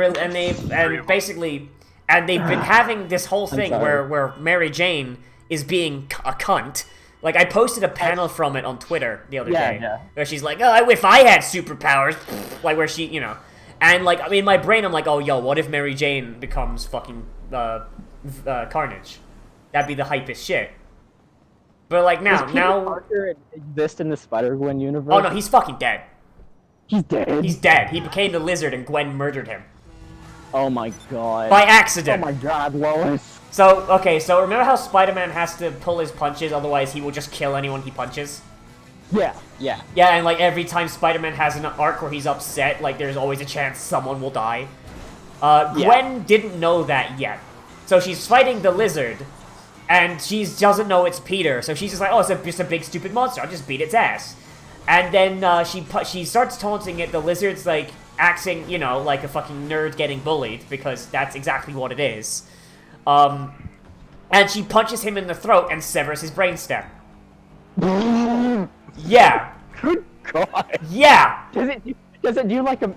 basically they've been having this whole thing sorry. where Mary Jane is being a cunt Like, I posted a panel from it on Twitter the other day. Yeah. Where she's like, oh, if I had superpowers. Like, where she, you know. And, like, I mean, in my brain, I'm like, oh, yo, what if Mary Jane becomes fucking Carnage? That'd be the hypest shit. But, like, now... Does Peter Parker exist in the Spider-Gwen universe? Oh, no, he's fucking dead. He's dead? He's dead. He became the Lizard and Gwen murdered him. Oh my god. By accident. Oh my god, Lois. So, okay, so remember how Spider-Man has to pull his punches, otherwise he will just kill anyone he punches? Yeah. Yeah, and like every time Spider-Man has an arc where he's upset, like there's always a chance someone will die. Gwen didn't know that yet. So she's fighting the Lizard, and she doesn't know it's Peter, so she's just like, oh, it's just a big stupid monster, I'll just beat its ass. And then she starts taunting it, the Lizard's like acting, you know, like a fucking nerd getting bullied, because that's exactly what it is. And she punches him in the throat and severs his brainstem. Yeah. Good god. Yeah. Does it do like a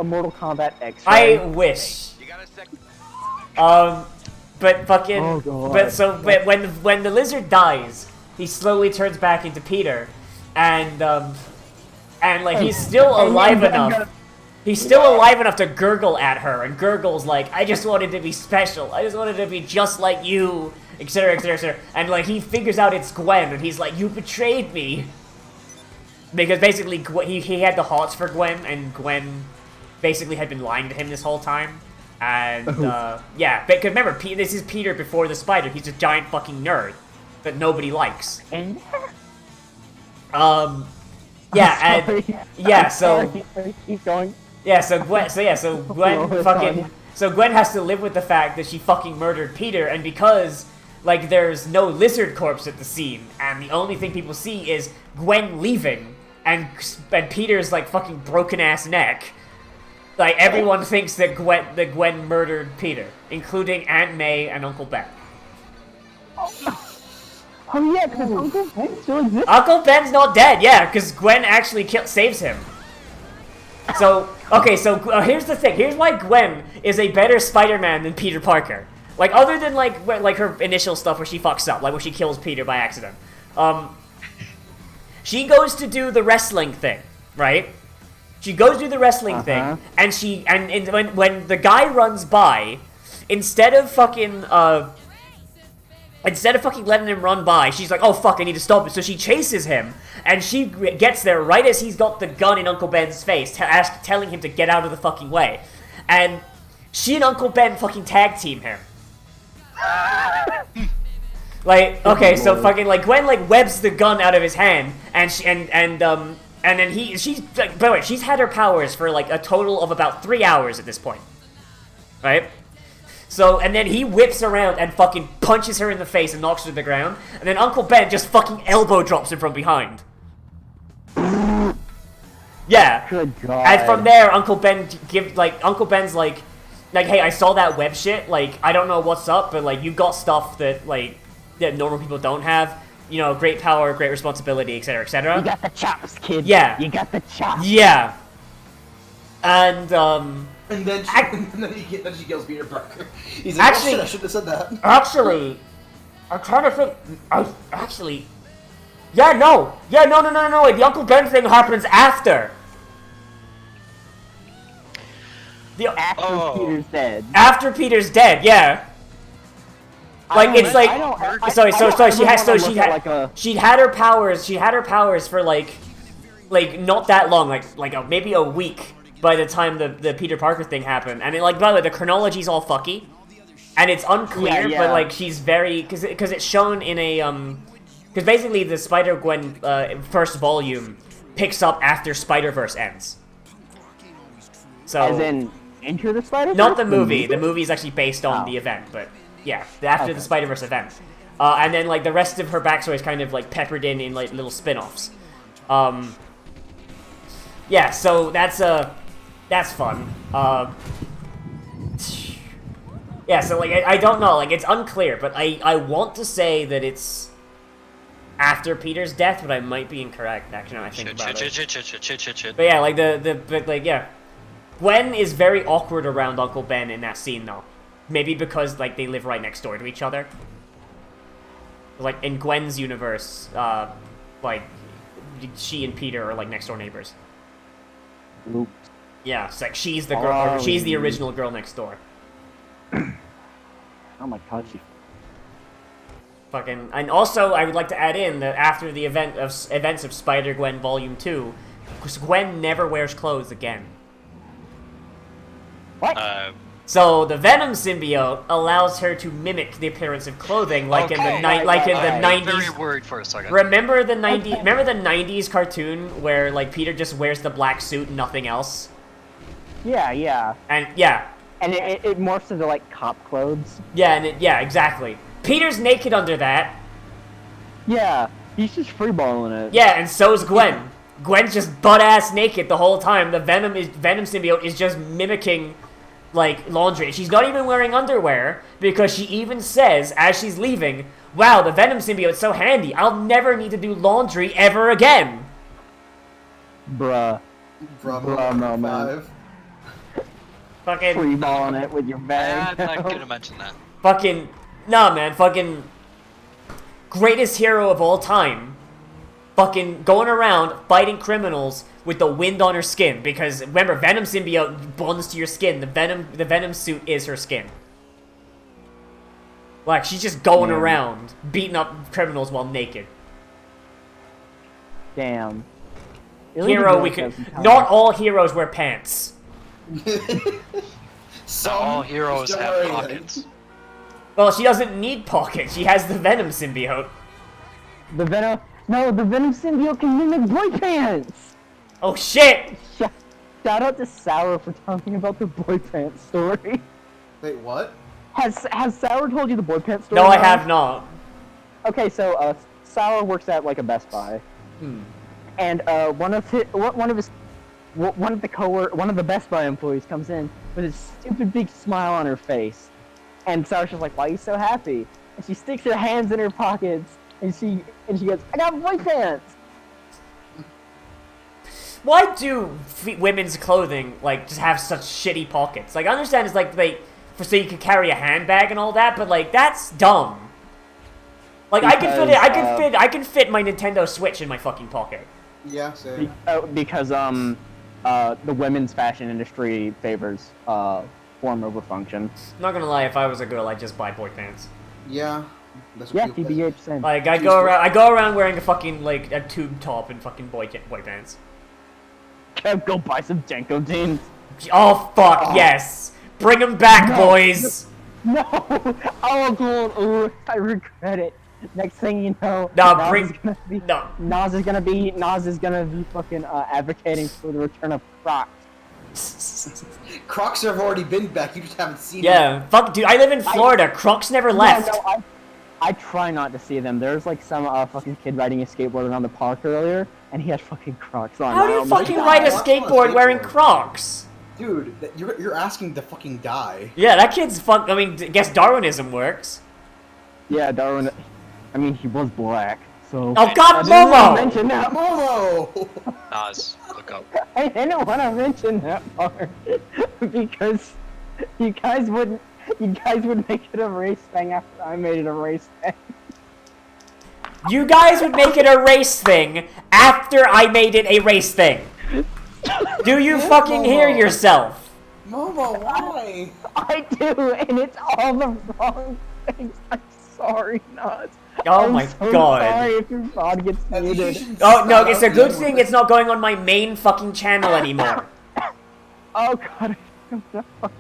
Mortal Kombat X? I wish. But fucking. Oh god. But when the Lizard dies, he slowly turns back into Peter, and like he's still alive enough. He's still alive enough to gurgle at her, and gurgles like, I just wanted to be special. I just wanted to be just like you, etc., etc., etc. And like he figures out it's Gwen, and he's like, you betrayed me. Because basically he had the hots for Gwen, and Gwen basically had been lying to him this whole time. And yeah, because remember, this is Peter before the spider. He's a giant fucking nerd that nobody likes. Yeah, and yeah, so keep going. yeah, so Gwen Gwen has to live with the fact that she fucking murdered Peter, and because like there's no Lizard corpse at the scene, and the only thing people see is Gwen leaving and Peter's like fucking broken ass neck. Like everyone thinks that Gwen murdered Peter, including Aunt May and Uncle Ben. Oh yeah, because Uncle Ben still exists. Uncle Ben's not dead, yeah, because Gwen actually saves him. So, okay, so here's the thing. Here's why Gwen is a better Spider-Man than Peter Parker. Like, other than, like her initial stuff where she fucks up, like where she kills Peter by accident. She goes to do the wrestling thing, right? She goes to do the wrestling thing, and when the guy runs by, instead of fucking letting him run by, she's like, oh fuck, I need to stop it. So she chases him, and she gets there right as he's got the gun in Uncle Ben's face, telling him to get out of the fucking way. And she and Uncle Ben fucking tag team him. Like, okay, so fucking, like, Gwen, like, webs the gun out of his hand, and then she's, like, by the way, she's had her powers for, like, a total of about 3 hours at this point. Right? So, and then he whips around and fucking punches her in the face and knocks her to the ground. And then Uncle Ben just fucking elbow drops him from behind. Yeah. Good God. And from there, Uncle Ben's like, hey, I saw that web shit. Like, I don't know what's up, but like, you got stuff that like that normal people don't have. You know, great power, great responsibility, etc., etc. You got the chops, kid. Yeah. You got the chops. Yeah. And then she kills Peter Parker. He's like, actually, oh, shit, I shouldn't have said that. Actually, I'm trying to think. No. The Uncle Ben thing happens after. After Peter's dead. After Peter's dead, yeah. Like it's like she had her powers. She had her powers for like not that long, like maybe a week. By the time the Peter Parker thing happened, and by the way, the chronology's all fucky, and it's unclear, but like she's very because it's shown in a because basically the Spider-Gwen first volume picks up after Spider-Verse ends. So as in Enter the Spider-Verse? Not the movie. The movie is actually based on the event, but yeah, after the Spider-Verse event, and then like the rest of her backstory is kind of like peppered in like little spin-offs. Yeah, so that's fun. Yeah, so like I don't know, like it's unclear, but I want to say that it's after Peter's death, but I might be incorrect actually when I think about it. But yeah, like yeah, Gwen is very awkward around Uncle Ben in that scene though. Maybe because like they live right next door to each other. Like in Gwen's universe, like she and Peter are like next door neighbors. Oops. Yeah, it's like she's the girl. She's the original girl next door. Oh my god, she. Fucking, and also I would like to add in that after the events of Spider-Gwen Volume 2, Gwen never wears clothes again. What? So the Venom symbiote allows her to mimic the appearance of clothing, like in the I'm 90s. very worried for a second. Remember the 90s cartoon where like Peter just wears the black suit and nothing else? Yeah. And yeah. And it morphs into like cop clothes. Yeah, and exactly. Peter's naked under that. Yeah, he's just freeballing it. Yeah, and so's Gwen. Gwen's just butt-ass naked the whole time. The Venom symbiote is just mimicking, like, laundry. She's not even wearing underwear, because she even says, as she's leaving, wow, the Venom symbiote's so handy. I'll never need to do laundry ever again. Bruh, Momo. Fucking... freeballing it with your bag. I could have mentioned that. Fucking... Nah, man, fucking... Greatest hero of all time. Fucking going around fighting criminals with the wind on her skin. Because, remember, Venom symbiote bonds to your skin. The Venom suit is her skin. Like, she's just going around, beating up criminals while naked. Damn. Hero we could... Not all heroes wear pants. Not all heroes have pockets. Well, she doesn't need pockets. She has the Venom symbiote. The Venom symbiote can mimic boy pants! Oh, shit! Shout out to Sour for talking about the boy pants story. Wait, what? Has Sour told you the boy pants story? No, I have not. Okay, so Sour works at like a Best Buy, and one of the Best Buy employees comes in with a stupid big smile on her face, and Sour's just like, "Why are you so happy?" And she sticks her hands in her pockets, and she goes, "I got boy pants." Why do women's clothing like just have such shitty pockets? Like, I understand it's like so you can carry a handbag and all that, but like that's dumb. Like I can fit my Nintendo Switch in my fucking pocket. Yeah, same. Because the women's fashion industry favors form over function. I'm not gonna lie, if I was a girl, I'd just buy boy pants. Yeah. Yeah, TBH same. Like I go around wearing a fucking like a tube top and fucking boy pants. Go buy some Jenko jeans. Oh fuck yes! Bring them back, boys. No! Oh, cool. Ooh, I regret it. Next thing you know, Nos is gonna be fucking advocating for the return of Crocs. Crocs have already been back. You just haven't seen them. Yeah, fuck, dude. I live in Florida. Crocs never left. No, I try not to see them. There's like some fucking kid riding a skateboard around the park earlier, and he had fucking Crocs on. How do you fucking ride a skateboard wearing Crocs? Dude, you're asking to fucking die. Yeah, that kid's fuck. I mean, I guess Darwinism works. Yeah, Darwin. I mean, he was black, so. Oh God, Momo! Mention that. Momo! Nas, look up. I didn't want to mention that part because you guys would make it a race thing after I made it a race thing. You guys would make it a race thing after I made it a race thing. Do you fucking hear yourself? Momo, why? I do, and it's all the wrong things. I'm sorry, Nozzi. Oh I'm my so god. Sorry if your pod gets muted. Oh no, it's a good thing it's not going on my main fucking channel anymore. Oh god.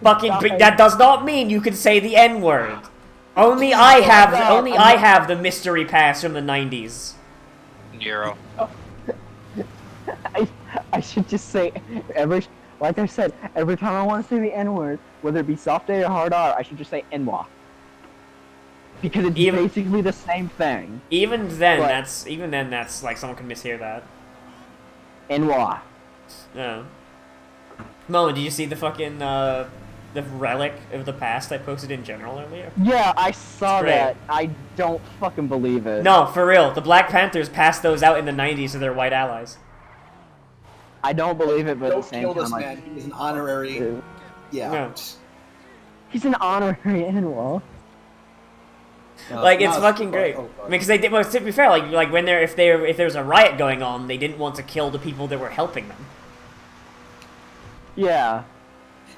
Fucking that does not mean you can say the N-word. Only I have the mystery pass from the 90s. Nero. I should just say like I said, every time I want to say the N-word, whether it be soft A or hard R, I should just say NWA. Because it's basically the same thing. Even then, that's like someone can mishear that. NWA. Yeah. Momo, did you see the fucking the relic of the past I posted in general earlier? Yeah, I saw that. I don't fucking believe it. No, for real. The Black Panthers passed those out in the 90s to their white allies. I don't believe it, but at the same Don't kill time, this man. He's an honorary. Yeah. No. He's an honorary NWA. Like it's fucking great. I mean, because they did. Well, to be fair, like when if there's a riot going on, they didn't want to kill the people that were helping them. Yeah.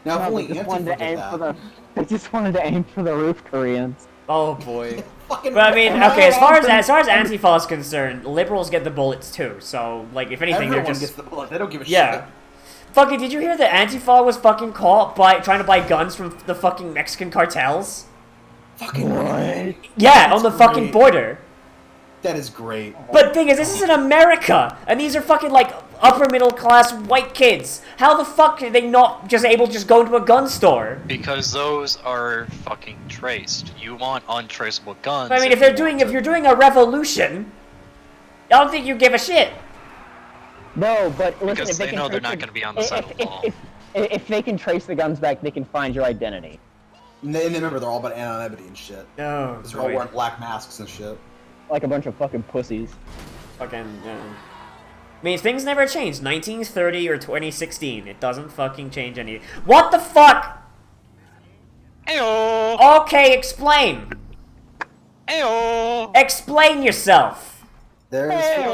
Now, if only they just Antifa wanted to did aim that. for the. They just wanted to aim for the roof Koreans. Oh boy. Fucking But I mean, okay, as far as Antifa is concerned, liberals get the bullets too. So like, if anything, Everyone they're just gets the bullet. They don't give a yeah. shit. Fucking, did you hear that Antifa was fucking caught by trying to buy guns from the fucking Mexican cartels? Fucking what? Yeah, on the fucking great. border. That is great. But the thing is, this is in America, and these are fucking like upper middle class white kids. How the fuck are they not just able to just go into a gun store? Because those are fucking traced. You want untraceable guns. I mean, if you're doing a revolution, I don't think you give a shit. No, but listen, Because if they they can know they're trace not going to be on the side of the law. if they can trace the guns back, they can find your identity. And then remember, they're all about anonymity and shit. Oh, Because they're all wearing black masks and shit. Like a bunch of fucking pussies. Fucking, I mean, things never change. 1930 or 2016. It doesn't fucking change any. What the fuck? Ayo! Okay, explain. Ayo! Explain yourself. There's Hey,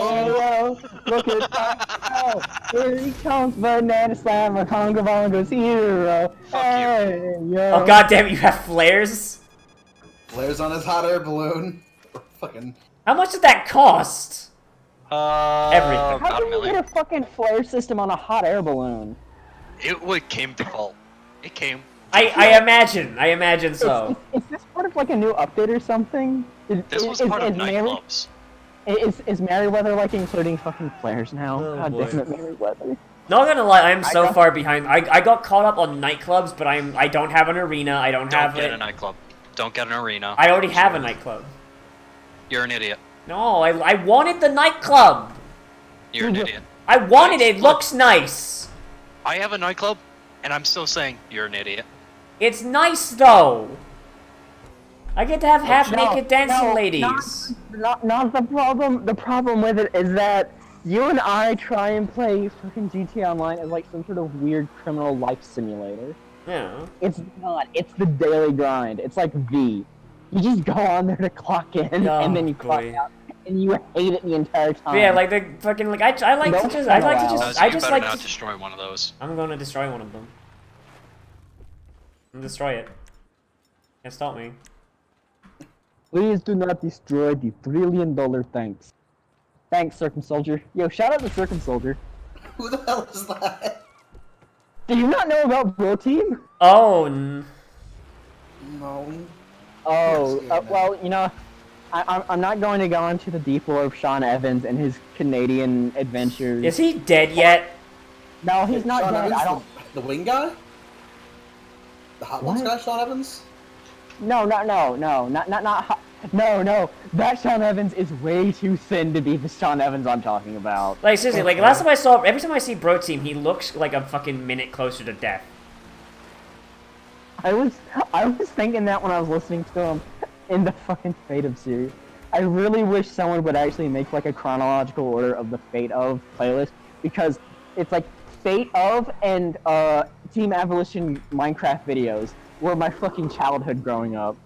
look at that. Here he comes, banana slammer, conga bongo's hero. Hey, yo. Oh goddamn, you have flares? flares on his hot air balloon. Fucking. How much did that cost? Everything. How About can a you million. get a fucking flare system on a hot air balloon? It came default. It came. I imagine so. Is this part of like a new update or something? This was part of nightclubs. Is Merryweather like including fucking flares now? Oh, God boy. damn it, Merryweather. Not gonna lie, I'm so got- far behind. I got caught up on nightclubs, but I don't have an arena. I don't Don't have get it. a nightclub. Don't get an arena. I already have a nightclub. You're an idiot. No, I wanted the nightclub. You're an idiot. I wanted it. It looks nice. I have a nightclub, and I'm still saying you're an idiot. It's nice though. I get to have half-naked dancing ladies. Not the problem. The problem with it is that you and I try and play fucking GTA Online as like some sort of weird criminal life simulator. Yeah. It's not. It's the daily grind. It's like V. You just go on there to clock in, Oh, and then you clock boy. out, and you hate it the entire time. But yeah, like the fucking like I like No to just fun allowed. So I you just better like not to, destroy one of those. I'm gonna destroy one of them. I'm gonna destroy it. Can't stop me. Please do not destroy the $1 trillion tanks. Thanks, Circumsoldier. Yo, shout out to Circumsoldier. Who the hell is that? Do you not know about Bro Team? Oh. No. Oh, Yes, yeah, well, you know, I'm not going to go into the deep lore of Sean Evans and his Canadian adventures. Is he dead yet? No, he's not Sean dead. Evans, I don't. the wing guy? The Hot Wheels What? guy, Sean Evans? No. That Sean Evans is way too thin to be the Sean Evans I'm talking about. Like seriously, like last time I saw, every time I see Bro Team, he looks like a fucking minute closer to death. I was thinking that when I was listening to him in the fucking Fate of series. I really wish someone would actually make like a chronological order of the Fate of playlist, because it's like Fate of and Team Abolition Minecraft videos were my fucking childhood growing up.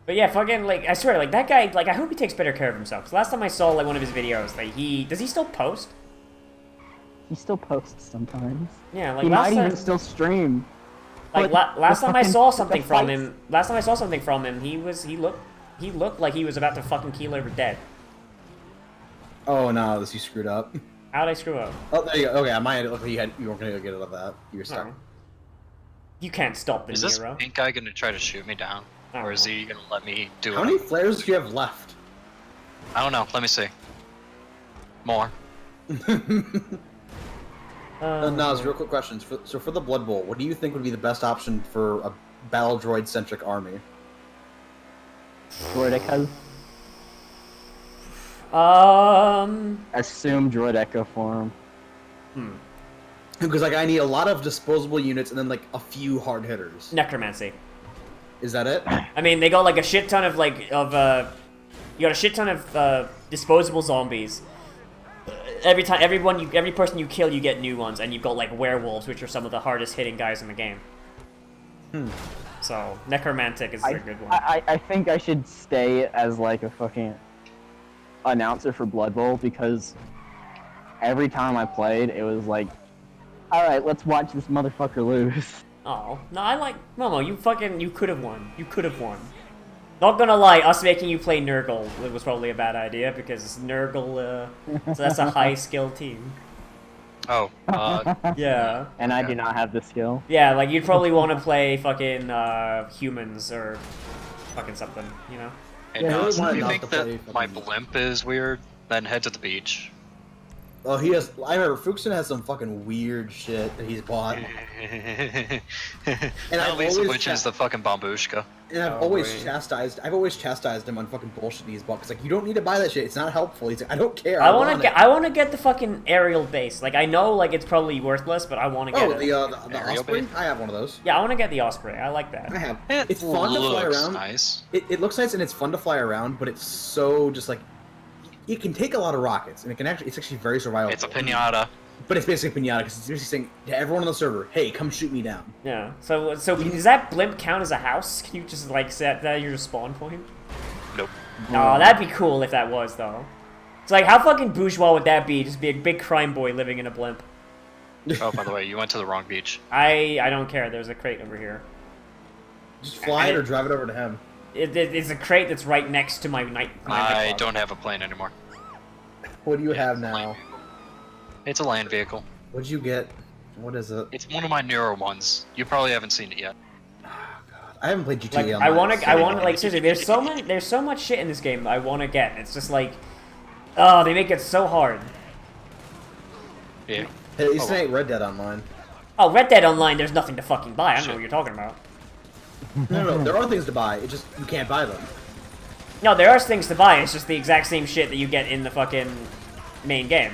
But yeah, fucking like I swear, like that guy, like I hope he takes better care of himself. 'Cause last time I saw like one of his videos, like does he still post? He still posts sometimes. Yeah, like He last might time, even still stream. like but last the time I fucking- saw the something from fights- him, last time I saw something from him, he looked like he was about to fucking keel over dead. Oh no, this you screwed up. How'd I screw up? Oh, there you go. Okay, I might have looked like you weren't gonna get out of that. You were stuck. Oh. You can't stop the Is this Nero. pink guy gonna try to shoot me down? Or is he gonna let me do How it? many flares do you have left? I don't know. Let me see. More. Naz, real quick questions. So for the Blood Bowl, what do you think would be the best option for a battle droid-centric army? Droid Echo. Assume Droid Echo form. Because like I need a lot of disposable units and then like a few hard hitters. Necromancy. Is that it? I mean, they got like a shit ton of you got a shit ton of disposable zombies. Every person you kill, you get new ones, and you've got like werewolves, which are some of the hardest hitting guys in the game. So necromantic is a good one. I think I should stay as like a fucking announcer for Blood Bowl because every time I played, it was like, all right, let's watch this motherfucker lose. Oh no, I like Momo. You could have won. You could have won. Not gonna lie, us making you play Nurgle was probably a bad idea because Nurgle, so that's a high skill team. Oh. Yeah. And I do not have the skill. Yeah, like you'd probably want to play fucking humans or fucking something, you know? Hey, Yeah, Nozzi, really if you wanted think not to play that my blimp is weird, then head to the beach. Oh, he has. I remember Fuxin has some fucking weird shit that he's bought. And I've Lisa, always which is the fucking bambushka. And I've Oh, always wait. chastised. I've always chastised him on fucking bullshit he's bought. Cause like you don't need to buy that shit. It's not helpful. He's like, I don't care. I want want to get. it. I want to get the fucking aerial base. Like I know, like it's probably worthless, but I want to get Oh, it. the Aerial Osprey. base? I have one of those. Yeah, I want to get the Osprey. I like that. I have. It It's fun to fly looks around. nice. It looks nice and it's fun to fly around, but it's so just like it can take a lot of rockets and it's actually very survivable. It's a pinata. But it's basically pinata because it's basically saying to everyone on the server, "Hey, come shoot me down." Yeah. So does that blimp count as a house? Can you just like set that your spawn point? Nope. Oh, that'd be cool if that was though. It's like how fucking bourgeois would that be? Just be a big crime boy living in a blimp. Oh, by the way, you went to the wrong beach. I don't care. There's a crate over here. Just fly it or drive it over to him. It's a crate that's right next to my night. I don't have a plane anymore. What do you have now? It's a land vehicle. What'd you get? What is it? It's one of my newer ones. You probably haven't seen it yet. I haven't played GTA Like Online. I want to like seriously. There's so much shit in this game that I want to get. It's just like, oh, they make it so hard. Yeah. Hey, you ain't Red Dead Online. Oh, Red Dead Online. There's nothing to fucking buy. I don't know Shit. what you're talking about. No, there are things to buy. It just you can't buy them. No, there are things to buy. It's just the exact same shit that you get in the fucking main game.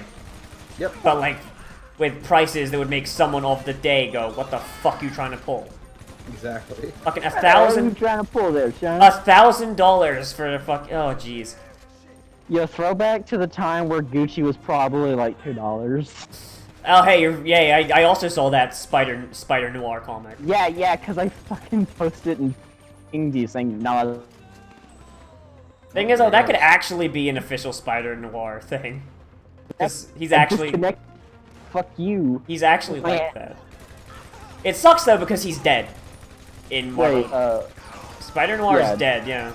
Yep. But like, with prices that would make someone of the day go, "What the fuck you trying to pull?" Exactly. Fucking What are you $1,000 trying to pull there, Sean? $1,000 for a fuck. Oh jeez. Yo, throwback to the time where Gucci was probably like $2. Oh hey, I also saw that Spider Noir comic. Yeah, because I fucking posted and pinged you saying no. Thing is, though, that could actually be an official Spider Noir thing. Because he's actually Fuck you. he's actually like that. It sucks though because he's dead. In Marvel, Wait, Spider Noir yeah. is dead. Yeah.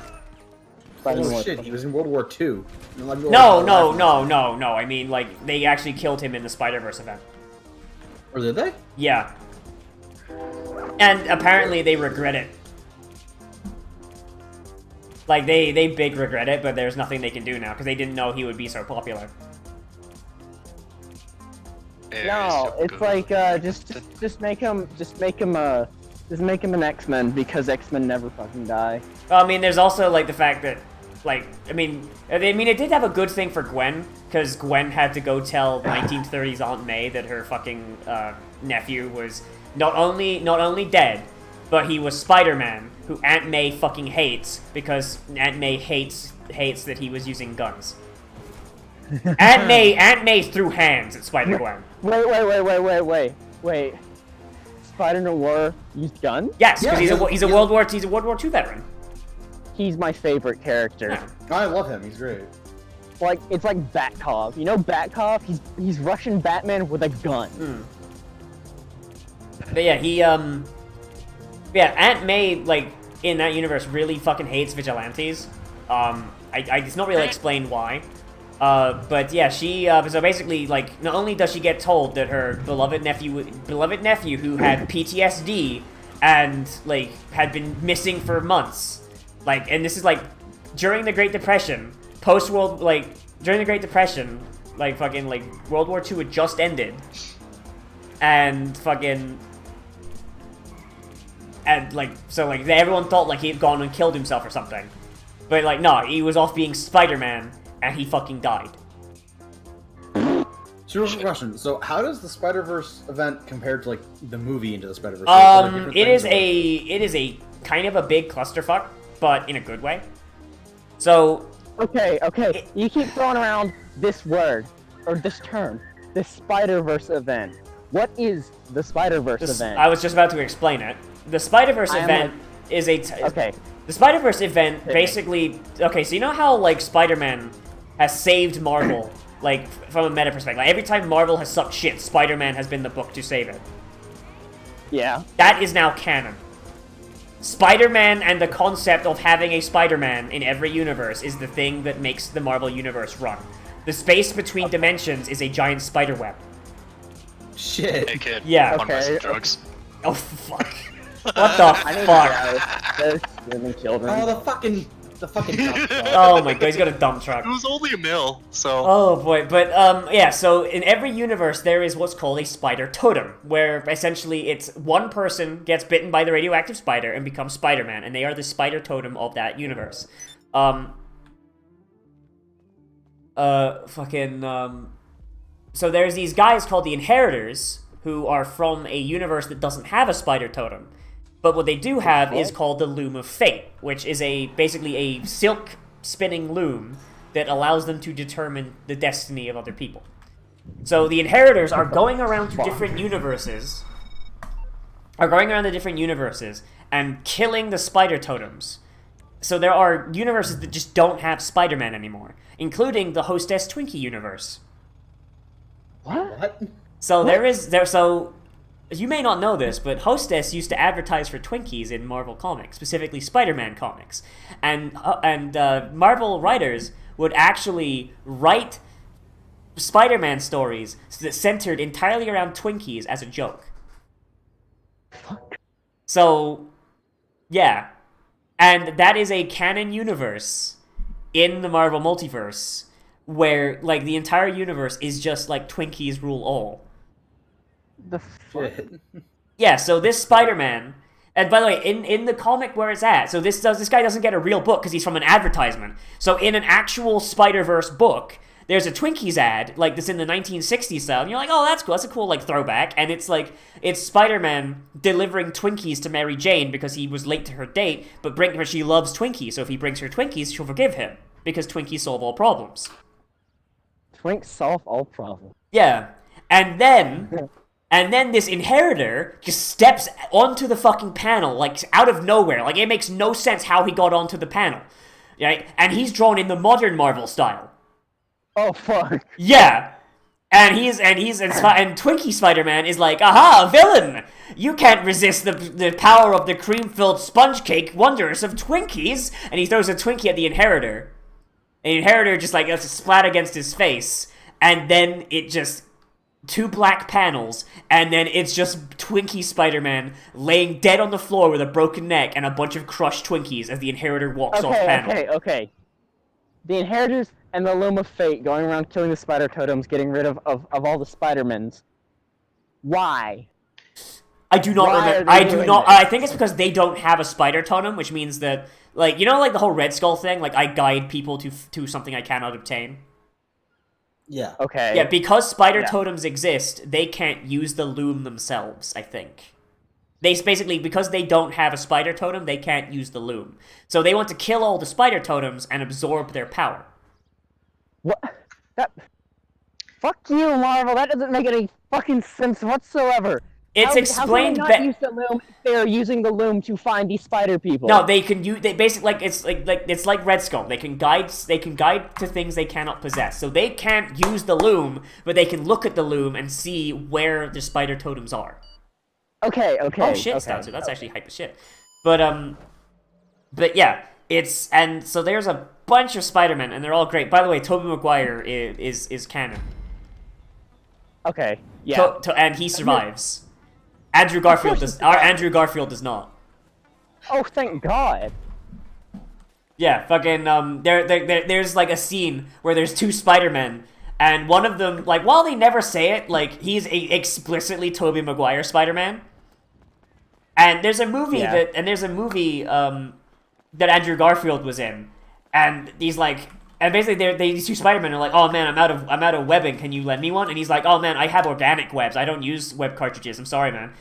Oh shit, he was in World War II. No. I mean, like they actually killed him in the Spider-Verse event. Or did they? Yeah. And apparently they regret it. Like they big regret it, but there's nothing they can do now because they didn't know he would be so popular. no, it's like just make him an X-Men because X-Men never fucking die. Well, I mean, there's also like the fact that, like, I mean, it did have a good thing for Gwen because Gwen had to go tell 1930s Aunt May that her fucking nephew was not only dead, but he was Spider-Man, who Aunt May fucking hates because Aunt May hates that he was using guns. Aunt May threw hands at Spider-Gwen. Wait. Spider Noir used guns? Yes, because Yeah, he's a World War II veteran. He's my favorite character. Yeah. I love him. He's great. Like it's like Batkov. You know Batkov? He's Russian Batman with a gun. But yeah, Aunt May, like, in that universe really fucking hates vigilantes. It's not really explained why. But yeah, she, so basically, like, not only does she get told that her beloved nephew who had PTSD and, like, had been missing for months, like, and this is, like, during the Great Depression, during the Great Depression, like, fucking, like, World War II had just ended, and fucking, and, like, so, like, everyone thought, like, he had gone and killed himself or something. But, like, no, he was off being Spider-Man, and he fucking died. Serious question. So, how does the Spider-Verse event compare to, like, the movie Into the Spider-Verse? It is a kind of a big clusterfuck, but in a good way. So... Okay. You keep throwing around this word, or this term, this Spider-Verse event. What is the Spider-Verse event? I was just about to explain it. The Spider-Verse event is a Okay. The Spider-Verse event basically okay. So you know how like Spider-Man has saved Marvel like from a meta perspective. Like every time Marvel has sucked shit, Spider-Man has been the book to save it. Yeah. That is now canon. Spider-Man and the concept of having a Spider-Man in every universe is the thing that makes the Marvel universe run. The space between dimensions is a giant spider web. Shit. Hey kid, Yeah. wanna buy some drugs? Oh fuck. What the fuck? Those screaming children. Oh, the fucking dump truck. Oh my god, he's got a dump truck. It was only a mill, so... Oh boy, but yeah, so in every universe there is what's called a spider totem, where essentially it's one person gets bitten by the radioactive spider and becomes Spider-Man, and they are the spider totem of that universe. So there's these guys called the Inheritors, who are from a universe that doesn't have a spider totem. But what they do have is called the Loom of Fate, which is basically a silk spinning loom that allows them to determine the destiny of other people. So the Inheritors are going around to different universes, and killing the spider totems. So there are universes that just don't have Spider-Man anymore, including the Hostess Twinkie universe. What? So so you may not know this, but Hostess used to advertise for Twinkies in Marvel Comics, specifically Spider-Man comics. And Marvel writers would actually write Spider-Man stories that centered entirely around Twinkies as a joke. So, yeah. And that is a canon universe in the Marvel multiverse where, like, the entire universe is just, like, Twinkies rule all. The fuck? Yeah, so this Spider-Man, and by the way, in the comic where it's at, so this guy doesn't get a real book because he's from an advertisement. So in an actual Spider-Verse book, there's a Twinkies ad, like this in the 1960s style, and you're like, oh, that's cool, that's a cool, like, throwback, and it's like, it's Spider-Man delivering Twinkies to Mary Jane because he was late to her date, but she loves Twinkies, so if he brings her Twinkies, she'll forgive him, because Twinkies solve all problems. Twinks solve all problems. Yeah, and then this Inheritor just steps onto the fucking panel, like, out of nowhere. Like, it makes no sense how he got onto the panel. Right? And he's drawn in the modern Marvel style. Oh, fuck. Yeah. And Twinkie Spider-Man is like, aha, villain! You can't resist the power of the cream-filled sponge cake wonders of Twinkies! And he throws a Twinkie at the Inheritor. And the Inheritor just, like, lets it splat against his face. And then it just... two black panels, and then it's just Twinkie Spider-Man laying dead on the floor with a broken neck and a bunch of crushed Twinkies as the Inheritor walks off panel. Okay. The Inheritors and the Loom of Fate going around killing the spider totems, getting rid of all the Spider-Mans. Why? I do not remember. I think it's because they don't have a spider totem, which means that, like, you know, like the whole Red Skull thing? Like, I guide people to something I cannot obtain. Yeah. Okay. Yeah, because spider totems exist, they can't use the loom themselves, I think. Basically, because they don't have a spider totem, they can't use the loom. So they want to kill all the spider totems and absorb their power. What? Fuck you, Marvel. That doesn't make any fucking sense whatsoever. It's explained how can they not use the loom if they are using the loom to find these spider people? No, they can use. They basically like it's like Red Skull. They can guide to things they cannot possess. So they can't use the loom, but they can look at the loom and see where the spider totems are. Okay. Oh shit, Stouter. That's actually hype as shit. But yeah, so there's a bunch of Spider-Men, and they're all great. By the way, Tobey Maguire is canon. Okay. Yeah. And he survives. Andrew Garfield does not. Oh, thank God. Yeah, fucking there's like a scene where there's two Spider-Men, and one of them, like, while they never say it, like, he's explicitly Tobey Maguire Spider-Man. And there's a movie that Andrew Garfield was in, and he's like, and basically these two Spider-Men are like, oh man, I'm out of webbing, can you lend me one? And he's like, oh man, I have organic webs, I don't use web cartridges, I'm sorry man.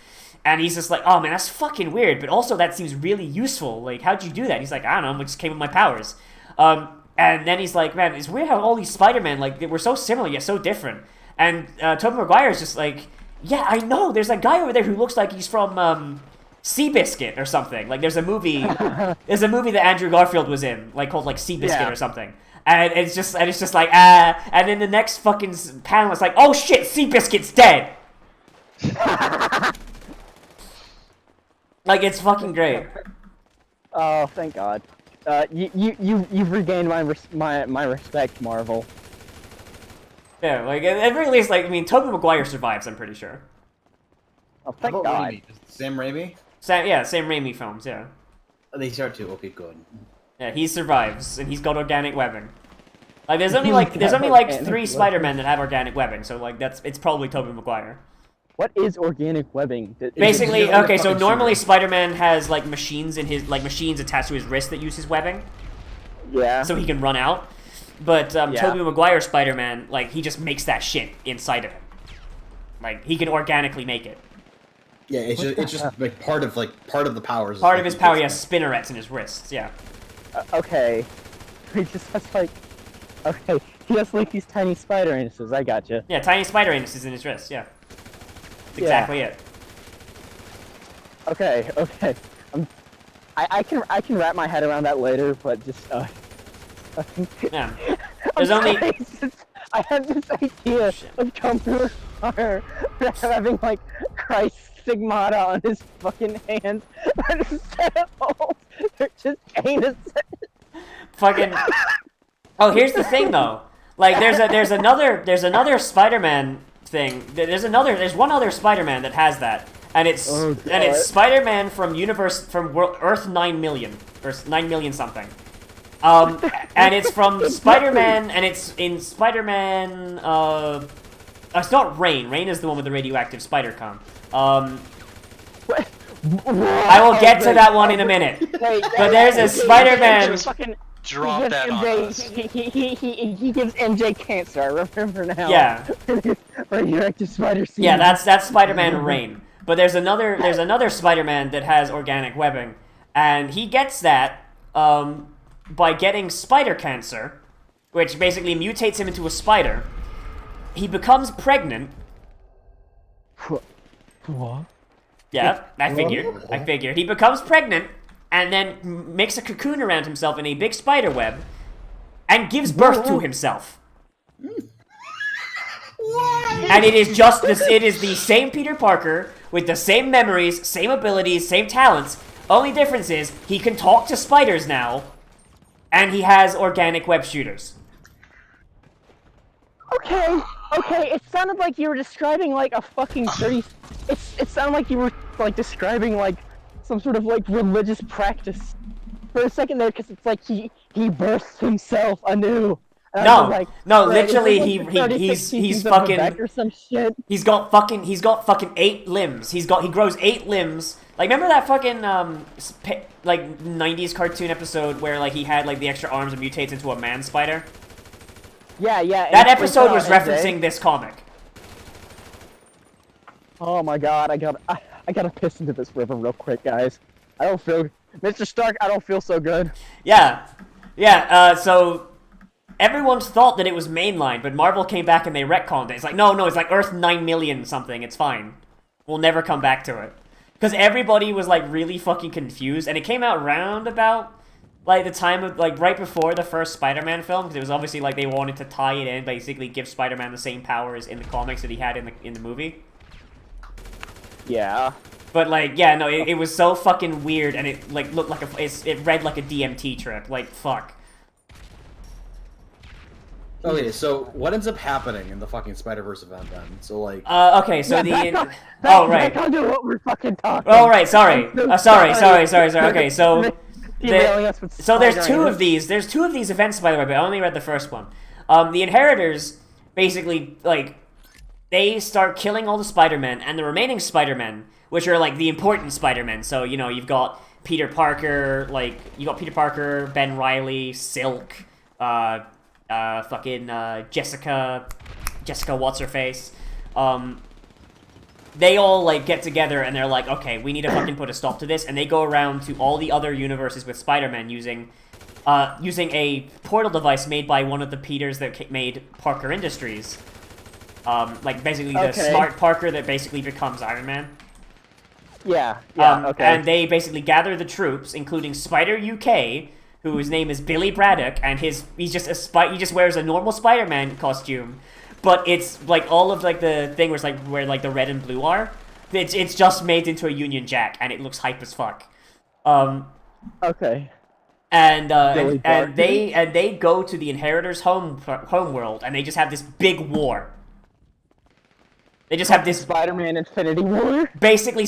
And he's just like, oh man, that's fucking weird, but also that seems really useful, like, how'd you do that? And he's like, I don't know, it just came with my powers. And then he's like, man, it's weird how all these Spider-Men, like, they were so similar yet so different. And Tobey Maguire is just like, yeah, I know, there's a guy over there who looks like he's from Seabiscuit or something. Like there's a movie that Andrew Garfield was in, like called like Seabiscuit or something. And it's just like and then the next fucking panel is like, oh shit, Seabiscuit's dead. Like it's fucking great. Oh, thank God. You've regained my respect, Marvel. Yeah, like at very least, like I mean, Tobey Maguire survives. I'm pretty sure. Oh, thank How about God. Raimi? Sam Raimi? Same Raimi films. Yeah. Oh, they start too. Okay, good. Yeah, he survives, and he's got organic webbing. Like there's only like 3 Spider-Men that have organic webbing, so like it's probably Tobey Maguire. What is organic webbing? Basically, like a okay, so fucking normally shooter. Spider-Man has like machines attached to his wrist that use his webbing, Yeah. so he can run out. But Tobey Maguire Spider-Man, like he just makes that shit inside of him. Like he can organically make it. Yeah, it's just like part of the powers. Part of his power, he has spinnerets in his wrists. Yeah. Okay. He just has like. Okay, he has like these tiny spider anuses. I gotcha. Yeah, tiny spider anuses in his wrists. Yeah. That's exactly it. Okay. I can wrap my head around that later, but just Yeah. There's only. I have this idea of Computer Fire having like Christ stigmata on his fucking hands, but instead of holes, they're just anuses. Fucking. Oh, here's the thing though. Like, there's another Spider-Man thing. There's one other Spider-Man that has that, and it's Spider-Man from Earth 9 million or 9 million something. And it's from Spider-Man, and it's in Spider-Man. It's not Rain. Rain is the one with the radioactive spider con. I will get to that one in a minute. But there's a Spider-Man. Drop that on us. He gives MJ cancer. I remember now. Yeah. Radioactive spider seed. Yeah, that's Spider-Man Rain. But there's another Spider-Man that has organic webbing, and he gets that by getting spider cancer, which basically mutates him into a spider. He becomes pregnant. What? Yeah, I figured. He becomes pregnant, and then makes a cocoon around himself in a big spider web, and gives birth to himself. And it is the same Peter Parker, with the same memories, same abilities, same talents. Only difference is, he can talk to spiders now, and he has organic web shooters. Okay, it sounded like you were describing like a fucking 30... It sounded like you were like describing like some sort of like religious practice for a second there, because it's like he births himself anew. No, literally he's fucking or some shit. He's got fucking 8 limbs. He grows 8 limbs. Like, remember that fucking like 90s cartoon episode where like he had like the extra arms and mutates into a man spider? Yeah. That episode was referencing this comic. Oh my god, I gotta piss into this river real quick, guys. I don't feel... Mr. Stark, I don't feel so good. Yeah, so everyone thought that it was mainline, but Marvel came back and they retconned it. It's like, no, it's like Earth 9 million something, it's fine. We'll never come back to it. Because everybody was like really fucking confused, and it came out round about like the time of, like, right before the first Spider-Man film, because it was obviously like they wanted to tie it in, basically give Spider-Man the same powers in the comics that he had in the movie. Yeah. But like, yeah, no, it was so fucking weird, and it like looked like it read like a DMT trip. Like, fuck. Okay, so what ends up happening in the fucking Spider-Verse event then? So like... Okay, so oh, right. Back onto what we're fucking talking. Oh, right, sorry. Sorry. Okay, so... So there's Spider-Man. two of these. There's 2 of these events, by the way, but I only read the first one. The Inheritors, basically, like, they start killing all the Spider-Men, and the remaining Spider-Men, which are, like, the important Spider-Men. So, you know, you've got Peter Parker, Ben Reilly, Silk, Jessica what's-her-face. They all, like, get together and they're like, okay, we need to fucking put a stop to this, and they go around to all the other universes with Spider-Man using a portal device made by one of the Peters that made Parker Industries. Like, basically the smart Parker that basically becomes Iron Man. Yeah, okay. And they basically gather the troops, including Spider UK, whose name is Billy Braddock, and he just wears a normal Spider-Man costume, but it's like all of like the thing where like the red and blue are. It's just made into a Union Jack, and it looks hype as fuck. Okay. And they go to the Inheritors' home world, and they just have this big war. They just have this Spider-Man Infinity War. Basically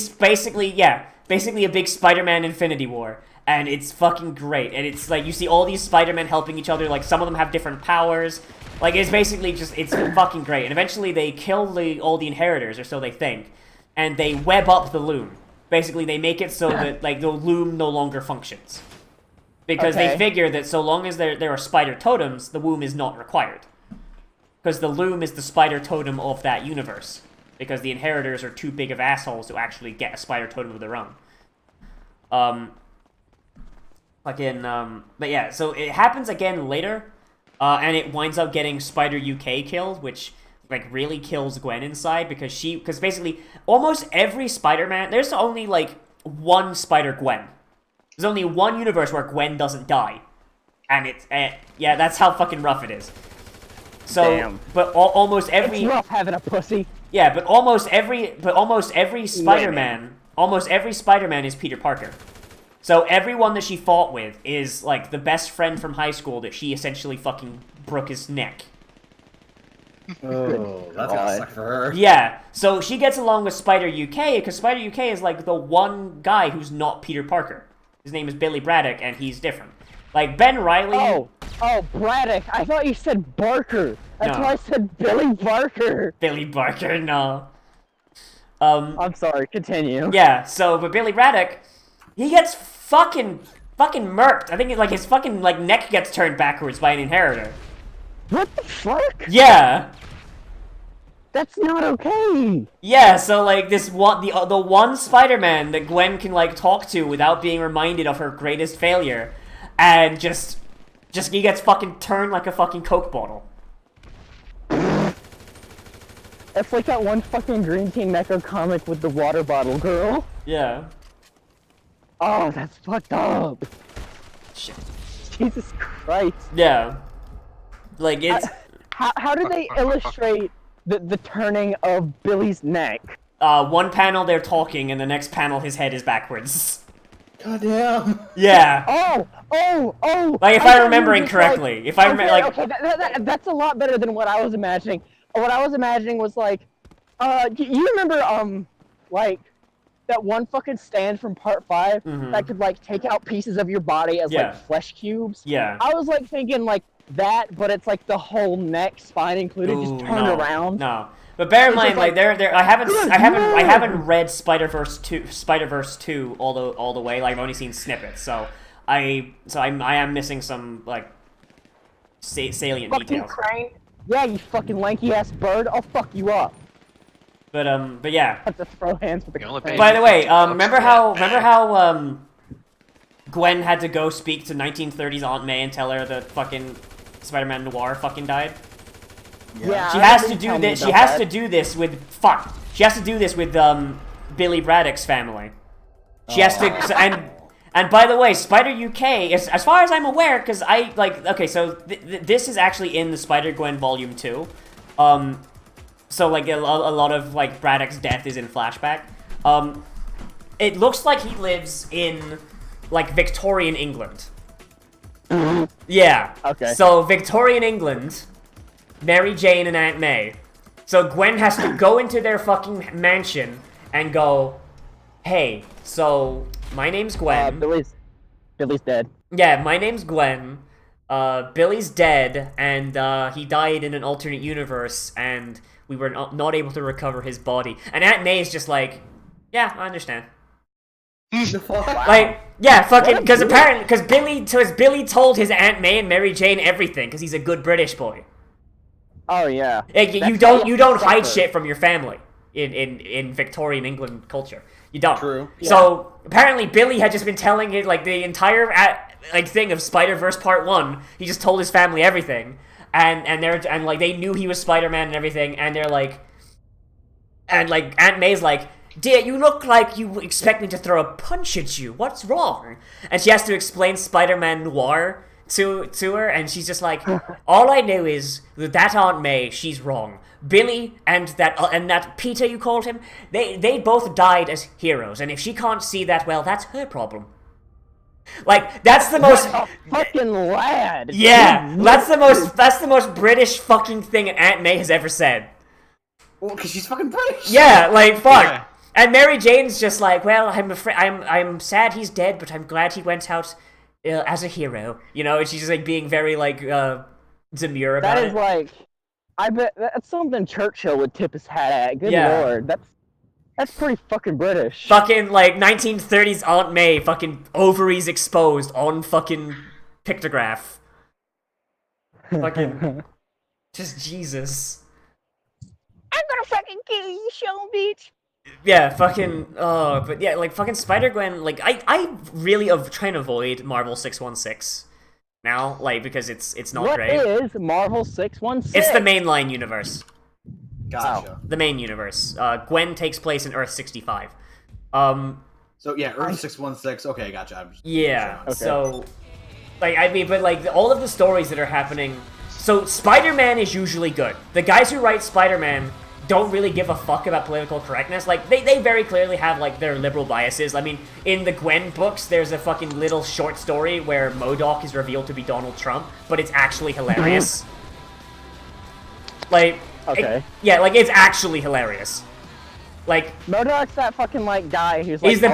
a big Spider-Man Infinity War, and it's fucking great. And it's like you see all these Spider-Men helping each other. Like some of them have different powers. Like it's basically it's fucking great. And eventually they kill all the Inheritors, or so they think, and they web up the Loom. Basically, they make it so that like the Loom no longer functions. Because they figure that so long as there are spider totems, the womb is not required. Because the loom is the spider totem of that universe. Because the Inheritors are too big of assholes to actually get a spider totem of their own. But yeah, so it happens again later. And it winds up getting Spider UK killed, which like really kills Gwen inside. Because basically, almost every Spider-Man, there's only like one Spider-Gwen. There's only one universe where Gwen doesn't die. And it's, yeah, that's how fucking rough it is. So, damn. But almost every... It's rough having a pussy. Yeah, but almost every Spider-Man, almost every Spider-Man is Peter Parker. So everyone that she fought with is, like, the best friend from high school that she essentially fucking broke his neck. Oh, that's gonna suck for her. Yeah, so she gets along with Spider UK, because Spider UK is, like, the one guy who's not Peter Parker. His name is Billy Braddock, and he's different. Like, Ben Reilly... Oh, Braddock. I thought you said Barker. That's No. why I said Billy Barker. Billy Barker, no. I'm sorry, continue. Yeah, so, but Billy Braddock, he gets fucking murked. I think, like, his fucking, like, neck gets turned backwards by an Inheritor. What the fuck? Yeah! That's not okay. Yeah, so, like, the one Spider-Man that Gwen can, like, talk to without being reminded of her greatest failure, and just he gets fucking turned like a fucking Coke bottle. It's like that one fucking Green Team Mecha comic with the water bottle girl. Yeah. Oh, that's fucked up. Shit. Jesus Christ. Yeah. Like, it's... How do they illustrate the turning of Billy's neck? One panel they're talking, and the next panel his head is backwards. Goddamn. Yeah. Oh! Like, if I'm remembering correctly. If I remember, like... Okay, that's a lot better than what I was imagining. What I was imagining was, like, you remember, like, that one fucking stand from Part 5 that could, like, take out pieces of your body as, like, flesh cubes? Yeah. I was, like, thinking, like, that, but it's, like, the whole neck, spine included, just turned around. No. But bear in mind, like, I haven't read Spider-Verse 2 all the way. Like, I've only seen snippets, so I am missing some, like, salient fucking details. Crane. Yeah, you fucking lanky ass bird. I'll fuck you up. But yeah. Have to throw hands with the crane. By the way, remember how Gwen had to go speak to 1930s Aunt May and tell her that fucking Spider-Man Noir fucking died? Yeah. She has to do this. She has to do this with She has to do this with Billy Braddock's family. She has to and by the way, Spider UK, as far as I'm aware, because I like so this is actually in the Spider-Gwen Volume 2. So like a lot of like Braddock's death is in flashback. It looks like he lives in like Victorian England. Yeah. Okay. So Victorian England, Mary Jane and Aunt May. So Gwen has to go into their fucking mansion and go, hey, so my name's Gwen. Billy's dead. Yeah, my name's Gwen. Billy's dead, and he died in an alternate universe, and we were not able to recover his body. And Aunt May's just like, yeah, I understand. Like, yeah, fucking, because Billy told his Aunt May and Mary Jane everything, because he's a good British boy. Oh yeah. Like, you don't hide shit from your family in Victorian England culture. You don't. True. Yeah. So apparently Billy had just been telling it like the entire thing of Spider-Verse Part 1. He just told his family everything, and like they knew he was Spider-Man and everything, and they're like, and like Aunt May's like, Dear, you look like you expect me to throw a punch at you. What's wrong? And she has to explain Spider-Man Noir to her, and she's just like, all I know is that Aunt May, she's wrong. Billy and that Peter, you called him, they both died as heroes, and if she can't see that, well, that's her problem. Like, that's the most fucking lad. Yeah, that's the most British fucking thing Aunt May has ever said. Well, because she's fucking British. Yeah, like, fuck. Yeah. And Mary Jane's just like, well, I'm sad he's dead, but I'm glad he went out as a hero. You know, and she's just like being very like demure about it. That is like, I bet that's something Churchill would tip his hat at. Good Yeah. lord, that's pretty fucking British. Fucking like 1930s Aunt May, fucking ovaries exposed on fucking pictograph. Fucking, just Jesus. I'm gonna fucking kill you, Sean Beach. Yeah, fucking, but yeah, like, fucking Spider-Gwen, like, I really try and avoid Marvel 616 now, like, because it's not great. What is Marvel 616? It's the mainline universe. Gotcha. The main universe. Gwen takes place in Earth 65. So yeah, Earth 616. Okay, gotcha. Yeah, Okay. so, like, I mean, but, like, all of the stories that are happening, so Spider-Man is usually good. The guys who write Spider-Man don't really give a fuck about political correctness. Like, they very clearly have, like, their liberal biases. I mean, in the Gwen books, there's a fucking little short story where MODOK is revealed to be Donald Trump, but it's actually hilarious. Like, Okay. yeah, like, it's actually hilarious. Like, MODOK's that fucking like guy who's like he's the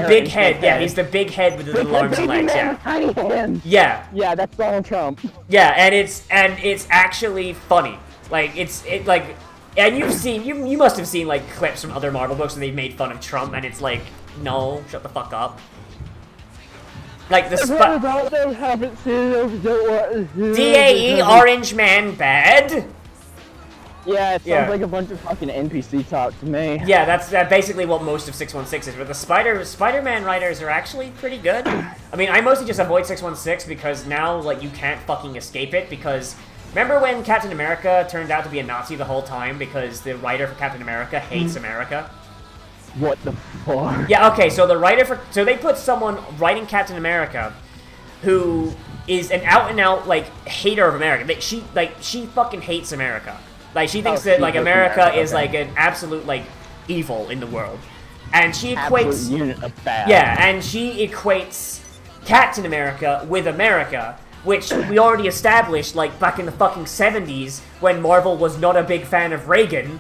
big head. Yeah, he's the the big head with the little arms and legs. Yeah. tiny hands. Yeah. Yeah, that's Donald Trump. Yeah, and it's actually funny. Like, and you must have seen like clips from other Marvel books where they've made fun of Trump, and it's like, no, shut the fuck up. Like the DAE Orange Man bad. Yeah, it sounds Yeah. like a bunch of fucking NPC talk to me. Yeah, that's basically what most of 616 is. But the Spider-Man writers are actually pretty good. I mean, I mostly just avoid 616 because now like you can't fucking escape it. Because remember when Captain America turned out to be a Nazi the whole time because the writer for Captain America hates America? What the fuck? Yeah, okay, so so they put someone writing Captain America who is an out-and-out, like, hater of America. She fucking hates America. Like, she thinks that, like, America is, like, an absolute, like, evil in the world. And she equates... Absolute unit of bad. Yeah, and she equates Captain America with America, which we already established, like, back in the fucking 70s, when Marvel was not a big fan of Reagan,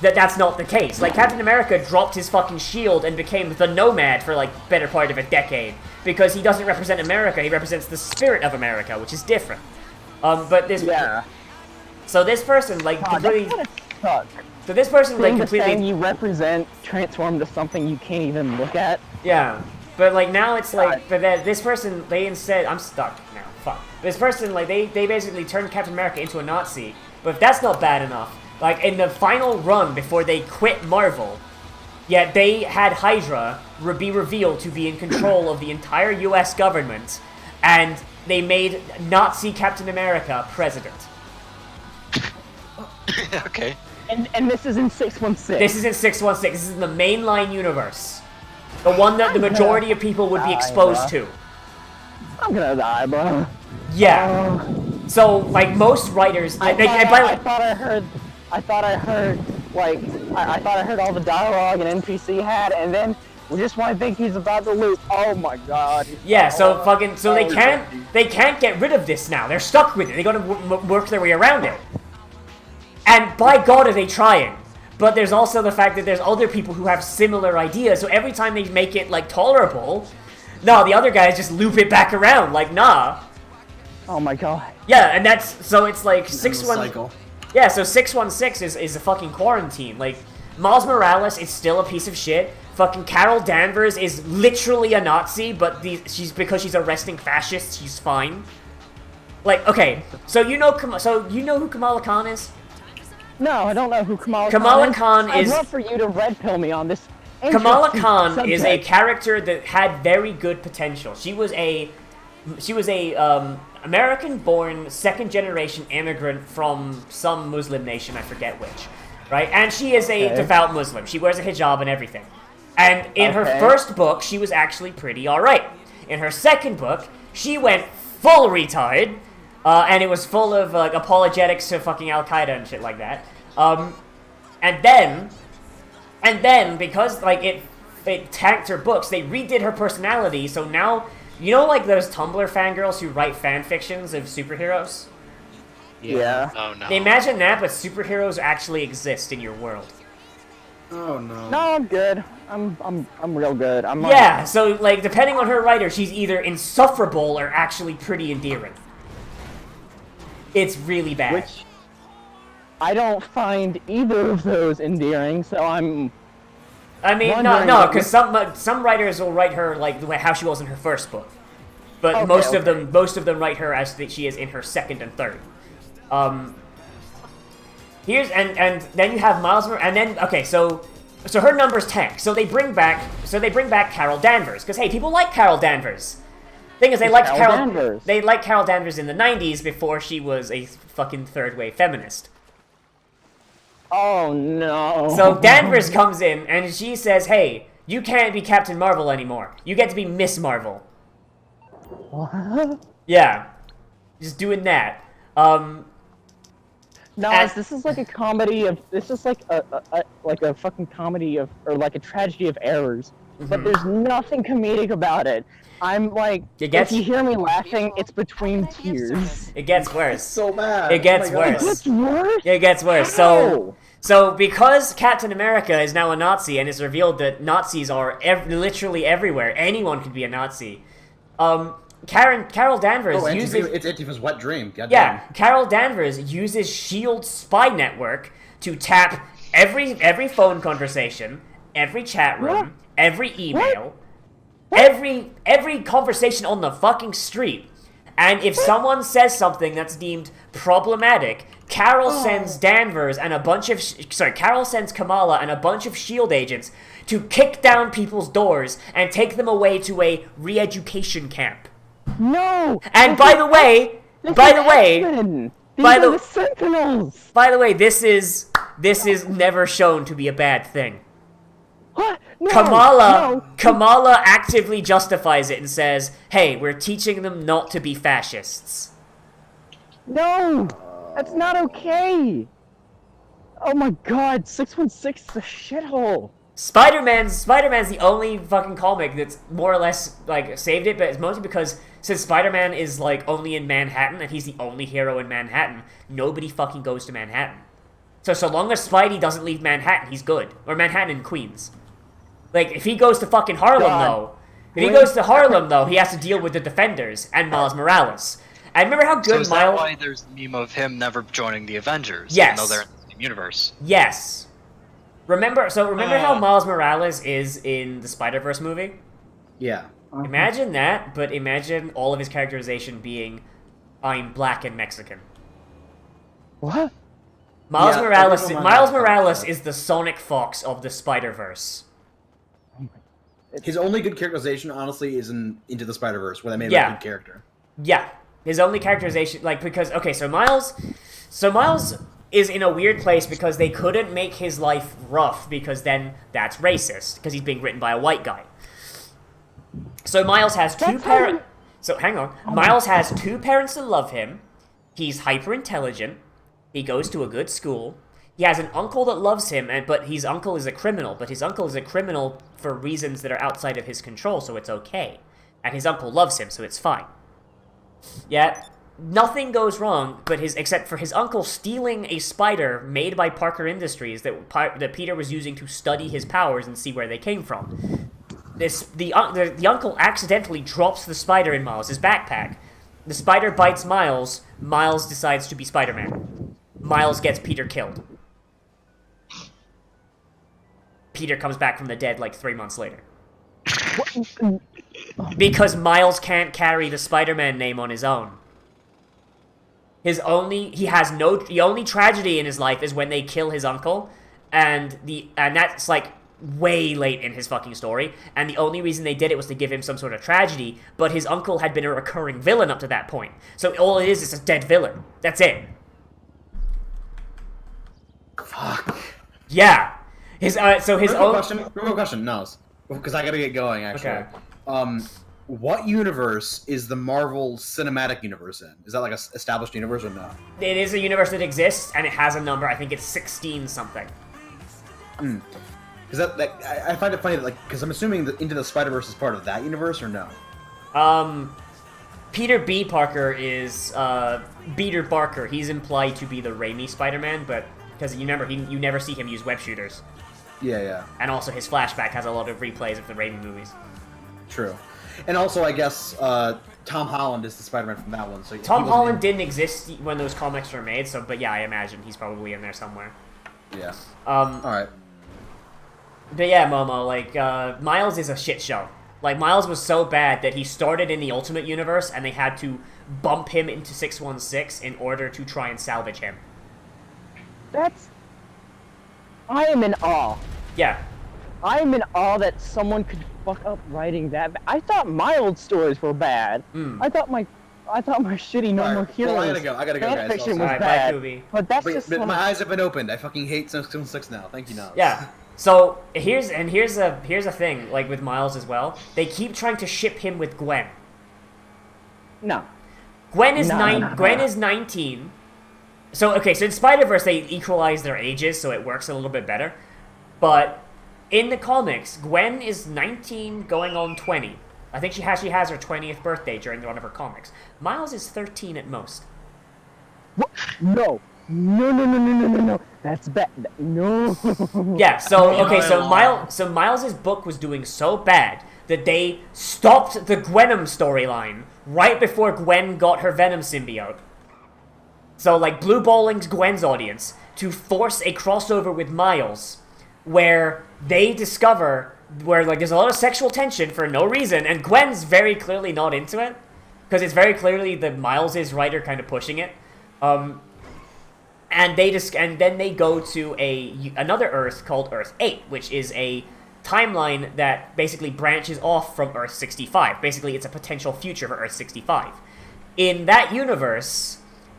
that's not the case. Like, Captain America dropped his fucking shield and became the Nomad for, like, better part of a decade. Because he doesn't represent America, he represents the spirit of America, which is different. But this... Yeah. So this person, like, God, completely... that kinda sucks. So this person, like, Seeing the completely... thing you represent transform to something you can't even look at. Yeah. But, like, now it's like... But then this person, they instead... I'm stuck now. Fuck. This person, like, they basically turned Captain America into a Nazi. But if that's not bad enough... Like, in the final run before they quit Marvel, yet they had Hydra be revealed to be in control of the entire US government, and they made Nazi Captain America president. Okay. And this is in 616. This is in 616. This is in the mainline universe. The one that the majority of people would be exposed to. I'm gonna die, bro. Yeah. So, like, most writers... I thought I heard all the dialogue an NPC had, and then we just want to think he's about to loop. Oh my god. Yeah, so fucking... So they can't get rid of this now. They're stuck with it. They gotta work their way around it. And by God are they trying. But there's also the fact that there's other people who have similar ideas, so every time they make it, like, tolerable, no, the other guys just loop it back around, like, nah. Oh my god. Yeah, and that's... So it's like... Cycle. Yeah, so 616 is a fucking quarantine. Like, Miles Morales is still a piece of shit. Fucking Carol Danvers is literally a Nazi, but because she's arresting fascists, she's fine. Like, okay, so you know who Kamala Khan is? No, I don't know who Kamala Khan is. I'd love for you to red pill me on this. Kamala Khan subject. is a character that had very good potential. She was a American-born second-generation immigrant from some Muslim nation, I forget which. right? And she is a devout Muslim. She wears a hijab and everything. And in her first book, she was actually pretty alright. In her second book, she went full retard, and it was full of like apologetics to fucking Al-Qaeda and shit like that. And then because like it tanked her books, they redid her personality, so now, you know like those Tumblr fangirls who write fan fictions of superheroes? Yeah. Oh no. Imagine that, but superheroes actually exist in your world. Oh no. No, I'm good. I'm real good. I'm Yeah, so like depending on her writer, she's either insufferable or actually pretty endearing. It's really bad. Which I don't find either of those endearing, so I'm. I mean, no, because some writers will write her like the way how she was in her first book, but most of them write her as she is in her second and third. Here's and then you have Miles, and then okay, so her numbers tank. So they bring back Carol Danvers because hey, people like Carol Danvers. Thing is, they liked Carol Danvers in the '90s before she was a fucking third wave feminist. Oh no. So Danvers comes in and she says, "Hey, you can't be Captain Marvel anymore. You get to be Miss Marvel." What? Yeah, just doing that. No, this is like a comedy of. This is like a fucking comedy of, or like a tragedy of errors. But there's nothing comedic about it. I'm like, if you hear me laughing, it's between tears. It gets worse. So bad. It gets worse. It gets worse? It gets worse. So because Captain America is now a Nazi and it's revealed that Nazis are literally everywhere, anyone could be a Nazi. Carol Danvers uses... It's Antifa's wet dream. Goddamn. Yeah, Carol Danvers uses S.H.I.E.L.D.'s spy network to tap every phone conversation, every chat room, every email, every conversation on the fucking street. And if someone says something that's deemed problematic, Carol sends Danvers and Carol sends Kamala and a bunch of S.H.I.E.L.D. agents to kick down people's doors and take them away to a re-education camp. No! And by the way, the Sentinels! By the way, this is never shown to be a bad thing. What? No, Kamala actively justifies it and says, "Hey, we're teaching them not to be fascists." No! That's not okay! Oh my god, 616 is a shithole! Spider-Man's the only fucking comic that's more or less, like, saved it, but it's mostly because since Spider-Man is, like, only in Manhattan, and he's the only hero in Manhattan, nobody fucking goes to Manhattan. So long as Spidey doesn't leave Manhattan, he's good. Or Manhattan and Queens. Like, if he goes to fucking Harlem, though, he has to deal with the Defenders and Miles Morales. And remember how good So is that why there's the meme of him never joining the Avengers? Yes. Even though they're in the same universe? Yes. Remember how Miles Morales is in the Spider-Verse movie? Yeah. Imagine that, but imagine all of his characterization being, I'm black and Mexican. What? Miles Morales is the Sonic Fox of the Spider-Verse. His only good characterization, honestly, is in Into the Spider-Verse, where they made him a good character. Yeah. His only characterization, so Miles is in a weird place because they couldn't make his life rough because then that's racist, because he's being written by a white guy. So Miles has two parents. So hang on. Miles has two parents that love him. He's hyper intelligent. He goes to a good school. He has an uncle that loves him, but his uncle is a criminal. But his uncle is a criminal for reasons that are outside of his control, so it's okay. And his uncle loves him, so it's fine. Yet nothing goes wrong, except for his uncle stealing a spider made by Parker Industries that Peter was using to study his powers and see where they came from. The uncle accidentally drops the spider in Miles' backpack. The spider bites Miles. Miles decides to be Spider-Man. Miles gets Peter killed. Peter comes back from the dead like 3 months later. Because Miles can't carry the Spider-Man name on his own. The only tragedy in his life is when they kill his uncle, and that's like way late in his fucking story, and the only reason they did it was to give him some sort of tragedy, but his uncle had been a recurring villain up to that point. So all it is a dead villain. That's it. Fuck. Yeah. His so his own Real question, no, because I gotta get going. Actually, Okay. What universe is the Marvel Cinematic Universe in? Is that like a established universe or not? It is a universe that exists, and it has a number. I think it's 16 something. Because I find it funny that, like, because I'm assuming that Into the Spider-Verse is part of that universe or no? Peter B. Parker is Peter Barker. He's implied to be the Raimi Spider-Man, but because you remember, you never see him use web shooters. Yeah. And also, his flashback has a lot of replays of the Raimi movies. True. And also, I guess, Tom Holland is the Spider-Man from that one. So Tom Holland didn't exist when those comics were made, so, but yeah, I imagine he's probably in there somewhere. Yeah. Alright. But yeah, Momo, like, Miles is a shit show. Like, Miles was so bad that he started in the Ultimate Universe, and they had to bump him into 616 in order to try and salvage him. I am in awe. Yeah. I am in awe that someone could fuck up writing that. I thought my old stories were bad. I thought my shitty No More Heroes. Well, I gotta go, guys. Fiction was Alright, bad. bye, But that's But just my eyes have been opened. I fucking hate 616 now. Thank you, now. Yeah. So here's a thing, like with Miles as well. They keep trying to ship him with Gwen. no. Gwen is No. Gwen is 19. So okay, so in Spider-Verse they equalize their ages, so it works a little bit better. But in the comics, Gwen is 19 going on 20. I think she has her 20th birthday during one of her comics. Miles is 13 at most. What? No. No. That's bad. No. Yeah, so okay, so Miles's book was doing so bad that they stopped the Gwenom storyline right before Gwen got her Venom symbiote. So like blue balling's Gwen's audience to force a crossover with Miles where they discover where like there's a lot of sexual tension for no reason, and Gwen's very clearly not into it because it's very clearly the Miles's writer kind of pushing it. And then they go to another Earth called Earth 8, which is a timeline that basically branches off from Earth 65. Basically, it's a potential future for Earth 65. In that universe,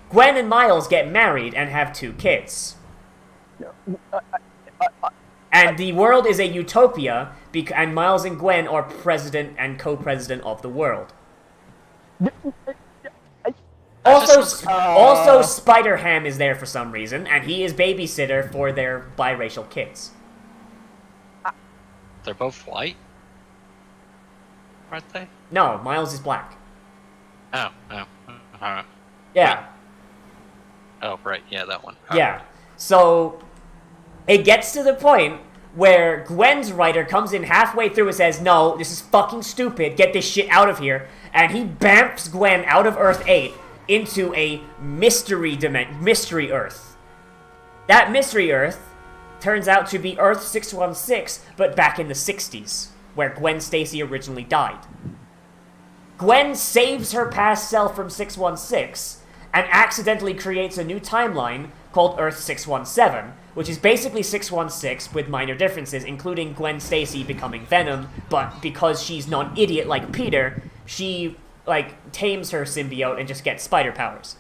Gwen and Miles get married and have 2 kids. And the world is a utopia, and Miles and Gwen are president and co-president of the world. Also, Spider-Ham is there for some reason, and he is babysitter for their biracial kids. They're both white? Aren't they? No, Miles is black. Oh. Yeah. Oh, right, yeah, that one. Yeah. So, it gets to the point where Gwen's writer comes in halfway through and says, no, this is fucking stupid, get this shit out of here, and he bamps Gwen out of Earth 8 into a mystery Earth. That mystery Earth turns out to be Earth 616, but back in the 60s, where Gwen Stacy originally died. Gwen saves her past self from 616, and accidentally creates a new timeline called Earth 617, which is basically 616 with minor differences, including Gwen Stacy becoming Venom, but because she's not an idiot like Peter, she tames her symbiote and just gets spider powers.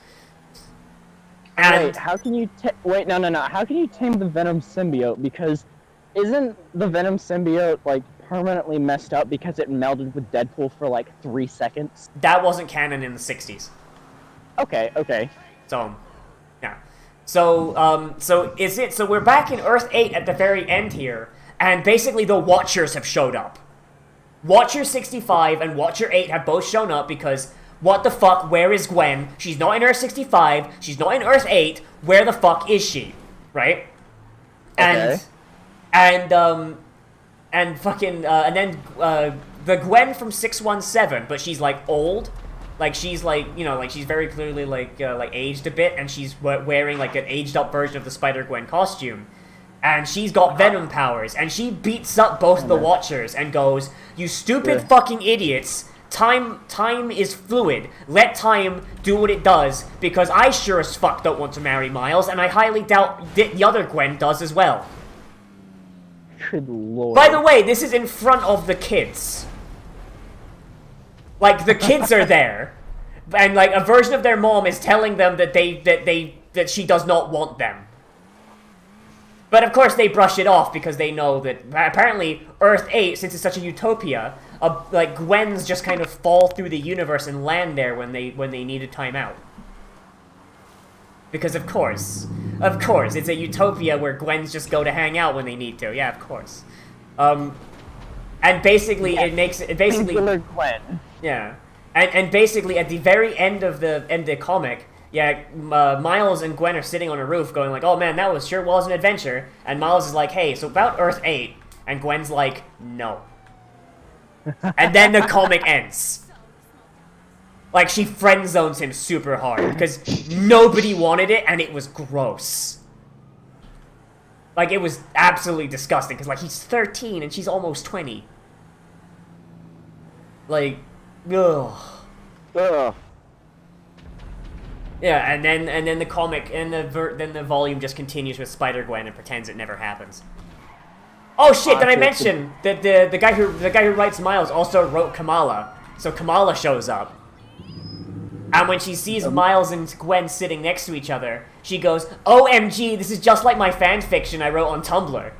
And wait, how can you no. How can you tame the Venom symbiote? Because isn't the Venom symbiote permanently messed up because it melded with Deadpool for 3 seconds? That wasn't canon in the 60s. Okay. So, yeah. So we're back in Earth 8 at the very end here, and basically the Watchers have showed up. Watcher 65 and Watcher 8 have both shown up because, what the fuck, where is Gwen? She's not in Earth 65, she's not in Earth 8, where the fuck is she? Right? Okay. And the Gwen from 617, but she's old. She's she's very clearly aged a bit, and she's wearing an aged up version of the Spider-Gwen costume. And she's got Venom powers, and she beats up both the Watchers and goes, "You stupid fucking idiots, time is fluid. Let time do what it does, because I sure as fuck don't want to marry Miles, and I highly doubt the other Gwen does as well." Good lord. By the way, this is in front of the kids. The kids are there, and a version of their mom is telling them that she does not want them. But of course they brush it off because they know that apparently Earth 8, since it's such a utopia, like Gwens just kind of fall through the universe and land there when they need a timeout. Because of course, it's a utopia where Gwens just go to hang out when they need to. Yeah, of course. And basically it makes it basically Gwen. Yeah, and basically at the very end of the comic. Yeah, Miles and Gwen are sitting on a roof going like, oh man, that sure was an adventure. And Miles is like, hey, so about Earth 8. And Gwen's like, no. And then the comic ends. Like, she friend zones him super hard because nobody wanted it and it was gross. Like, it was absolutely disgusting because, like, he's 13 and she's almost 20. Like, ugh. Ugh. Yeah, and then the comic and then the volume just continues with Spider-Gwen and pretends it never happens. Oh shit! Did I mention that the guy who writes Miles also wrote Kamala? So Kamala shows up, and when she sees Miles and Gwen sitting next to each other, she goes, "OMG! This is just like my fan fiction I wrote on Tumblr."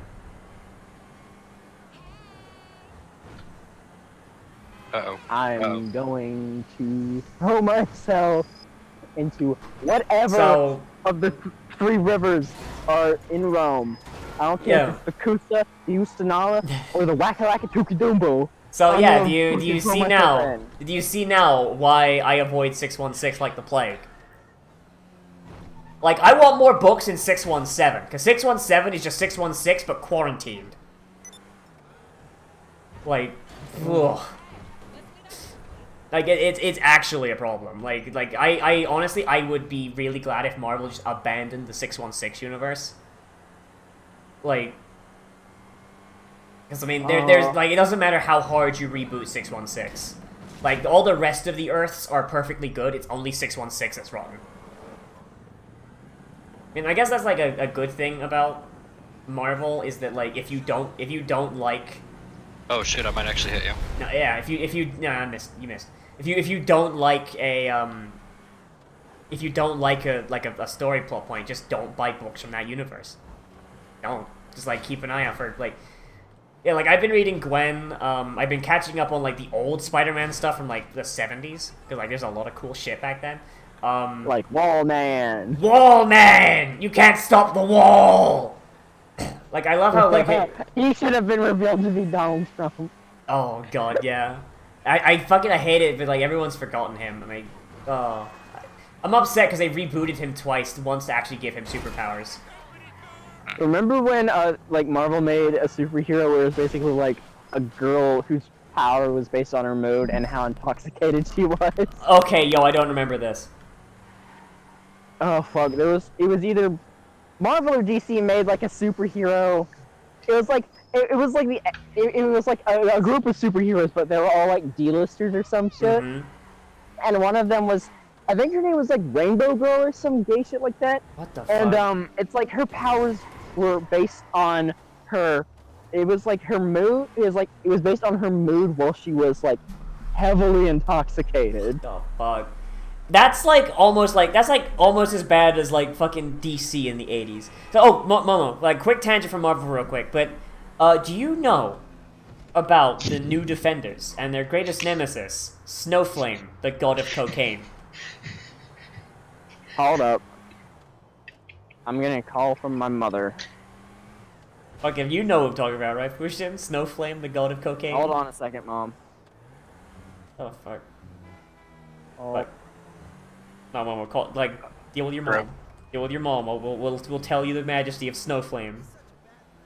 Uh-oh. I'm going to throw myself into whatever of the 3 rivers are in Rome. I don't care if it's the Kusa, the Ustanala, or the Wakalakatukidumbo. So yeah, do you see now why I avoid 616 like the plague? Like, I want more books in 617, because 617 is just 616 but quarantined. Like, ugh. Like, it's actually a problem. Like I honestly, I would be really glad if Marvel just abandoned the 616 universe. Like, because, I mean, there's, like, it doesn't matter how hard you reboot 616. Like, all the rest of the Earths are perfectly good, it's only 616 that's wrong. I mean, I guess that's, like, a good thing about Marvel, is that, like, if you don't like... Oh shit, I might actually hit you. No, yeah, I missed, you missed. If you don't like a story plot point, just don't buy books from that universe. Don't. Just, like, keep an eye out for, like... Yeah, like, I've been reading Gwen, I've been catching up on, like, the old Spider-Man stuff from, like, the 70s, because, like, there's a lot of cool shit back then. Like Wallman! Wallman! You can't stop the wall! Like, I love how, like... He should have been revealed to be Donald Trump. Oh, God, yeah. I fucking hate it, but, like, everyone's forgotten him, and, like, oh... I'm upset because they rebooted him twice, once to actually give him superpowers. Remember when, like, Marvel made a superhero where it was basically, like, a girl whose power was based on her mood and how intoxicated she was? Okay, yo, I don't remember this. Oh, fuck. It was either Marvel or DC made, like, a superhero. It was like, it was like a group of superheroes, but they were all, like, D-listers or some shit. Mm-hmm. And one of them was, I think her name was, like, Rainbow Girl or some gay shit like that. What the fuck? And, it's like her powers were based on her, it was like her mood, it was based on her mood while she was, like, heavily intoxicated. What the fuck? That's almost as bad as, like, fucking DC in the 80s. So, oh, Momo, like, quick tangent from Marvel real quick, but, do you know about the New Defenders and their greatest nemesis, Snowflame, the god of cocaine? Hold up. I'm gonna call from my mother. Fucking, you know what I'm talking about, right, Fushim? Snowflame, the god of cocaine? Hold on a second, Mom. Oh, fuck. Oh. Fuck. No, Mom, we'll call, like, deal with your mom. Deal with your mom. We'll tell you the majesty of Snowflame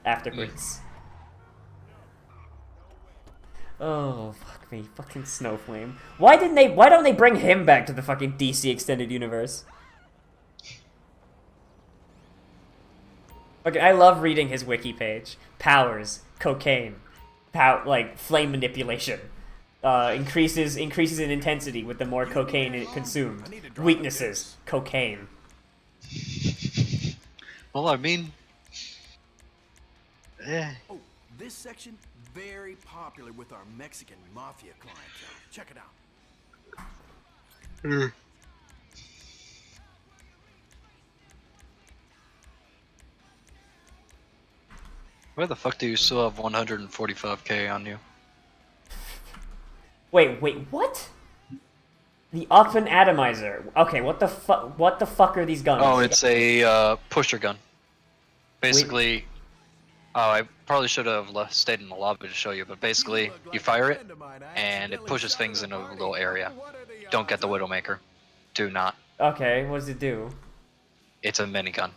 afterwards. Oh, fuck me. Fucking Snowflame. Why don't they bring him back to the fucking DC Extended Universe? Okay, I love reading his wiki page. Powers, cocaine, like, flame manipulation. Increases in intensity with the more cocaine it consumed. Weaknesses, cocaine. Well, I mean... Oh, this section, very popular with our Mexican mafia clientele. Check it out. Where the fuck do you still have 145k on you? Wait, what? The up and atomizer. Okay, what the fuck are these guns? Oh, it's a pusher gun. Basically, oh, I probably should have stayed in the lobby to show you, but basically, you fire it, and it pushes things in a little area. Don't get the Widowmaker. Do not. Okay, what does it do? It's a minigun.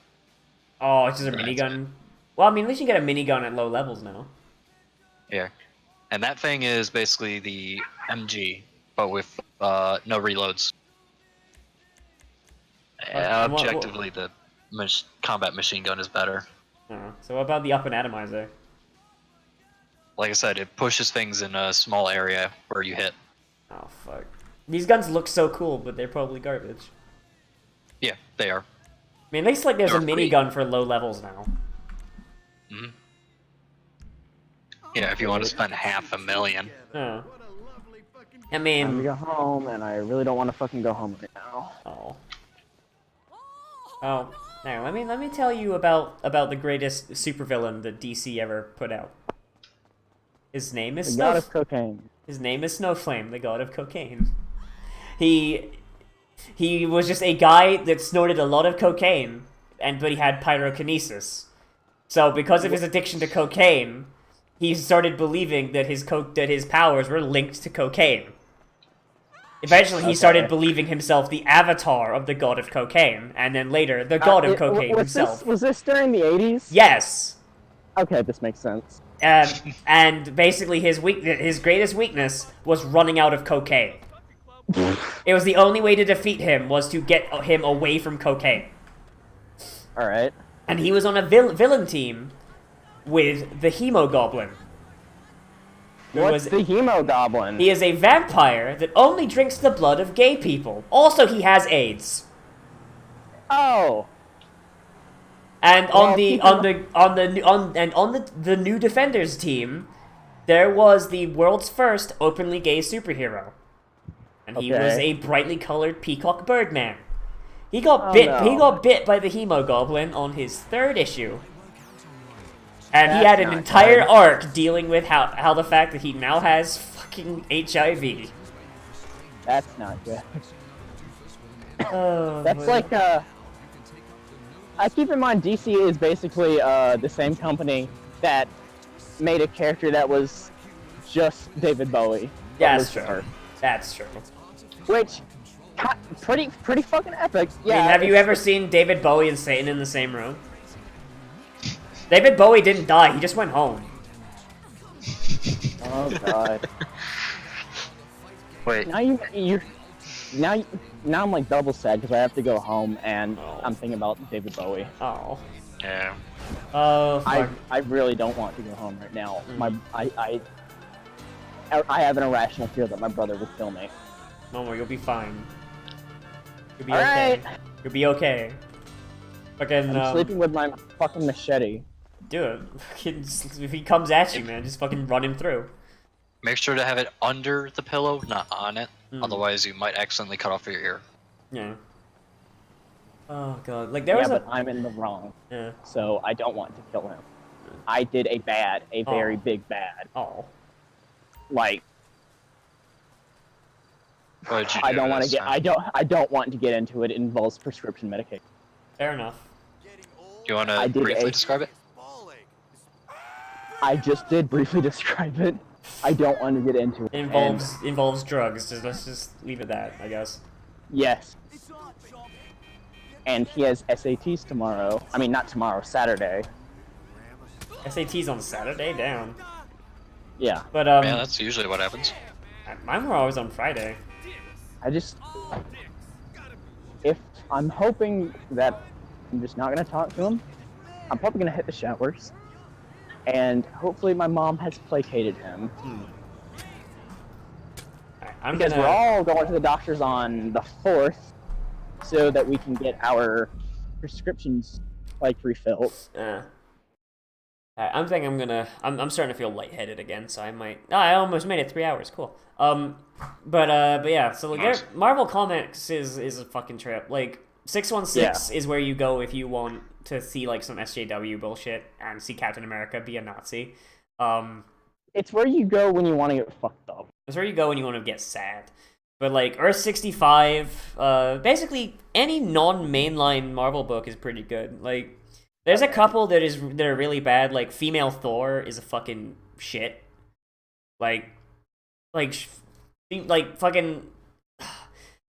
Oh, it's just a minigun. Well, I mean, at least you get a minigun at low levels now. Yeah. And that thing is basically the MG, but with no reloads. Objectively, the combat machine gun is better. So what about the up and atomizer? Like I said, it pushes things in a small area where you hit. Oh, fuck. These guns look so cool, but they're probably garbage. Yeah, they are. I mean, at least like there's a They're free. minigun for low levels now. Mm-hmm. Yeah, if you want to spend $500,000. Oh. I I'm mean... gonna go home, and I really don't want to fucking go home right now. Oh. Oh. Now, let me tell you about the greatest supervillain that DC ever put out. His name is The god of cocaine. His name is Snowflame, the god of cocaine. He was just a guy that snorted a lot of cocaine, but he had pyrokinesis. So because of his addiction to cocaine, he started believing that his powers were linked to cocaine. Eventually, he started believing himself the avatar of the god of cocaine, and then later, the god of cocaine himself. Was this during the 80s? Yes! Okay, this makes sense. And basically, his greatest weakness was running out of cocaine. It was the only way to defeat him, was to get him away from cocaine. Alright. And he was on a villain team with the Hemogoblin. What's the Hemogoblin? He is a vampire that only drinks the blood of gay people. Also, he has AIDS. Oh. And on the New Defenders team, there was the world's first openly gay superhero. And he was a brightly colored peacock birdman. He got bit by the Hemogoblin on his 3rd issue. And he had an entire arc dealing with how the fact that he now has fucking HIV. That's not good. Oh, That's like, I keep in mind DC is basically the same company that made a character that was just David Bowie. Yeah, that's true. That's true. Which, pretty fucking epic. Yeah. I mean, have you ever seen David Bowie and Satan in the same room? David Bowie didn't die, he just went home. Oh god. Wait. Now I'm like double sad because I have to go home and I'm thinking about David Bowie. Oh. Yeah. Oh, fuck. I really don't want to go home right now. I have an irrational fear that my brother will kill me. Momo, you'll be fine. You'll be All okay. right. You'll be okay. Fucking, I'm sleeping with my fucking machete. Do it. If he comes at you, man, just fucking run him through. Make sure to have it under the pillow, not on it. Otherwise, you might accidentally cut off your ear. Yeah. Oh god, like there was but I'm in the wrong. Yeah. So I don't want to kill him. I did a very big bad. Oh. Like. What did you do I don't want to this get. time? I don't want to get into it. It involves prescription medication. Fair enough. Do you want to briefly describe it? I just did briefly describe it. I don't want to get into it. It involves drugs. Let's just leave it that, I guess. Yes. And he has SATs tomorrow. I mean, not tomorrow, Saturday. SATs on Saturday? Damn. Yeah. But, Yeah, that's usually what happens. Mine were always on Friday. If I'm hoping that I'm just not gonna talk to him, I'm probably gonna hit the showers. And hopefully my mom has placated him. Because we're all going to the doctors on the 4th, so that we can get our prescriptions, like, refilled. I'm thinking I'm starting to feel lightheaded again, so I might... Oh, I almost made it 3 hours, cool. But yeah, so Nice. Marvel Comics is a fucking trip. Like, 616 is where you go if you want to see like some SJW bullshit and see Captain America be a Nazi. It's where you go when you want to get fucked up. It's where you go when you want to get sad. But like Earth 65, basically any non-mainline Marvel book is pretty good. Like there's a couple that are really bad. Like Female Thor is a fucking shit. Like fucking.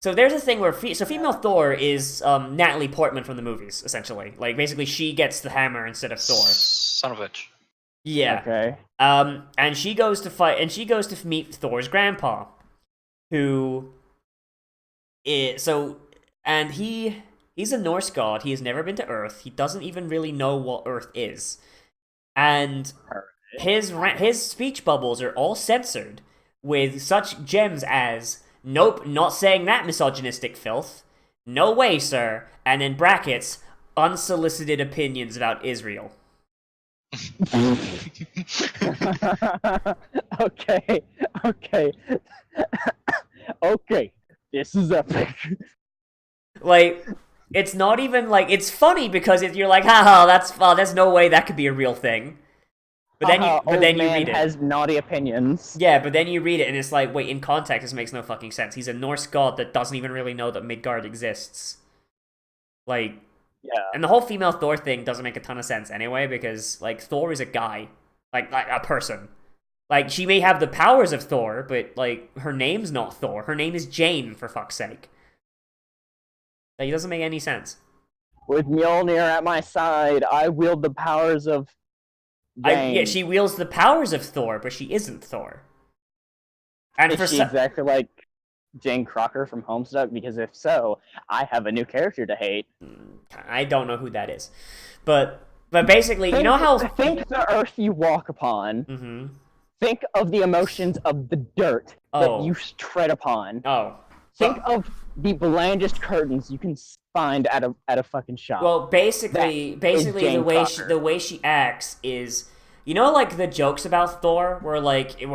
So there's a thing where Female Thor is Natalie Portman from the movies, essentially. Like basically she gets the hammer instead of Thor. Son of a bitch. Yeah. Okay. And she goes to fight, and she goes to meet Thor's grandpa, who is he's a Norse god. He has never been to Earth. He doesn't even really know what Earth is, and his speech bubbles are all censored with such gems as "Nope, not saying that, misogynistic filth. No way, sir." And in brackets, unsolicited opinions about Israel. Okay. Okay. This is epic. Like, it's not even like it's funny because you're like, haha, there's no way that could be a real thing. But then you read it. Has naughty opinions. Yeah, but then you read it and it's like, wait, in context, this makes no fucking sense. He's a Norse god that doesn't even really know that Midgard exists. Like, yeah. And the whole female Thor thing doesn't make a ton of sense anyway, because like Thor is a guy, like a person. Like she may have the powers of Thor, but like her name's not Thor. Her name is Jane, for fuck's sake. Like, it doesn't make any sense. With Mjolnir at my side, I wield the powers of Jane. Yeah, she wields the powers of Thor, but she isn't Thor. And is she exactly like Jane Crocker from Homestuck? Because if so, I have a new character to hate. I don't know who that is, but basically, you know how think the earth you walk upon. Mm-hmm. Think of the emotions of the dirt that you tread upon. Oh. Think of the blandest curtains you can find at a fucking shop. Well, basically the way she acts is, you know, like the jokes about Thor where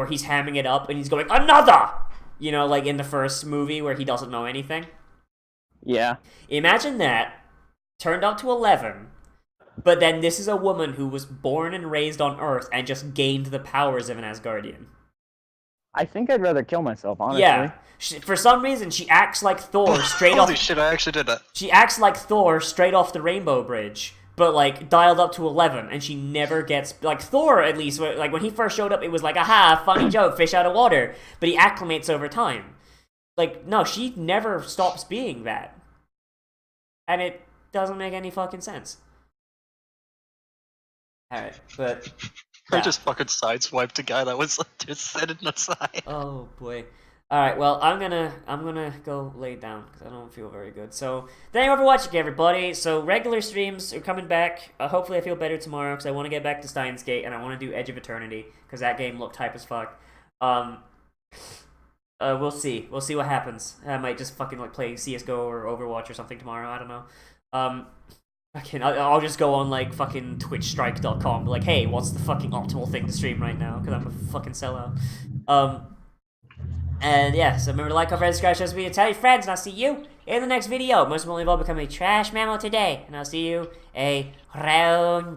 he's hamming it up and he's going another. You know, like in the first movie where he doesn't know anything. Yeah. Imagine that turned up to 11, but then this is a woman who was born and raised on Earth and just gained the powers of an Asgardian. I think I'd rather kill myself, honestly. Yeah. For some reason, she acts like Thor straight off... Holy shit, I actually did that. She acts like Thor straight off the Rainbow Bridge, but, like, dialed up to 11, and she never gets... Like, Thor, at least, like, when he first showed up, it was like, aha, funny joke, fish out of water. But he acclimates over time. Like, no, she never stops being that. And it doesn't make any fucking sense. Alright, but... I just fucking sideswiped a guy that was just sitting aside. Oh boy. Alright, well, I'm gonna go lay down because I don't feel very good. So, thank you for watching, everybody. So, regular streams are coming back. Hopefully I feel better tomorrow because I want to get back to Steins Gate and I want to do Edge of Eternity because that game looked hype as fuck. We'll see. We'll see what happens. I might just fucking like play CSGO or Overwatch or something tomorrow. I don't know. I'll just go on like fucking twitchstrike.com, be like, hey, what's the fucking optimal thing to stream right now? Because I'm a fucking sellout. And yeah, so remember to like, comment, subscribe, share this video, tell your friends, and I'll see you in the next video. Most importantly of all, become a trash mammal today, and I'll see you around.